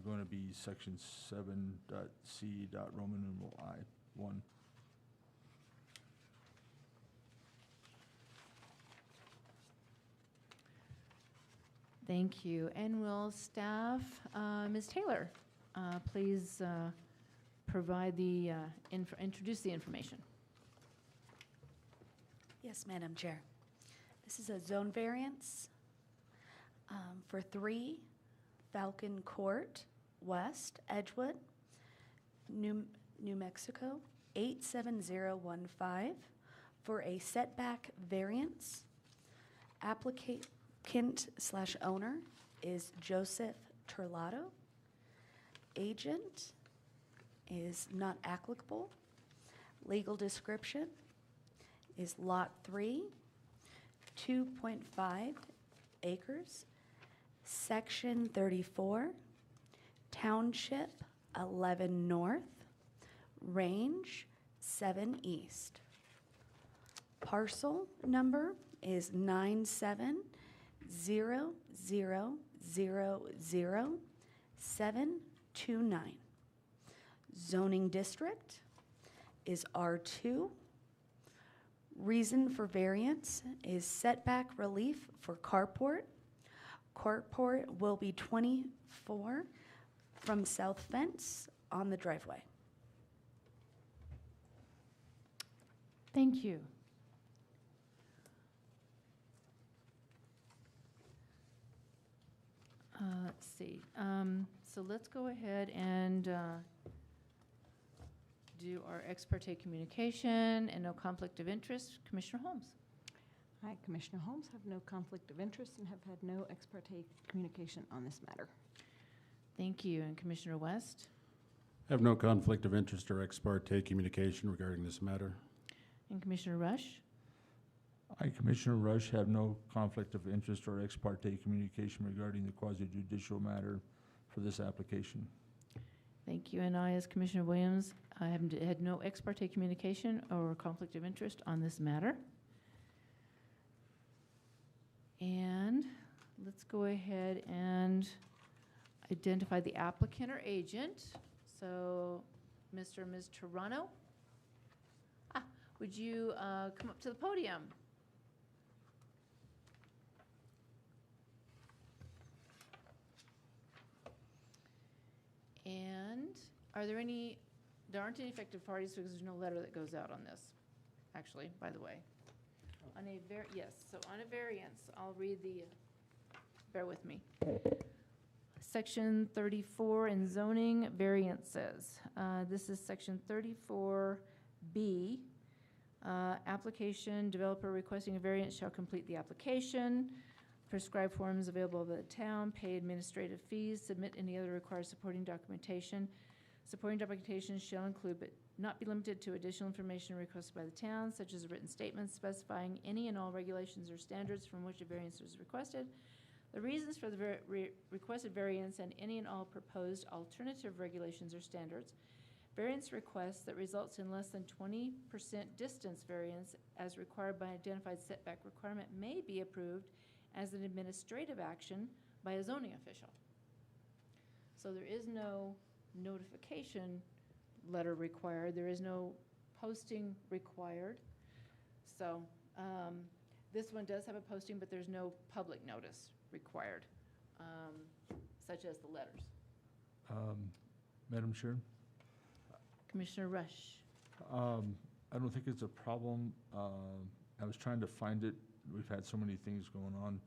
going to be section 7.c. Roman numeral I-1. Thank you. And will staff, Ms. Taylor, please provide the, introduce the information. Yes, Madam Chair. This is a zone variance for 3 Falcon Court West, Edgewood, New Mexico, 87015, for a setback variance. Applicant/owner is Joseph Turlato. Agent is not applicable. Legal description is Lot 3, 2.5 acres, Section 34, Township 11 North, Range 7 East. Parcel number is 970000729. Zoning district is R2. Reason for variance is setback relief for carport. Carport will be 24 from south fence on the driveway. Thank you. Let's see. So let's go ahead and do our ex parte communication and no conflict of interest. Commissioner Holmes. Hi, Commissioner Holmes, have no conflict of interest and have had no ex parte communication on this matter. Thank you. And Commissioner West. Have no conflict of interest or ex parte communication regarding this matter. And Commissioner Rush. I, Commissioner Rush, have no conflict of interest or ex parte communication regarding the quasi-judicial matter for this application. Thank you. And I, as Commissioner Williams, I have had no ex parte communication or conflict of interest on this matter. And let's go ahead and identify the applicant or agent. So, Mr. and Ms. Toronto, would you come up to the podium? And are there any, there aren't any effective parties because there's no letter that goes out on this, actually, by the way. On a yes, so on a variance, I'll read the, bear with me. Section 34 in zoning variances. This is section 34B. Application, developer requesting a variance shall complete the application, prescribe forms available by the town, pay administrative fees, submit any other required supporting documentation. Supporting documentation shall include, but not be limited to, additional information requested by the town, such as a written statement specifying any and all regulations or standards from which a variance is requested, the reasons for the requested variance, and any and all proposed alternative regulations or standards. Variance requests that results in less than 20% distance variance as required by identified setback requirement may be approved as an administrative action by a zoning official. So there is no notification letter required. There is no posting required. So this one does have a posting, but there's no public notice required, such as the letters. Madam Chair? Commissioner Rush. I don't think it's a problem. I was trying to find it. We've had so many things going on.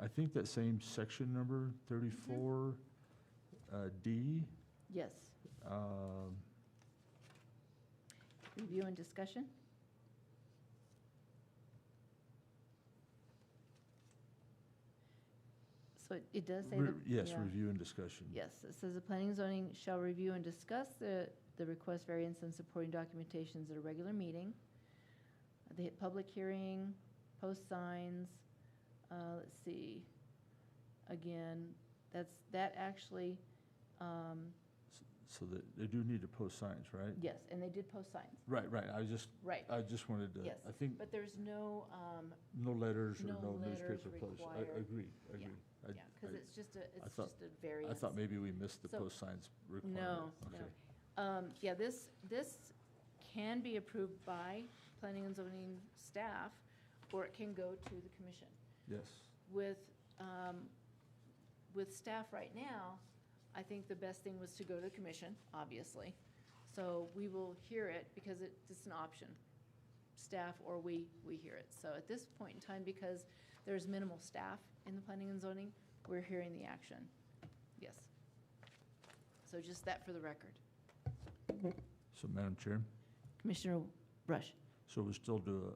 I think that same section number, 34, D. Yes. Review and discussion. So it does say that. Yes, yeah. review and discussion. Yes, it says the planning and zoning shall review and discuss the request variance and supporting documentations at a regular meeting. The public hearing, post signs, let's see, again, that actually, So that they do need to post signs, right? yes, and they did post signs, Right. I just wanted to, yes. I think, But there's no, no letters or no no letters newspaper posts. I required. agree. yeah, because it's just thought- a variance. I thought maybe we missed the So- post signs requirement. No, Okay. no. Yeah, this can be approved by planning and zoning staff, or it can go to the commission. Yes. With staff right now, I think the best thing was to go to the commission, obviously. So we will hear it because it's an option, staff or we hear it. So at this point in time, because there's minimal staff in the planning and zoning, we're hearing the action. Yes. So just that for the record. So, Madam Chair, Commissioner Rush. so we still do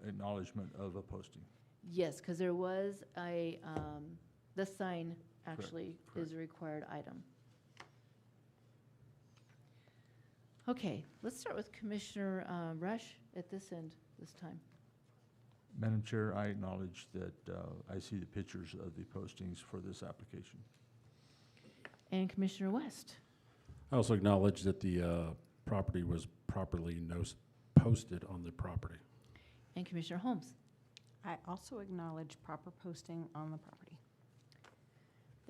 acknowledgement of a posting. Yes, because there was the sign actually is a required item. Okay, let's start with Commissioner Rush at this end this time. Madam Chair, I acknowledge that I see the pictures of the postings for this application. And Commissioner West. I also acknowledge that the property was properly posted on the property. And Commissioner Holmes. I also acknowledge proper posting on the property.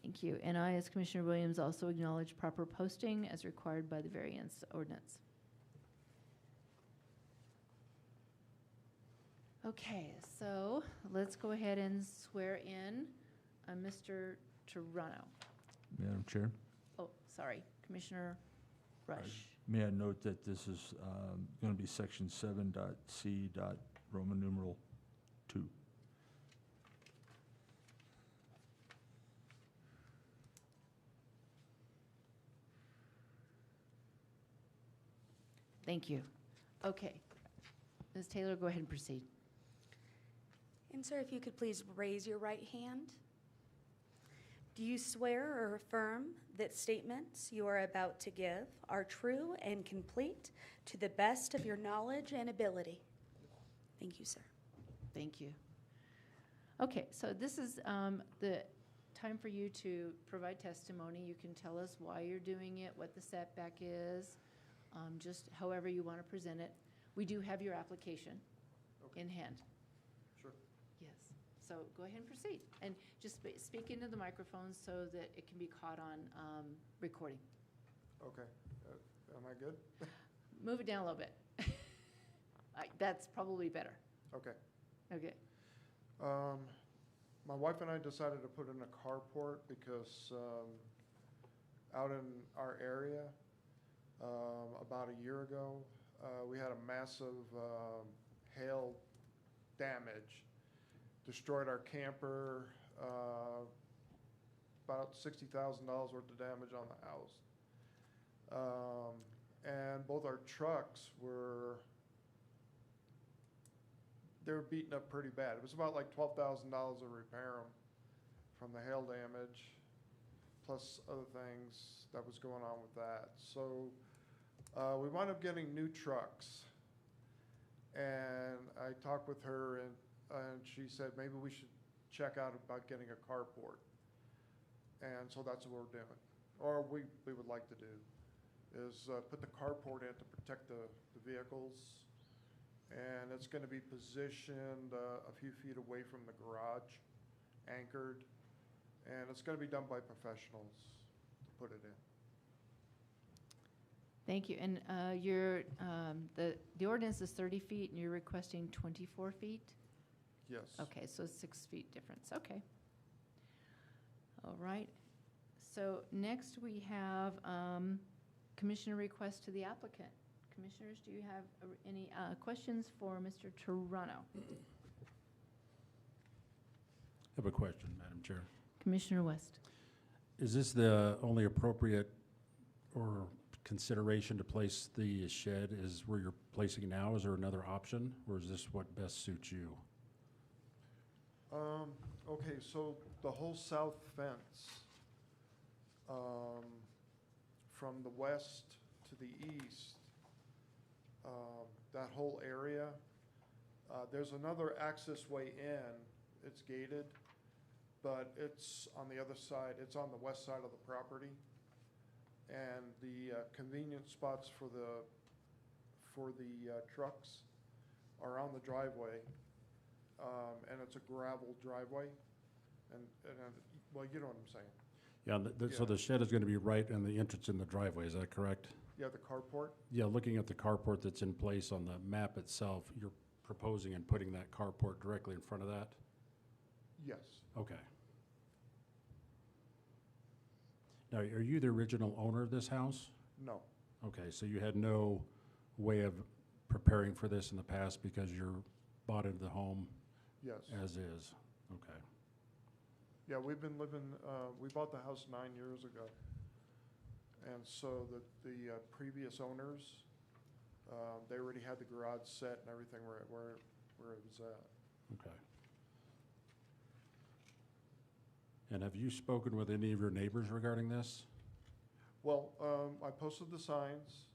Thank you. And I, as Commissioner Williams, also acknowledge proper posting as required by the variance ordinance. Okay, so let's go ahead and swear in Mr. Toronto. Madam Chair, Oh, sorry, Commissioner Rush. may I note that this is going to be section 7.c. Roman numeral 2. Thank you. Okay. Ms. Taylor, go ahead and proceed. And sir, if you could please raise your right hand. Do you swear or affirm that statements you are about to give are true and complete to the best of your knowledge and ability? Thank you, sir. Thank you. Okay, so this is the time for you to provide testimony. You can tell us why you're doing it, what the setback is, just however you want to present it. We do have your application in hand. Sure. Yes, so go ahead and proceed. And just speak into the microphone so that it can be caught on recording. Okay. Am I good? Move it down a little bit. That's probably better. Okay. Okay. My wife and I decided to put in a carport because out in our area, about a year ago, we had a massive hail damage. Destroyed our camper, about $60,000 worth of damage on the house. And both our trucks they were beaten up pretty bad. It was about like $12,000 to repair them from the hail damage, plus other things that was going on with that. So we wound up getting new trucks. And I talked with her, and she said maybe we should check out about getting a carport. And so that's what we're doing. Or we would like to do, is put the carport in to protect the vehicles. And it's going to be positioned a few feet away from the garage, anchored. And it's going to be done by professionals to put it in. Thank you. And the ordinance is 30 feet, and you're requesting 24 feet? Yes. Okay, so 6 feet difference. Okay. All right. So next we have commissioner request to the applicant. Commissioners, do you have any questions for Mr. Toronto? I have a question, Madam Chair. Commissioner West. Is this the only appropriate or consideration to place the shed is where you're placing it now? Is there another option, or is this what best suits you? Okay, so the whole south fence, from the west to the east, that whole area, there's another access way in. It's gated, but it's on the other side. It's on the west side of the property. And the convenience spots for the trucks are on the driveway, and it's a gravel driveway, and well, you know what I'm saying. Yeah, so the shed is going to be right in the entrance in the driveway, is that correct? Yeah, the carport. Yeah, looking at the carport that's in place on the map itself, you're proposing and putting that carport directly in front of that? Yes. Okay. Now, are you the original owner of this house? No. Okay, so you had no way of preparing for this in the past because you're bought into the home Yes. as is? Okay. Yeah, we've been living. We bought the house 9 years ago, and so the previous owners, they already had the garage set and everything where it was at. Okay. And have you spoken with any of your neighbors regarding this? Well, I posted the signs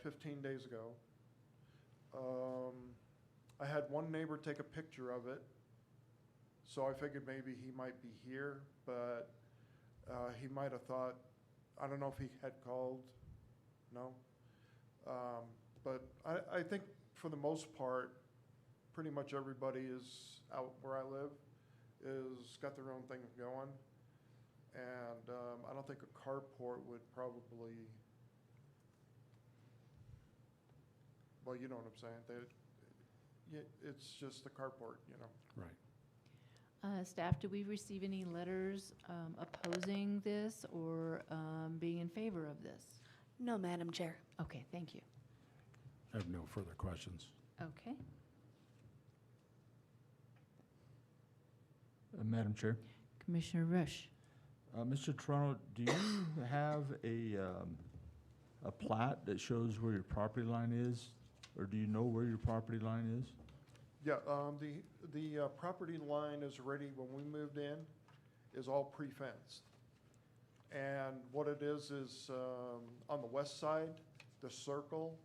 15 days ago. I had one neighbor take a picture of it, so I figured maybe he might be here, but he might have thought, I don't know if he had called, no. But I think for the most part, pretty much everybody is out where I live, is got their own thing going. And I don't think a carport would probably, well, you know what I'm saying. It's just a carport, you know. Right. Staff, do we receive any letters opposing this or being in favor of this? No, Madam Chair. Okay, thank you. I have no further questions. Okay. Madam Chair. Commissioner Rush. Mr. Toronto, do you have a plat that shows where your property line is? Or do you know where your property line is? Yeah, the property line is ready, when we moved in, is all pre-fenced. And what it is on the west side, the circle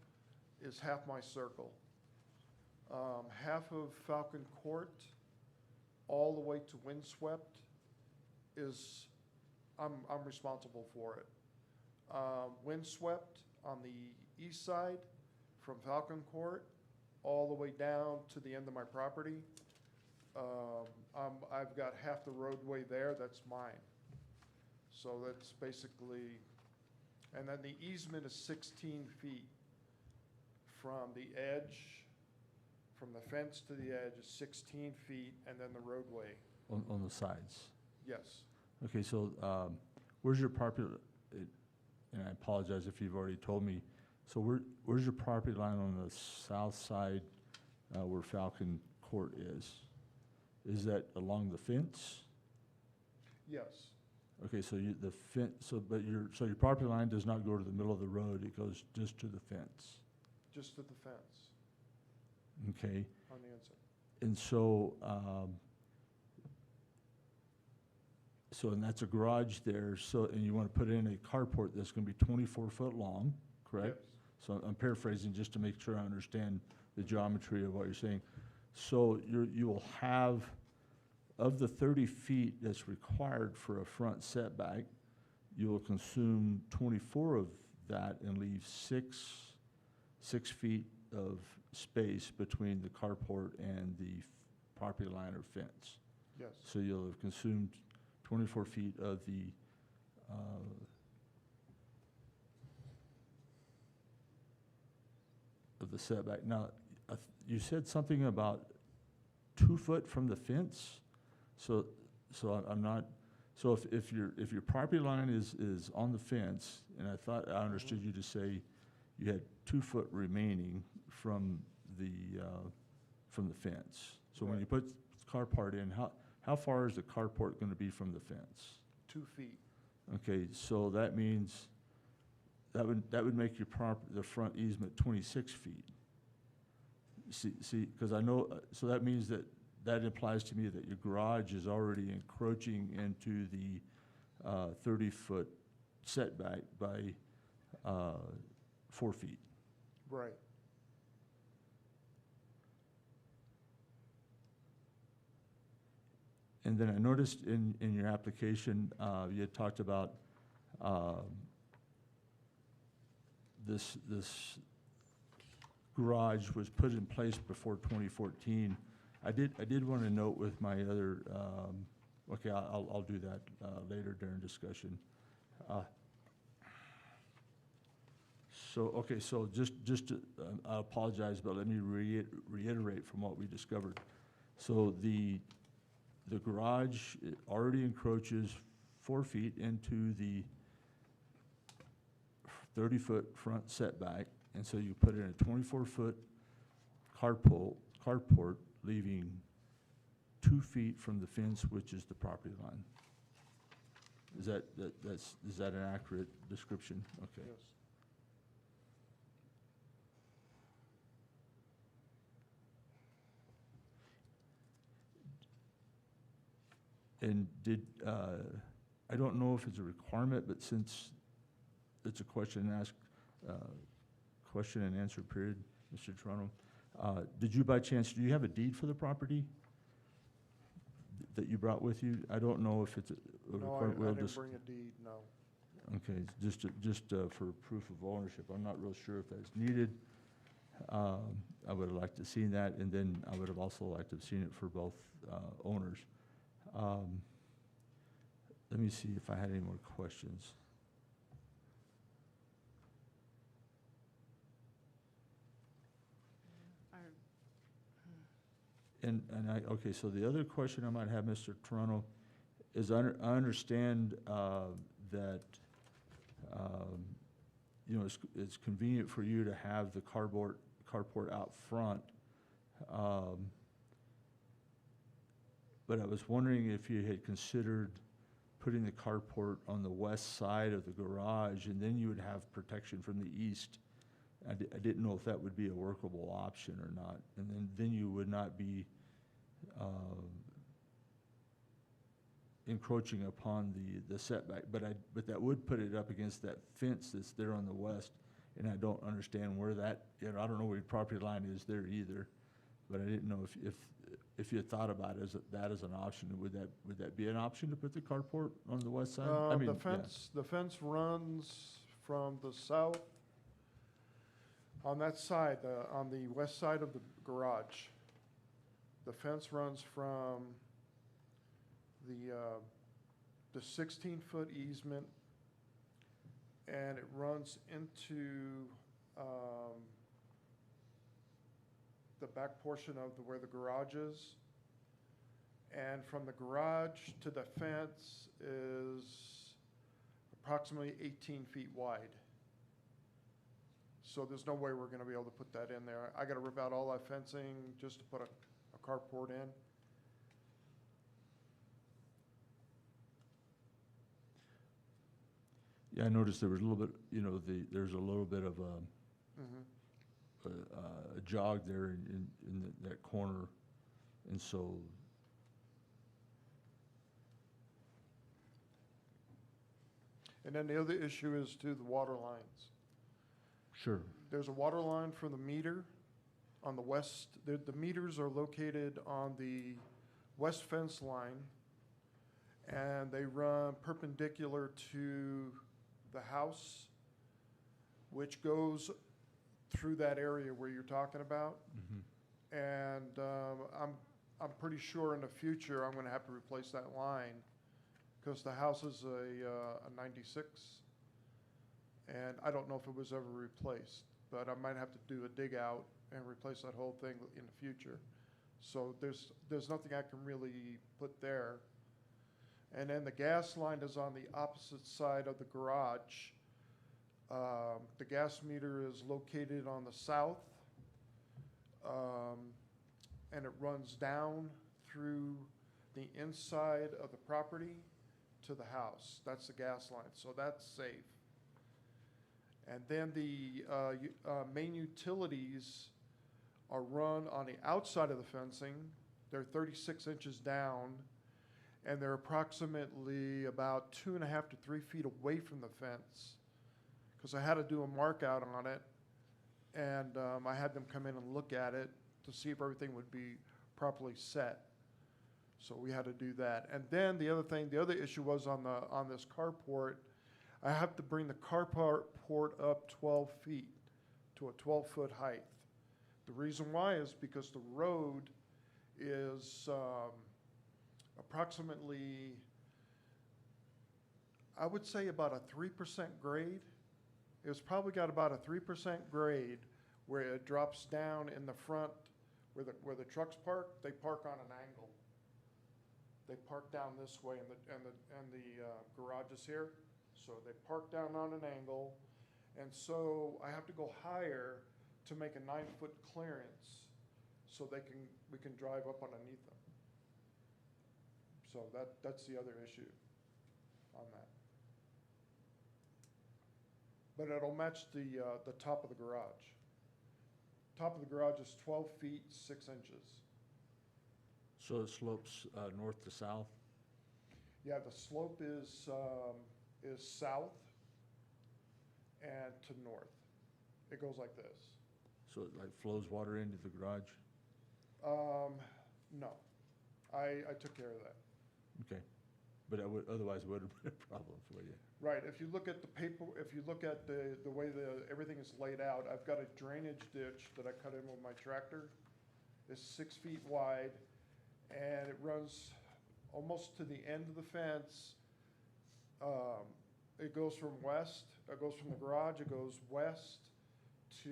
is half my circle. Half of Falcon Court, all the way to Windswept, is, I'm responsible for it. Windswept on the east side, from Falcon Court, all the way down to the end of my property. I've got half the roadway there, that's mine. So that's basically, and then the easement is 16 feet from the edge, from the fence to the edge is 16 feet, and then the roadway, On the sides? yes. Okay, so where's your property, and I apologize if you've already told me, so where's your property line on the south side where Falcon Court is? Is that along the fence? Yes, Okay, so the fence, so your property line does not go to the middle of the road, it goes just to the fence, just at the fence okay? on the inside. And so, and that's a garage there, so, and you want to put in a carport that's going to be 24 foot long, correct? Yes. So I'm paraphrasing just to make sure I understand the geometry of what you're saying. So you will have, of the 30 feet that's required for a front setback, you will consume 24 of that and leave 6 feet of space between the carport and the property line or fence. Yes, So you'll have consumed 24 feet of the setback. Now, you said something about 2 foot from the fence? So I'm not, so if your property line is on the fence, and I thought I understood you to say you had 2 foot remaining from the fence. So when Right. you put carport in, how far is the carport going to be from the fence? 2 feet. Okay, so that means, that would make your the front easement 26 feet. See, because I know, so that means that implies to me that your garage is already encroaching into the 30-foot setback by 4 feet. Right. And then I noticed in your application, you had talked about this garage was put in place before 2014. I did want to note with my other, okay, I'll do that later during discussion. So just to, I apologize, but let me reiterate from what we discovered. So the garage already encroaches 4 feet into the 30-foot front setback, and so you put in a 24-foot carport, leaving 2 feet from the fence, which is the property line. Is that an accurate description? Okay. Yes. And I don't know if it's a requirement, but since it's a question and answer period, Mr. Toronto, Did you by chance, do you have a deed for the property that you brought with you? I don't know if it's a No, I required, we'll didn't just, bring a deed, no. okay, just for proof of ownership. I'm not real sure if that's needed. I would have liked to seen that, and then I would have also liked to have seen it for both owners. Let me see if I had any more questions. And okay, so the other question I might have, Mr. Toronto, is I understand that, you know, it's convenient for you to have the carport out front. But I was wondering if you had considered putting the carport on the west side of the garage, and then you would have protection from the east. I didn't know if that would be a workable option or not. And then you would not be encroaching upon the setback. But that would put it up against that fence that's there on the west, and I don't understand where that, you know, I don't know where your property line is there either. But I didn't know if you had thought about that as an option. Would that be an option to put the carport on the west side? I mean, The fence runs from the south, on that side, on the west side of the garage. The fence runs from the 16-foot easement, and it runs into the back portion of where the garage is. And from the garage to the fence is approximately 18 feet wide. So there's no way we're gonna be able to put that in there. I gotta rip out all that fencing just to put a carport in. Yeah, I noticed there was a little bit, you know, there's a little bit of a jog there in that corner, and so. And then the other issue is to the water lines. Sure. There's a water line for the meter on the west. The meters are located on the west fence line, and they run perpendicular to the house, which goes through that area where you're talking about. And I'm pretty sure in the future I'm going to have to replace that line because the house is a 96, and I don't know if it was ever replaced, but I might have to do a dig out and replace that whole thing in the future. So there's nothing I can really put there. And then the gas line is on the opposite side of the garage. The gas meter is located on the south, and it runs down through the inside of the property to the house. That's the gas line, so that's safe. And then the main utilities are run on the outside of the fencing. They're 36 inches down, and they're approximately about 2.5 to 3 feet away from the fence, because I had to do a mark out on it, and I had them come in and look at it to see if everything would be properly set. So we had to do that. And then the other issue was on this carport, I have to bring the carport up 12 feet to a 12-foot height. The reason why is because the road is approximately, I would say about a 3% grade. It's probably got about a 3% grade where it drops down in the front where the trucks park. They park on an angle. They park down this way, and the garage is here. So they park down on an angle, and so I have to go higher to make a 9-foot clearance, so we can drive up underneath them. So that's the other issue on that. But it'll match the top of the garage. Top of the garage is 12 feet 6 inches. So it slopes north to south? Yeah, the slope is south and to north. It goes like this. So it like flows water into the garage? No. I took care of that. Okay. But I would, otherwise it would have been a problem for you. Right, if you look at the paper, if you look at the way everything is laid out, I've got a drainage ditch that I cut in with my tractor. It's 6 feet wide, and it runs almost to the end of the fence. It goes from the garage, it goes west to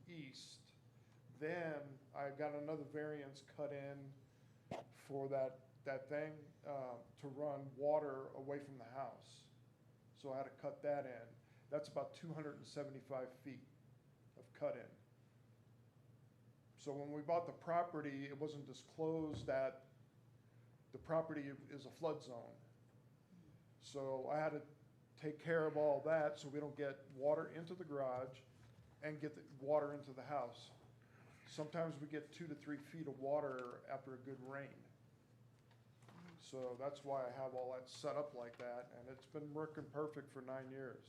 east. Then I got another variance cut in for that thing, to run water away from the house. So I had to cut that in. That's about 275 feet of cut in. So when we bought the property, it wasn't disclosed that the property is a flood zone. So I had to take care of all that so we don't get water into the garage and get the water into the house. Sometimes we get 2 to 3 feet of water after a good rain. So that's why I have all that set up like that, and it's been working perfect for 9 years.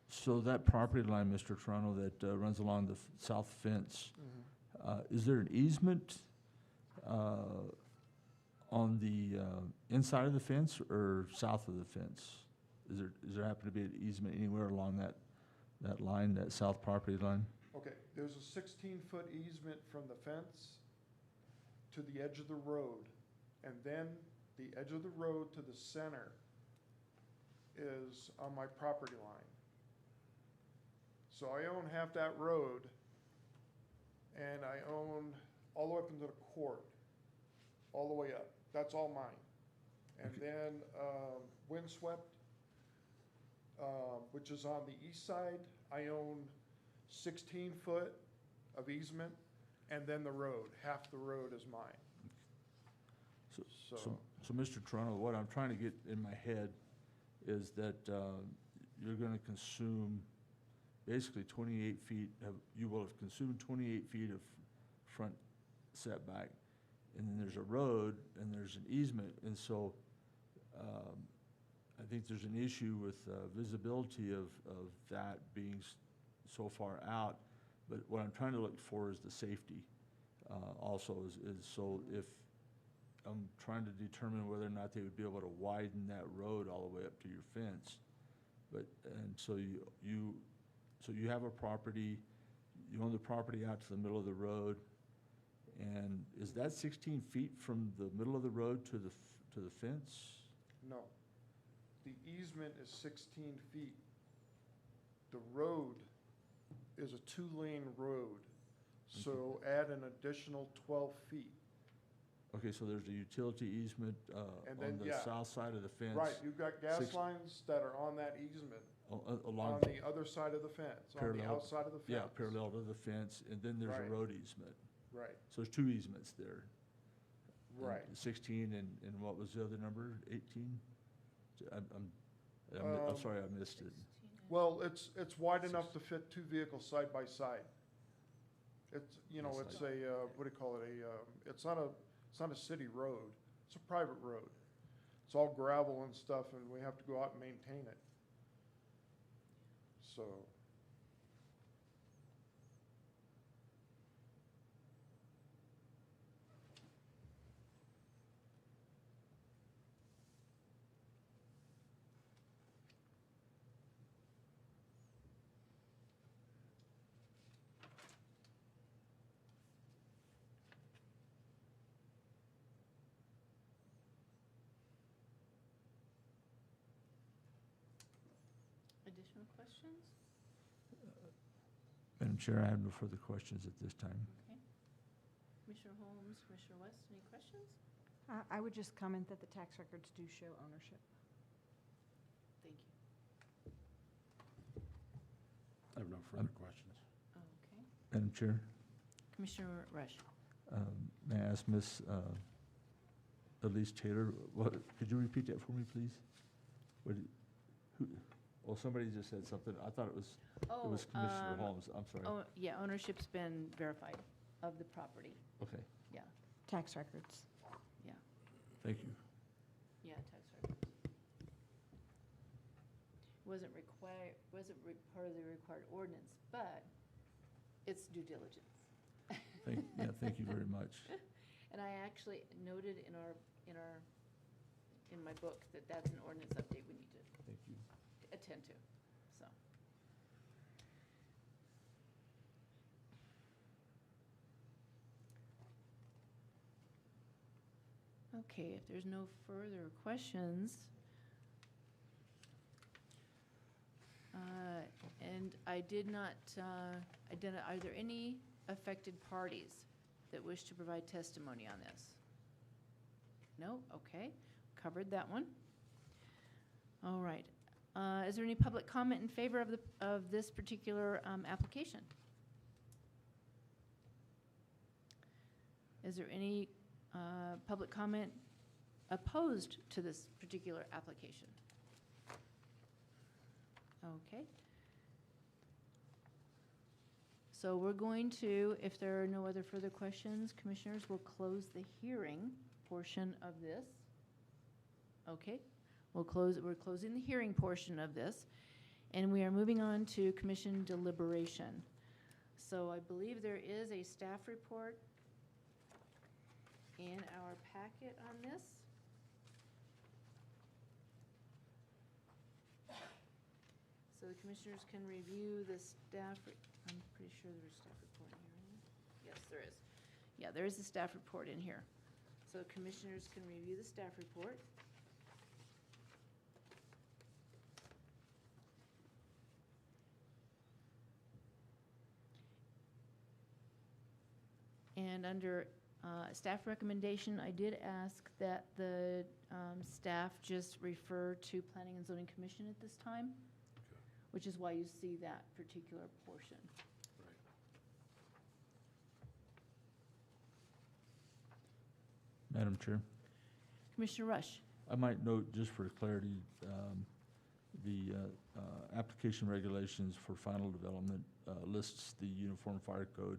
So that property line, Mr. Toronto, that runs along the south fence, is there an easement on the inside of the fence or south of the fence? Is there happen to be an easement anywhere along that line, that south property line? Okay, there's a 16-foot easement from the fence to the edge of the road. And then the edge of the road to the center is on my property line. So I own half that road, and I own all the way up into the court, all the way up. That's all mine. And then Windswept, which is on the east side, I own 16 foot of easement, and then the road, half the road is mine. So, Mr. Toronto, what I'm trying to get in my head is that you're gonna consume basically 28 feet, you will have consumed 28 feet of front setback, and then there's a road, and there's an easement, and so I think there's an issue with visibility of that being so far out, but what I'm trying to look for is the safety also, is so if, I'm trying to determine whether or not they would be able to widen that road all the way up to your fence. But, and so you have a property, you own the property out to the middle of the road, and is that 16 feet from the middle of the road to the fence? No. The easement is 16 feet. The road is a 2-lane road, so add an additional 12 feet. Okay, so there's a utility easement And then, on the yeah. south side of the fence. Right, you've got gas Six- lines that are on that easement, Along, on the other side of the fence, on the Parallel- outside of the fence. yeah, parallel to the fence, and then there's a Right. road easement. Right, So there's 2 easements there. right. 16 and what was the other number, 18? I'm sorry, I missed it. Well, it's wide enough to fit 2 vehicles side by side. It's, it's a, what do you call it, it's not a city road, it's a private road. It's all gravel and stuff, and we have to go out and maintain it. So, Additional questions? Madam Chair, I have no further questions at this time. Okay. Commissioner Holmes, Commissioner West, any questions? I would just comment that the tax records do show ownership. Thank you. I have no further questions. Okay. Madam Chair, Commissioner Rush. may I ask Ms. Elise Taylor, could you repeat that for me, please? Well, somebody just said something. I thought it was Commissioner Holmes. I'm sorry. Oh, yeah, ownership's been verified of the property. Okay. Yeah, Tax records. yeah. Thank you. Yeah, tax records. Wasn't part of the required ordinance, but it's due diligence. Thank you very much. And I actually noted in my book that that's an ordinance update we need to Thank you. attend to, so. Okay, if there's no further questions. And I did not identify, are there any affected parties that wish to provide testimony on this? No? Okay, covered that one. All right. Is there any public comment in favor of this particular application? Is there any public comment opposed to this particular application? Okay. So we're going to, if there are no other further questions, commissioners, we'll close the hearing portion of this. Okay, we're closing the hearing portion of this, and we are moving on to commission deliberation. So I believe there is a staff report in our packet on this. So the commissioners can review the staff, I'm pretty sure there's a staff report in here, isn't there? Yes, there is. Yeah, there is a staff report in here. So commissioners can review the staff report. And under staff recommendation, I did ask that the staff just refer to Planning and Zoning Commission at this time, which is why you see that particular portion. Madam Chair, Commissioner Rush. I might note, just for clarity, the application regulations for final development lists the Uniform Fire Code.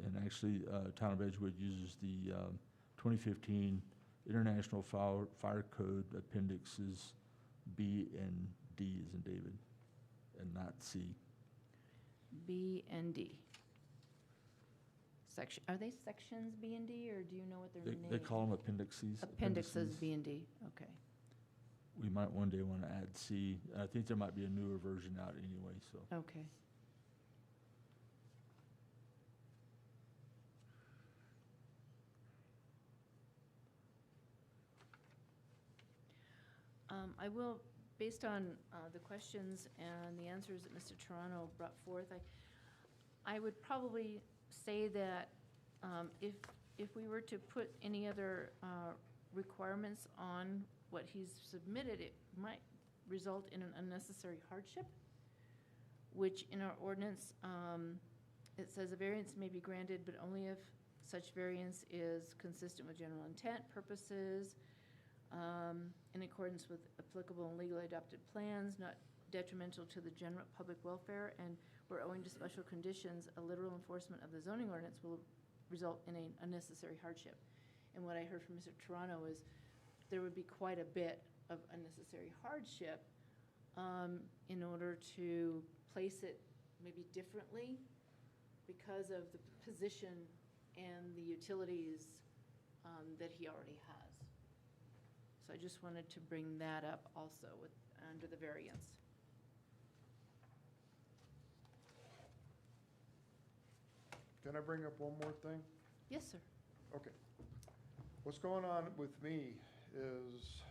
And actually, Town of Edgewood uses the 2015 International Fire Code Appendixes B and D as in David, and not C. B and D. Section, are they sections B and D, or do you know what they're named? They call them appendices. Appendixes B and D, okay. We might one day want to add C. I think there might be a newer version out anyway, so. Okay. I will, based on the questions and the answers that Mr. Toronto brought forth, I would probably say that if we were to put any other requirements on what he's submitted, it might result in an unnecessary hardship, which in our ordinance, it says a variance may be granted, but only if such variance is consistent with general intent, purposes, in accordance with applicable and legally adopted plans, not detrimental to the general public welfare, and where owing to special conditions, a literal enforcement of the zoning ordinance will result in an unnecessary hardship. And what I heard from Mr. Toronto is there would be quite a bit of unnecessary hardship in order to place it maybe differently because of the position and the utilities that he already has. So I just wanted to bring that up also with, under the variance. Can I bring up one more thing? Yes, sir. Okay. What's going on with me is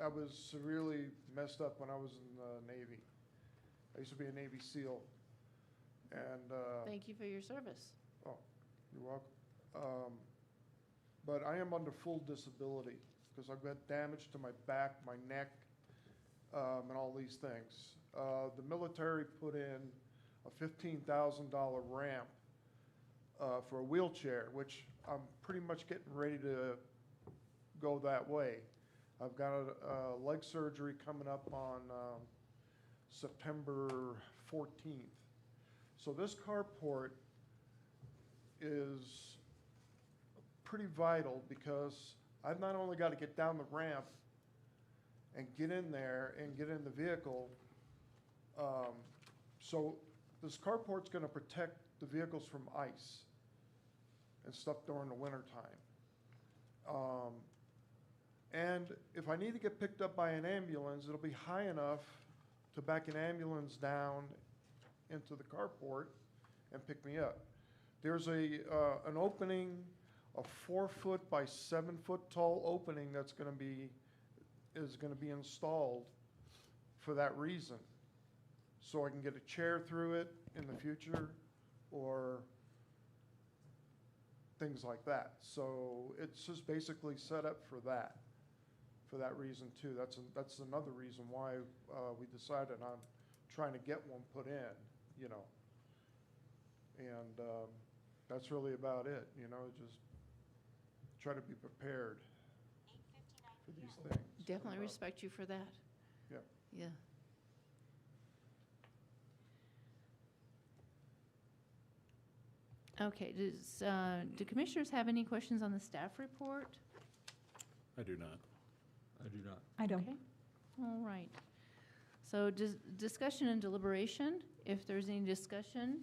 I was severely messed up when I was in the Navy. I used to be a Navy SEAL. And Thank you for your service. oh, you're welcome. But I am under full disability because I've got damage to my back, my neck, and all these things. The military put in a $15,000 ramp for a wheelchair, which I'm pretty much getting ready to go that way. I've got a leg surgery coming up on September 14th. So this carport is pretty vital because I've not only got to get down the ramp and get in there and get in the vehicle, so this carport's going to protect the vehicles from ice and stuff during the wintertime. And if I need to get picked up by an ambulance, it'll be high enough to back an ambulance down into the carport and pick me up. There's an opening, a 4-foot by 7-foot tall opening is going to be installed for that reason. So I can get a chair through it in the future or things like that. So it's just basically set up for that reason too. That's another reason why we decided on trying to get one put in, you know. And that's really about it, you know, just try to be prepared for these things. Definitely respect you for that. Yeah. Yeah. Okay, do commissioners have any questions on the staff report? I do not. I do not. I don't. Okay. All right. So discussion and deliberation, if there's any discussion.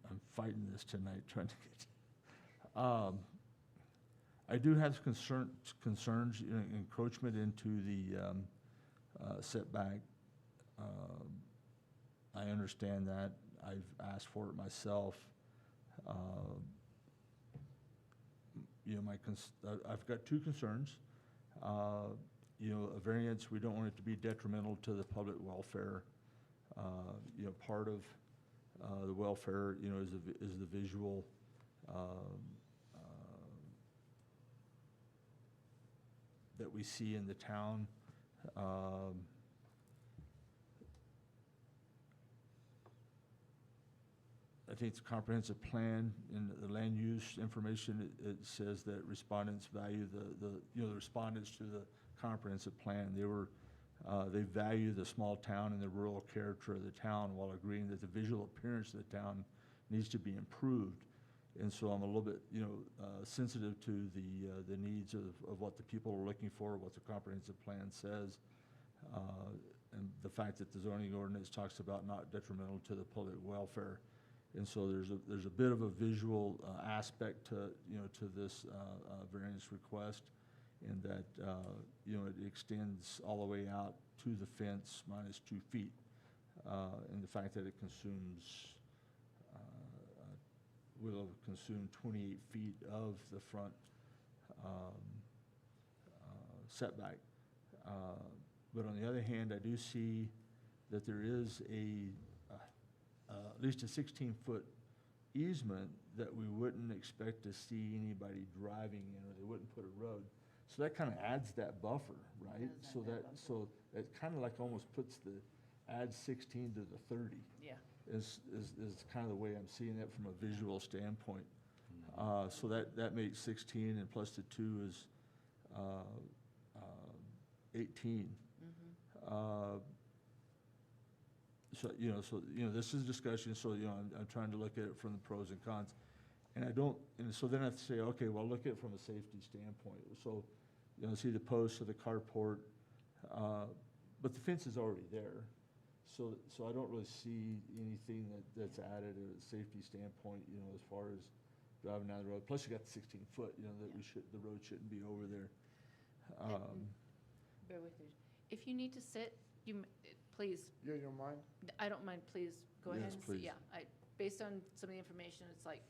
I'm fighting this tonight, trying to get, I do have concerns, you know, encroachment into the setback. I understand that. I've asked for it myself. You know, I've got two concerns. You know, a variance, we don't want it to be detrimental to the public welfare. You know, part of the welfare, you know, is the visual that we see in the town. I think it's a comprehensive plan in the land use information. It says that respondents value the respondents to the comprehensive plan. They value the small town and the rural character of the town while agreeing that the visual appearance of the town needs to be improved. And so I'm a little bit, you know, sensitive to the needs of what the people are looking for, what the comprehensive plan says, and the fact that the zoning ordinance talks about not detrimental to the public welfare. And so there's a bit of a visual aspect to, you know, to this variance request, in that you know, it extends all the way out to the fence minus 2 feet, and the fact that it will consume 28 feet of the front setback. But on the other hand, I do see that there is at least a 16-foot easement that we wouldn't expect to see anybody driving in, or they wouldn't put a road. So that kind of adds that buffer, right? So it kind of like almost adds 16 to the 30. Yeah. Is kind of the way I'm seeing it from a visual standpoint. So that makes 16, and plus the 2 is 18. So this is discussion, so, you know, I'm trying to look at it from the pros and cons. And so then I have to say, okay, well, look at it from a safety standpoint. So, you know, see the posts of the carport, but the fence is already there. So I don't really see anything that's added at a safety standpoint, you know, as far as driving down the road. Plus you got the 16-foot, you know, that the road shouldn't be over there. Bear with me. If you need to sit, please. Yeah, you don't mind? I don't mind, please, go ahead Yes, and sit. please. Yeah, based on some of the information, it's like,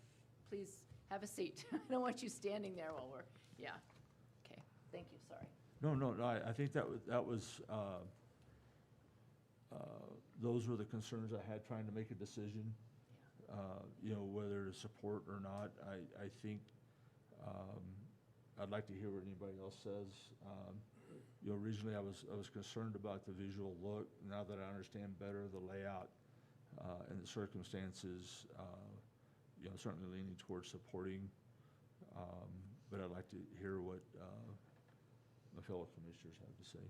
please have a seat. I don't want you standing there while we're, yeah. Okay, thank you, sorry. No, I think that was those were the concerns I had trying to make a decision, you know, whether to support or not. I think I'd like to hear what anybody else says. You know, originally I was concerned about the visual look. Now that I understand better the layout and the circumstances, you know, certainly leaning towards supporting. But I'd like to hear what my fellow commissioners have to say.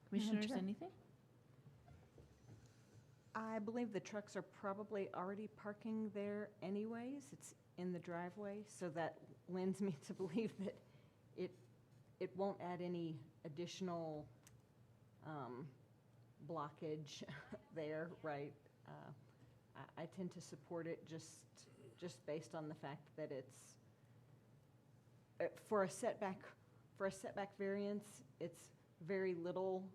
Commissioners, Chair. anything? I believe the trucks are probably already parking there anyways. It's in the driveway, so that lends me to believe that it won't add any additional blockage there, right? I tend to support it just based on the fact that it's, for a setback variance, it's very little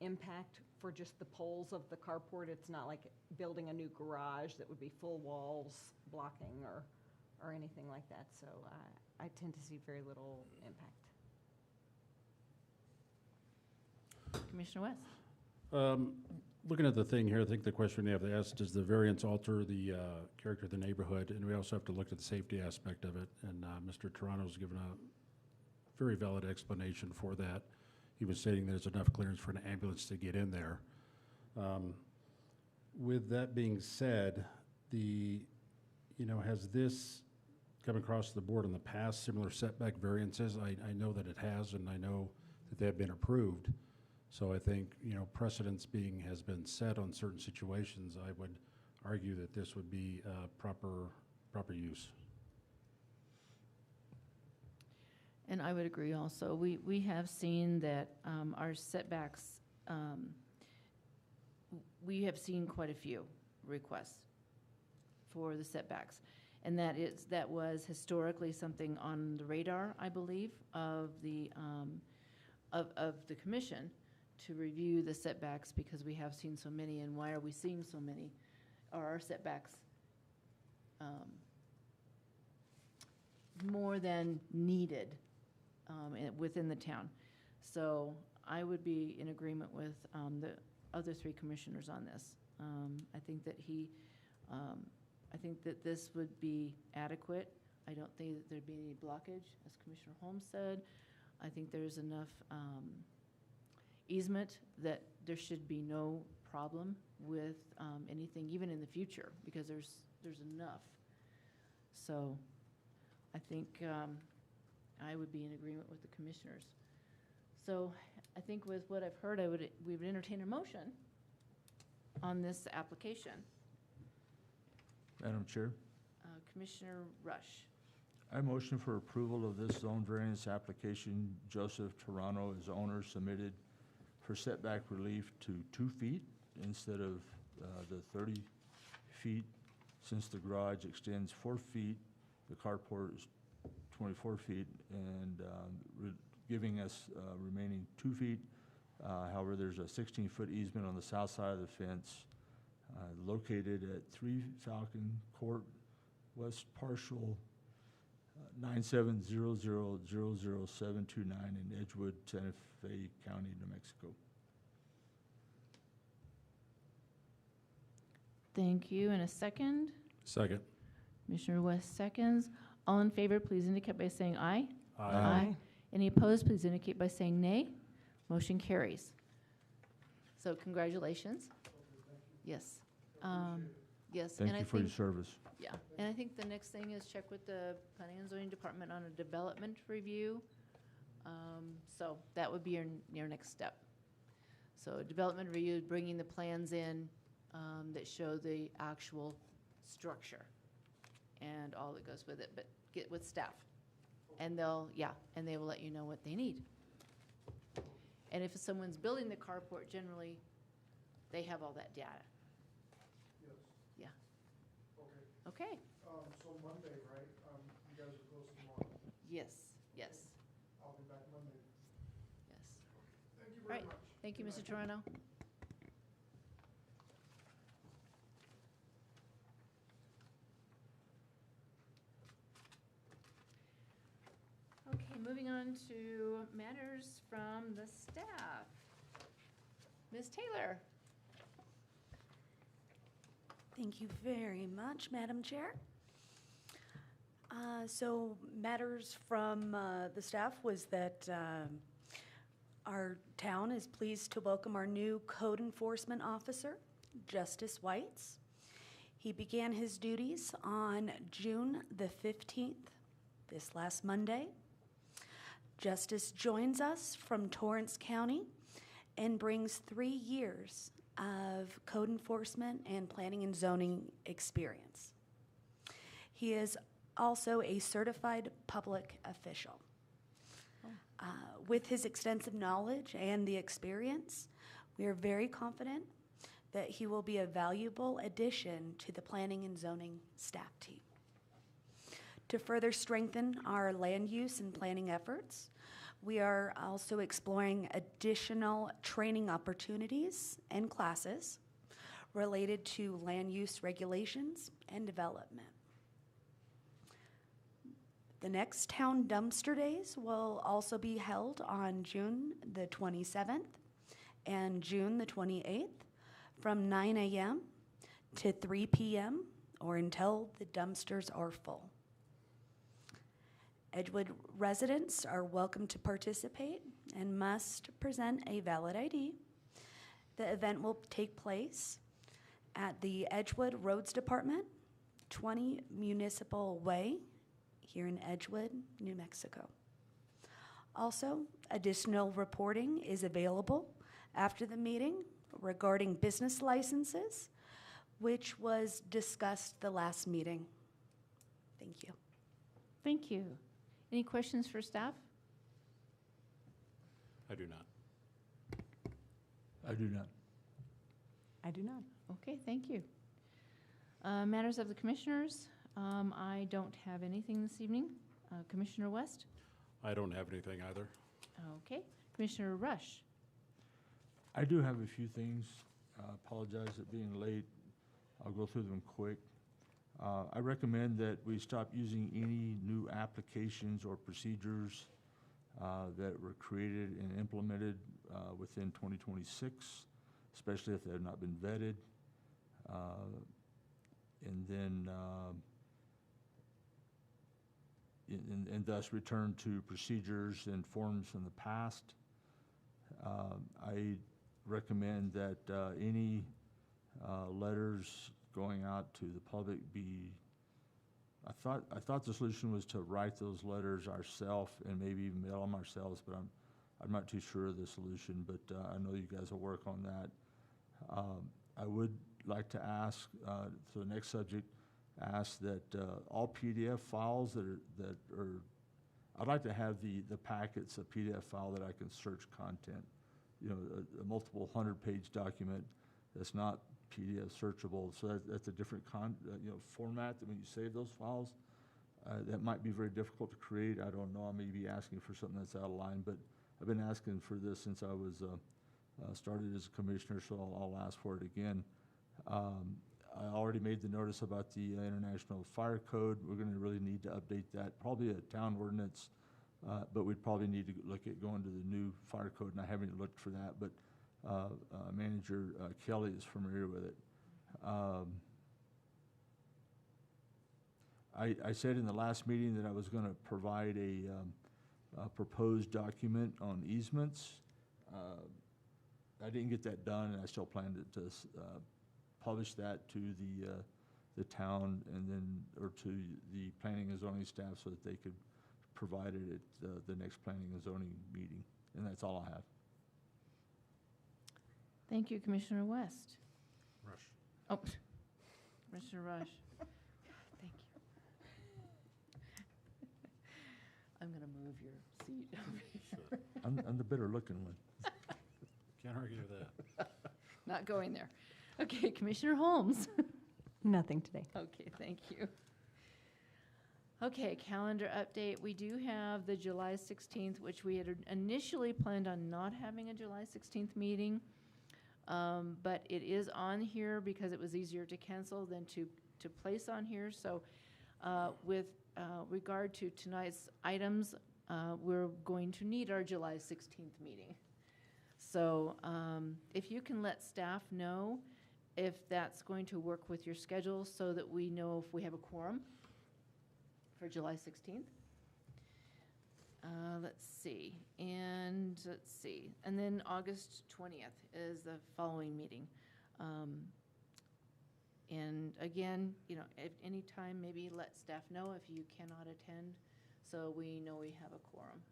impact for just the poles of the carport. It's not like building a new garage that would be full walls blocking or anything like that. So I tend to see very little impact. Commissioner West? Looking at the thing here, I think the question we have to ask, does the variance alter the character of the neighborhood? And we also have to look at the safety aspect of it. And Mr. Toronto's given a very valid explanation for that. He was stating there's enough clearance for an ambulance to get in there. With that being said, has this come across the board in the past, similar setback variances? I know that it has, and I know that they have been approved. So I think, precedence has been set on certain situations. I would argue that this would be proper use. And I would agree also. We have seen that our setbacks, we have seen quite a few requests for the setbacks. And that was historically something on the radar, I believe, of the commission to review the setbacks, because we have seen so many. And why are we seeing so many? Are our setbacks more than needed within the town? So I would be in agreement with the other three commissioners on this. I think that I think that this would be adequate. I don't think that there'd be any blockage, as Commissioner Holmes said. I think there's enough easement that there should be no problem with anything, even in the future, because there's enough. So I think I would be in agreement with the commissioners. So I think with what I've heard, we would entertain a motion on this application. Madam Chair, Commissioner Rush. I motion for approval of this zone variance application. Joseph Toronto as owner submitted for setback relief to 2 feet instead of the 30 feet. Since the garage extends 4 feet, the carport is 24 feet, and giving us remaining 2 feet. However, there's a 16-foot easement on the south side of the fence located at 3 Falcon Court, West Partial 970000729 in Edgewood, Santa Fe County, New Mexico. Thank you. And a second? Second. Commissioner West seconds. All in favor, please indicate by saying aye. Aye. Any opposed, please indicate by saying nay. Motion carries. So congratulations. Yes. Yes. Thank and you I for your think, service. yeah, and I think the next thing is check with the Planning and Zoning Department on a development review. So that would be your next step. So development review, bringing the plans in that show the actual structure and all that goes with it, but get with staff. And they will let you know what they need. And if someone's building the carport, generally, they have all that data. Yes. Yeah. Okay. Okay. So Monday, right? You guys are closed tomorrow. Yes, yes, I'll be back Monday. yes. Thank you All very right. much. Thank you, Good Mr. night. Toronto. Okay, moving on to matters from the staff. Ms. Taylor. Thank you very much, Madam Chair. So matters from the staff was that our town is pleased to welcome our new code enforcement officer, Justice Whites. He began his duties on June the 15th, this last Monday. Justice joins us from Torrance County and brings 3 years of code enforcement and planning and zoning experience. He is also a certified public official. With his extensive knowledge and the experience, we are very confident that he will be a valuable addition to the planning and zoning staff team. To further strengthen our land use and planning efforts, we are also exploring additional training opportunities and classes related to land use regulations and development. The next town dumpster days will also be held on June the 27th and June the 28th from 9 a.m. to 3 p.m. or until the dumpsters are full. Edgewood residents are welcome to participate and must present a valid ID. The event will take place at the Edgewood Roads Department, 20 Municipal Way, here in Edgewood, New Mexico. Also, additional reporting is available after the meeting regarding business licenses, which was discussed the last meeting. Thank you. Thank you. Any questions for staff? I do not. I do not. I do not. Okay, thank you. Matters of the commissioners, I don't have anything this evening. Commissioner West? I don't have anything either. Okay. Commissioner Rush? I do have a few things. Apologize at being late. I'll go through them quick. I recommend that we stop using any new applications or procedures that were created and implemented within 2026, especially if they have not been vetted. And then, and thus return to procedures and forms from the past. I recommend that any letters going out to the public be, I thought the solution was to write those letters ourselves and maybe even mail them ourselves, but I'm not too sure of the solution, but I know you guys will work on that. I would like to ask, for the next subject, ask that all PDF files that are, I'd like to have the packets, a PDF file that I can search content. You know, a multiple 100-page document that's not PDF searchable, so that's a different format that when you save those files, that might be very difficult to create. I don't know, I may be asking for something that's out of line, but I've been asking for this since I was started as a commissioner, so I'll ask for it again. I already made the notice about the International Fire Code. We're gonna really need to update that, probably a town ordinance, but we'd probably need to look at going to the new fire code, and I haven't looked for that, but Manager Kelly is familiar with it. I said in the last meeting that I was gonna provide a proposed document on easements. I didn't get that done, and I still plan to publish that to the town and then, or to the planning and zoning staff so that they could provide it at the next planning and zoning meeting. And that's all I have. Thank you, Commissioner West. Rush. Oh, Commissioner Rush. Thank you. I'm going to move your seat over here. I'm the better looking one. Can't argue that. Not going there. Okay, Commissioner Holmes. Nothing today. Okay, thank you. Okay, calendar update. We do have the July 16th, which we had initially planned on not having a July 16th meeting. But it is on here because it was easier to cancel than to place on here. So with regard to tonight's items, we're going to need our July 16th meeting. So if you can let staff know if that's going to work with your schedule so that we know if we have a quorum for July 16th. Let's see. And then August 20th is the following meeting. And again, you know, at any time, maybe let staff know if you cannot attend so we know we have a quorum.